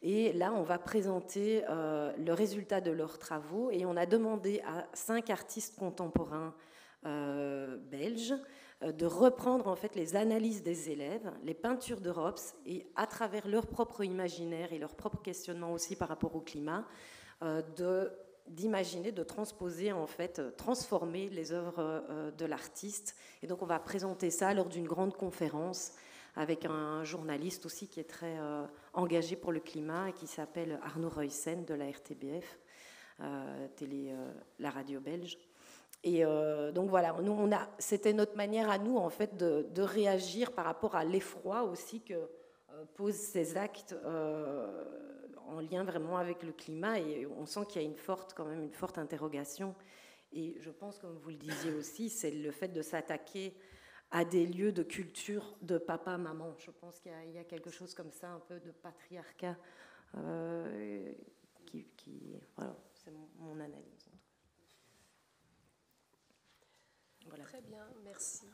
Et là, on va présenter le résultat de leurs travaux, et on a demandé à 5 artistes contemporains belges de reprendre en fait les analyses des élèves, les peintures de Rops, et à travers leur propre imaginaire et leur propre questionnement aussi par rapport au climat, d'imaginer, de transposer en fait, transformer les œuvres de l'artiste. Et donc on va présenter ça lors d'une grande conférence avec un journaliste aussi qui est très engagé pour le climat et qui s'appelle Arnaud Ruyssen de la RTBF, la radio belge. Et donc voilà, nous, c'était notre manière à nous, en fait, de réagir par rapport à l'effroi aussi que posent ces actes en lien vraiment avec le climat. Et on sent qu'il y a quand même une forte interrogation. Et je pense, comme vous le disiez aussi, c'est le fait de s'attaquer à des lieux de culture de papa-maman. Je pense qu'il y a quelque chose comme ça, un peu de patriarcat, voilà, c'est mon analyse. Voilà. Très bien, merci.